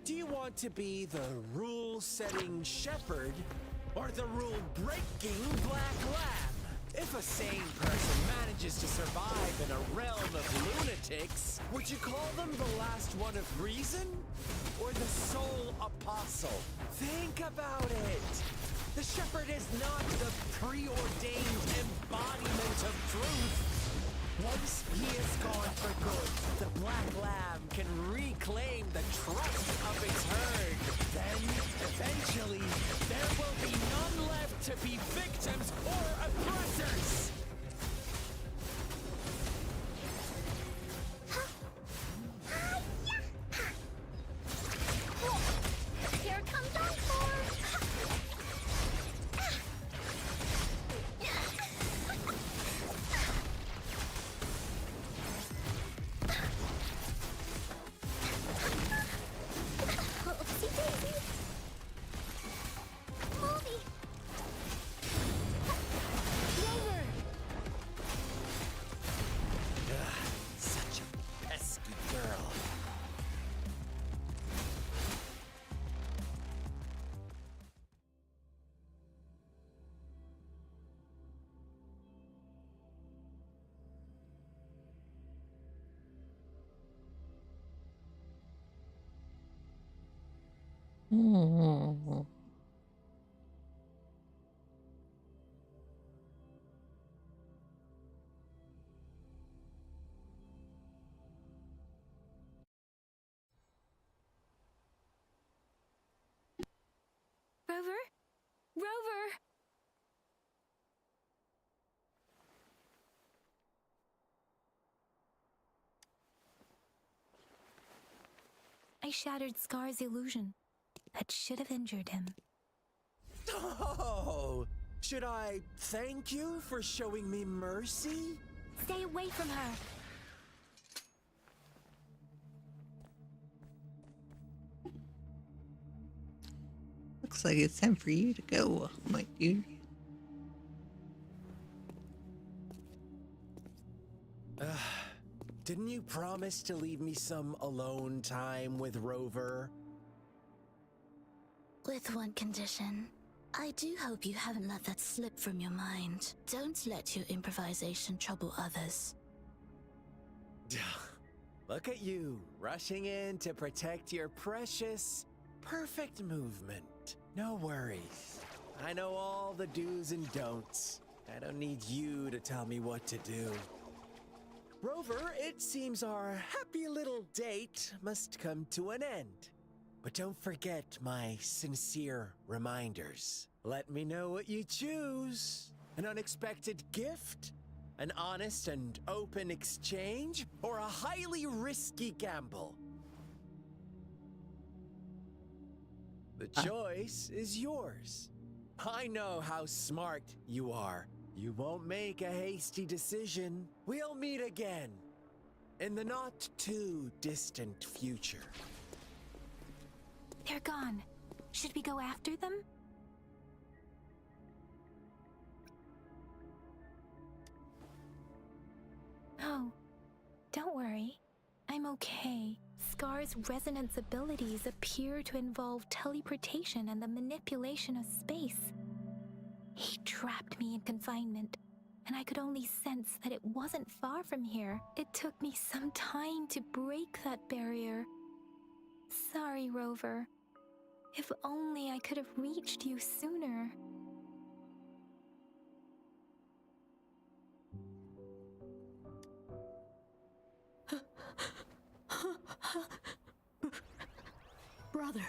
do you want to be the rule-setting shepherd or the rule-breaking black lamb? If a sane person manages to survive in a realm of lunatics, would you call them the last one of reason? Or the sole apostle? Think about it! The shepherd is not the preordained embodiment of truth. Once he is gone for good, the black lamb can reclaim the trust of its herd. Then, eventually, there will be none left to be victims or oppressors! Here comes Encore! Oopsie daisy! Molly! Rover! Such a pesky girl. Hmm. Rover? Rover! I shattered Scar's illusion. That should have injured him. Oh! Should I thank you for showing me mercy? Stay away from her! Looks like it's time for you to go, my dude. Didn't you promise to leave me some alone time with Rover? With one condition. I do hope you haven't let that slip from your mind. Don't let your improvisation trouble others. Look at you, rushing in to protect your precious, perfect movement. No worries. I know all the do's and don'ts. I don't need you to tell me what to do. Rover, it seems our happy little date must come to an end. But don't forget my sincere reminders. Let me know what you choose. An unexpected gift? An honest and open exchange? Or a highly risky gamble? The choice is yours. I know how smart you are. You won't make a hasty decision. We'll meet again in the not too distant future. They're gone. Should we go after them? Oh, don't worry. I'm okay. Scar's resonance abilities appear to involve teleportation and the manipulation of space. He trapped me in confinement, and I could only sense that it wasn't far from here. It took me some time to break that barrier. Sorry, Rover. If only I could have reached you sooner. Brother.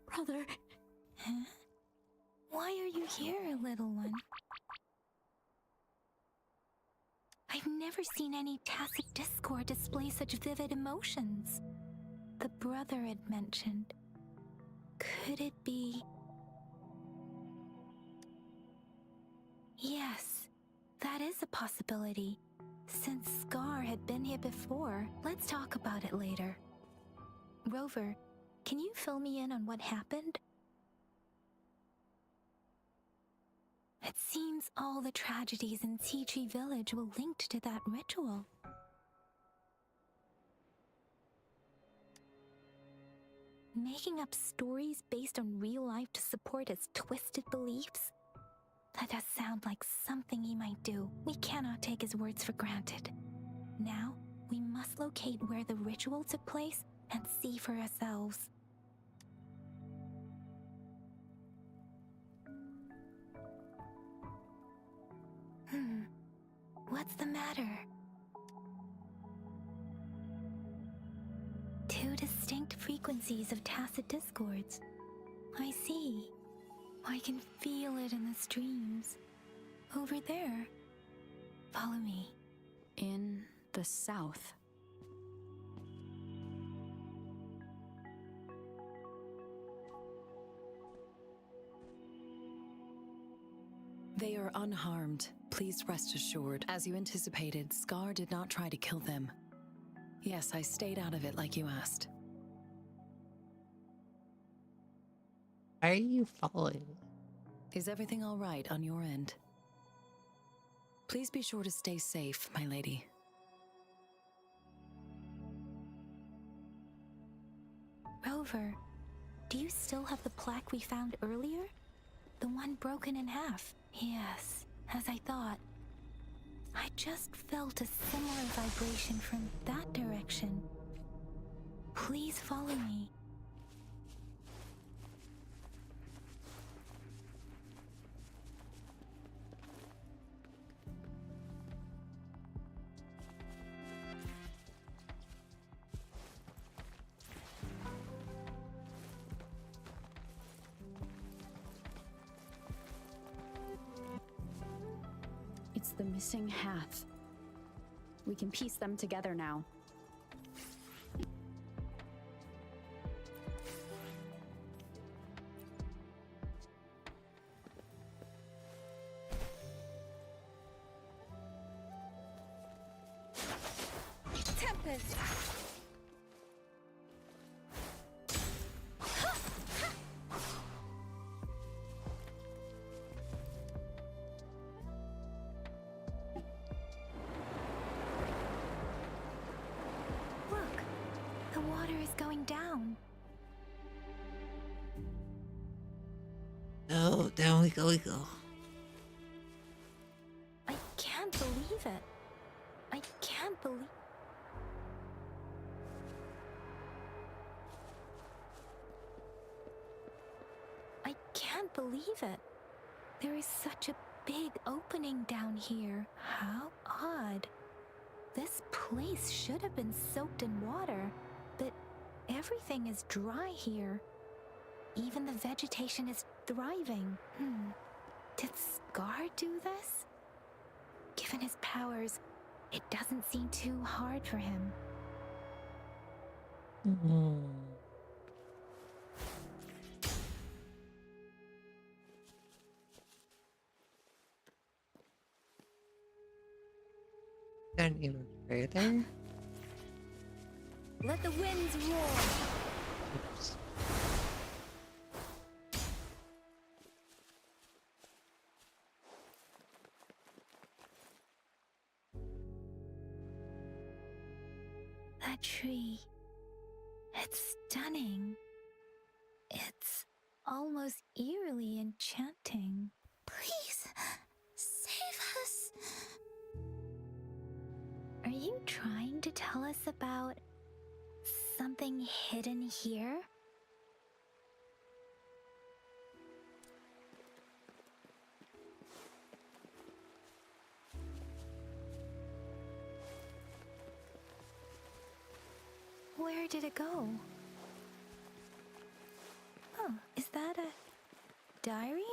Brother. Huh? Why are you here, little one? I've never seen any tacit discord display such vivid emotions. The brother had mentioned. Could it be... Yes, that is a possibility. Since Scar had been here before, let's talk about it later. Rover, can you fill me in on what happened? It seems all the tragedies in Tea Tree Village were linked to that ritual. Making up stories based on real life to support his twisted beliefs? That does sound like something he might do. We cannot take his words for granted. Now, we must locate where the ritual took place and see for ourselves. What's the matter? Two distinct frequencies of tacit discords. I see. I can feel it in the streams. Over there. Follow me. In the south. They are unharmed. Please rest assured. As you anticipated, Scar did not try to kill them. Yes, I stayed out of it like you asked. Why are you following? Is everything all right on your end? Please be sure to stay safe, my lady. Rover, do you still have the plaque we found earlier? The one broken in half? Yes, as I thought. I just felt a similar vibration from that direction. Please follow me. It's the missing half. We can piece them together now. Tempest! Going down. Oh, down we go, we go. I can't believe it. I can't believe... I can't believe it. There is such a big opening down here. How odd. This place should have been soaked in water, but everything is dry here. Even the vegetation is thriving. Did Scar do this? Given his powers, it doesn't seem too hard for him. Gone even further. Let the winds roar! Oops. That tree. It's stunning. It's almost eerily enchanting. Please, save us. Are you trying to tell us about something hidden here? Where did it go? Oh, is that a diary?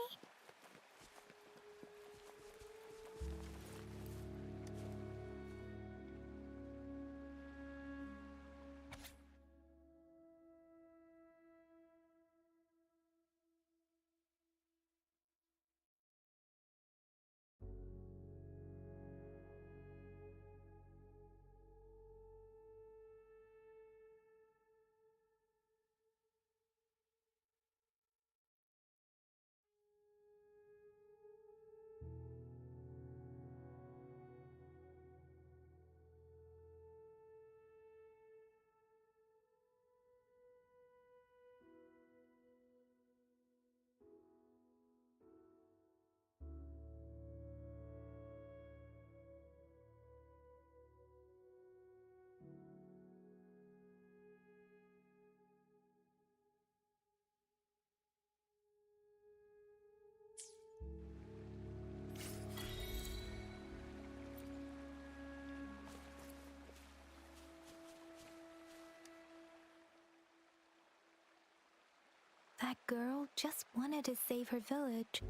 That girl just wanted to save her village.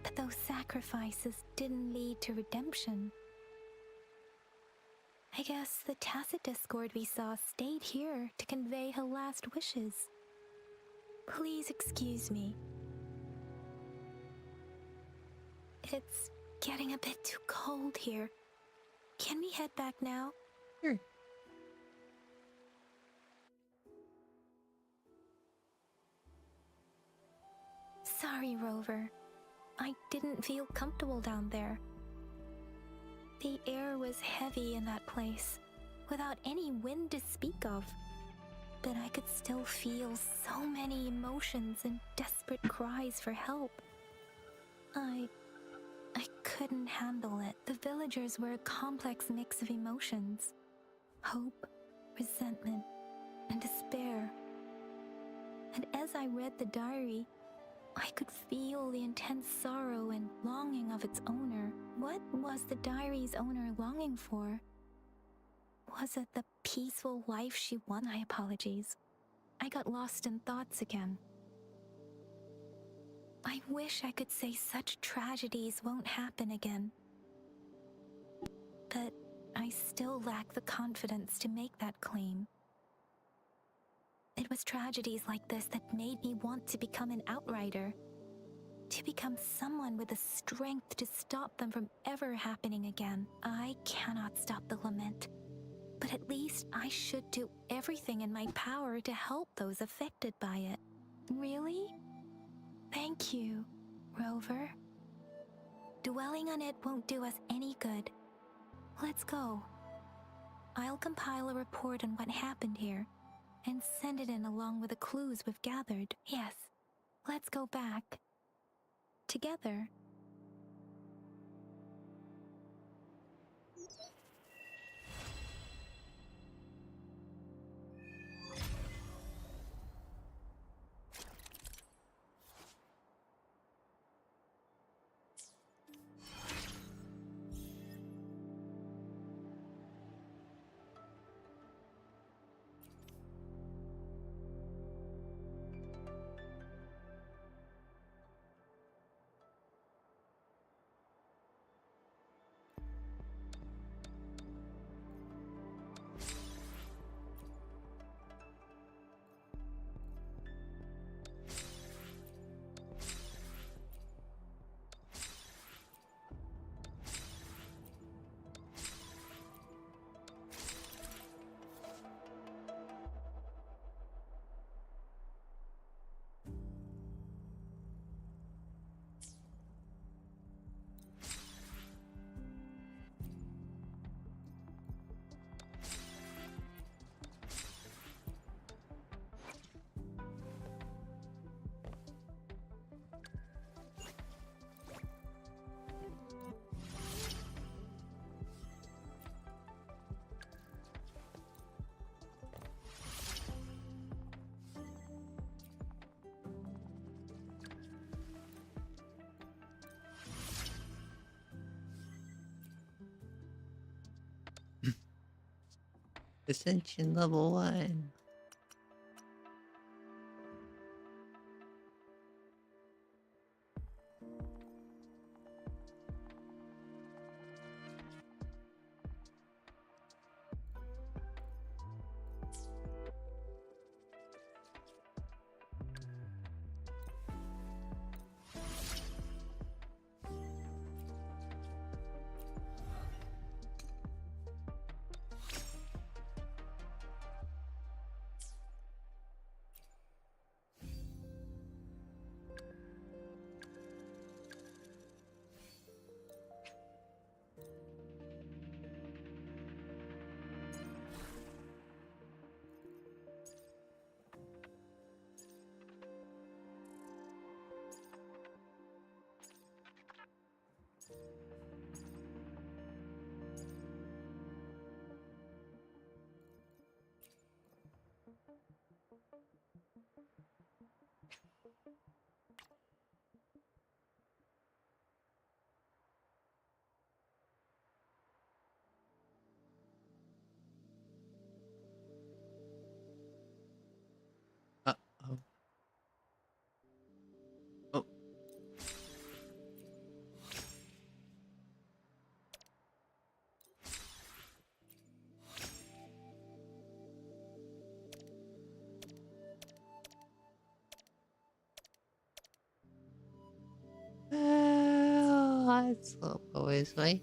But those sacrifices didn't lead to redemption. I guess the tacit discord we saw stayed here to convey her last wishes. Please excuse me. It's getting a bit too cold here. Can we head back now? Sure. Sorry, Rover. I didn't feel comfortable down there. The air was heavy in that place, without any wind to speak of. But I could still feel so many emotions and desperate cries for help. I couldn't handle it. The villagers were a complex mix of emotions. Hope, resentment, and despair. And as I read the diary, I could feel the intense sorrow and longing of its owner. What was the diary's owner longing for? Was it the peaceful life she wanted? My apologies. I got lost in thoughts again. I wish I could say such tragedies won't happen again. But I still lack the confidence to make that claim. It was tragedies like this that made me want to become an outrider. To become someone with the strength to stop them from ever happening again. I cannot stop the lament. But at least I should do everything in my power to help those affected by it. Really? Thank you, Rover. Dwelling on it won't do us any good. Let's go. I'll compile a report on what happened here and send it in along with the clues we've gathered. Yes, let's go back. Together. Ascension level 1. It's a little boy's way.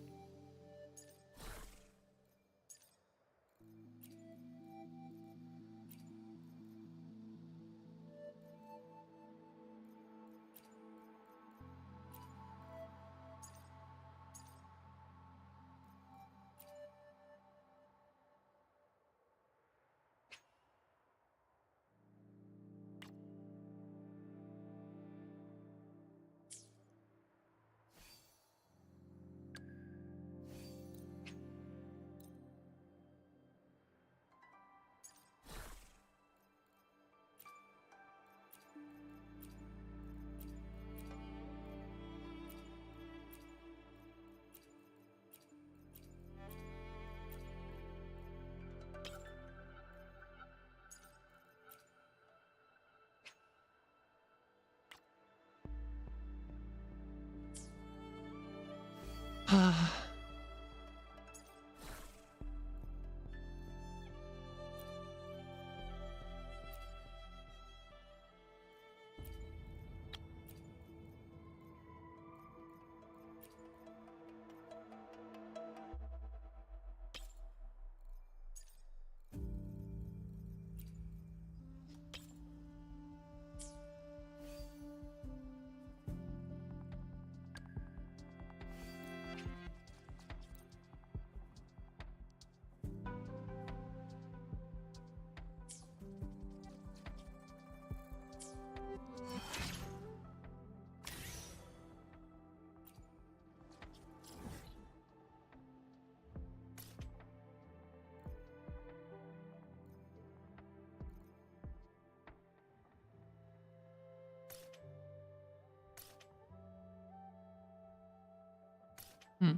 Hmm.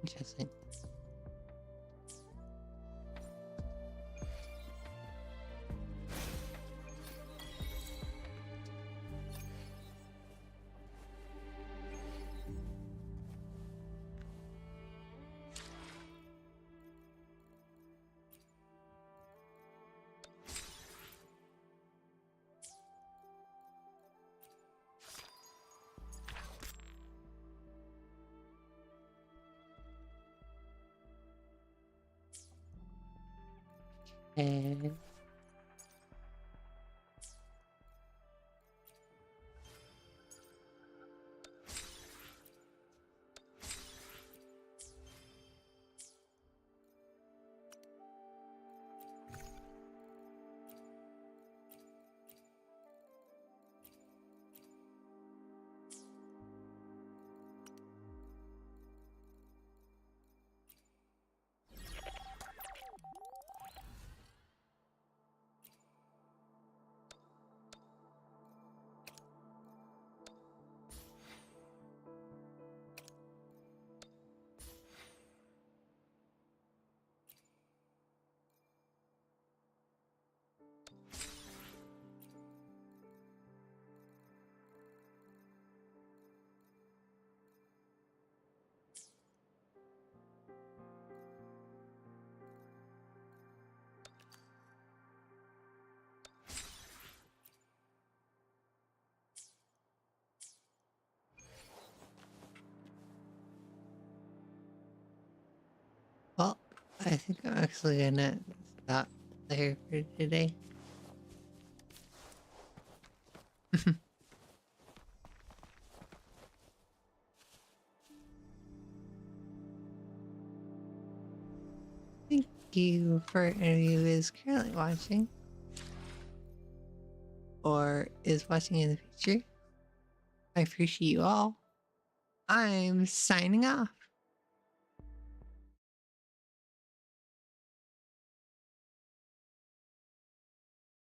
Interesting. And well, I think I'm actually gonna stop there for today. Thank you for anyone who is currently watching or is watching in the future. I appreciate you all. I'm signing off.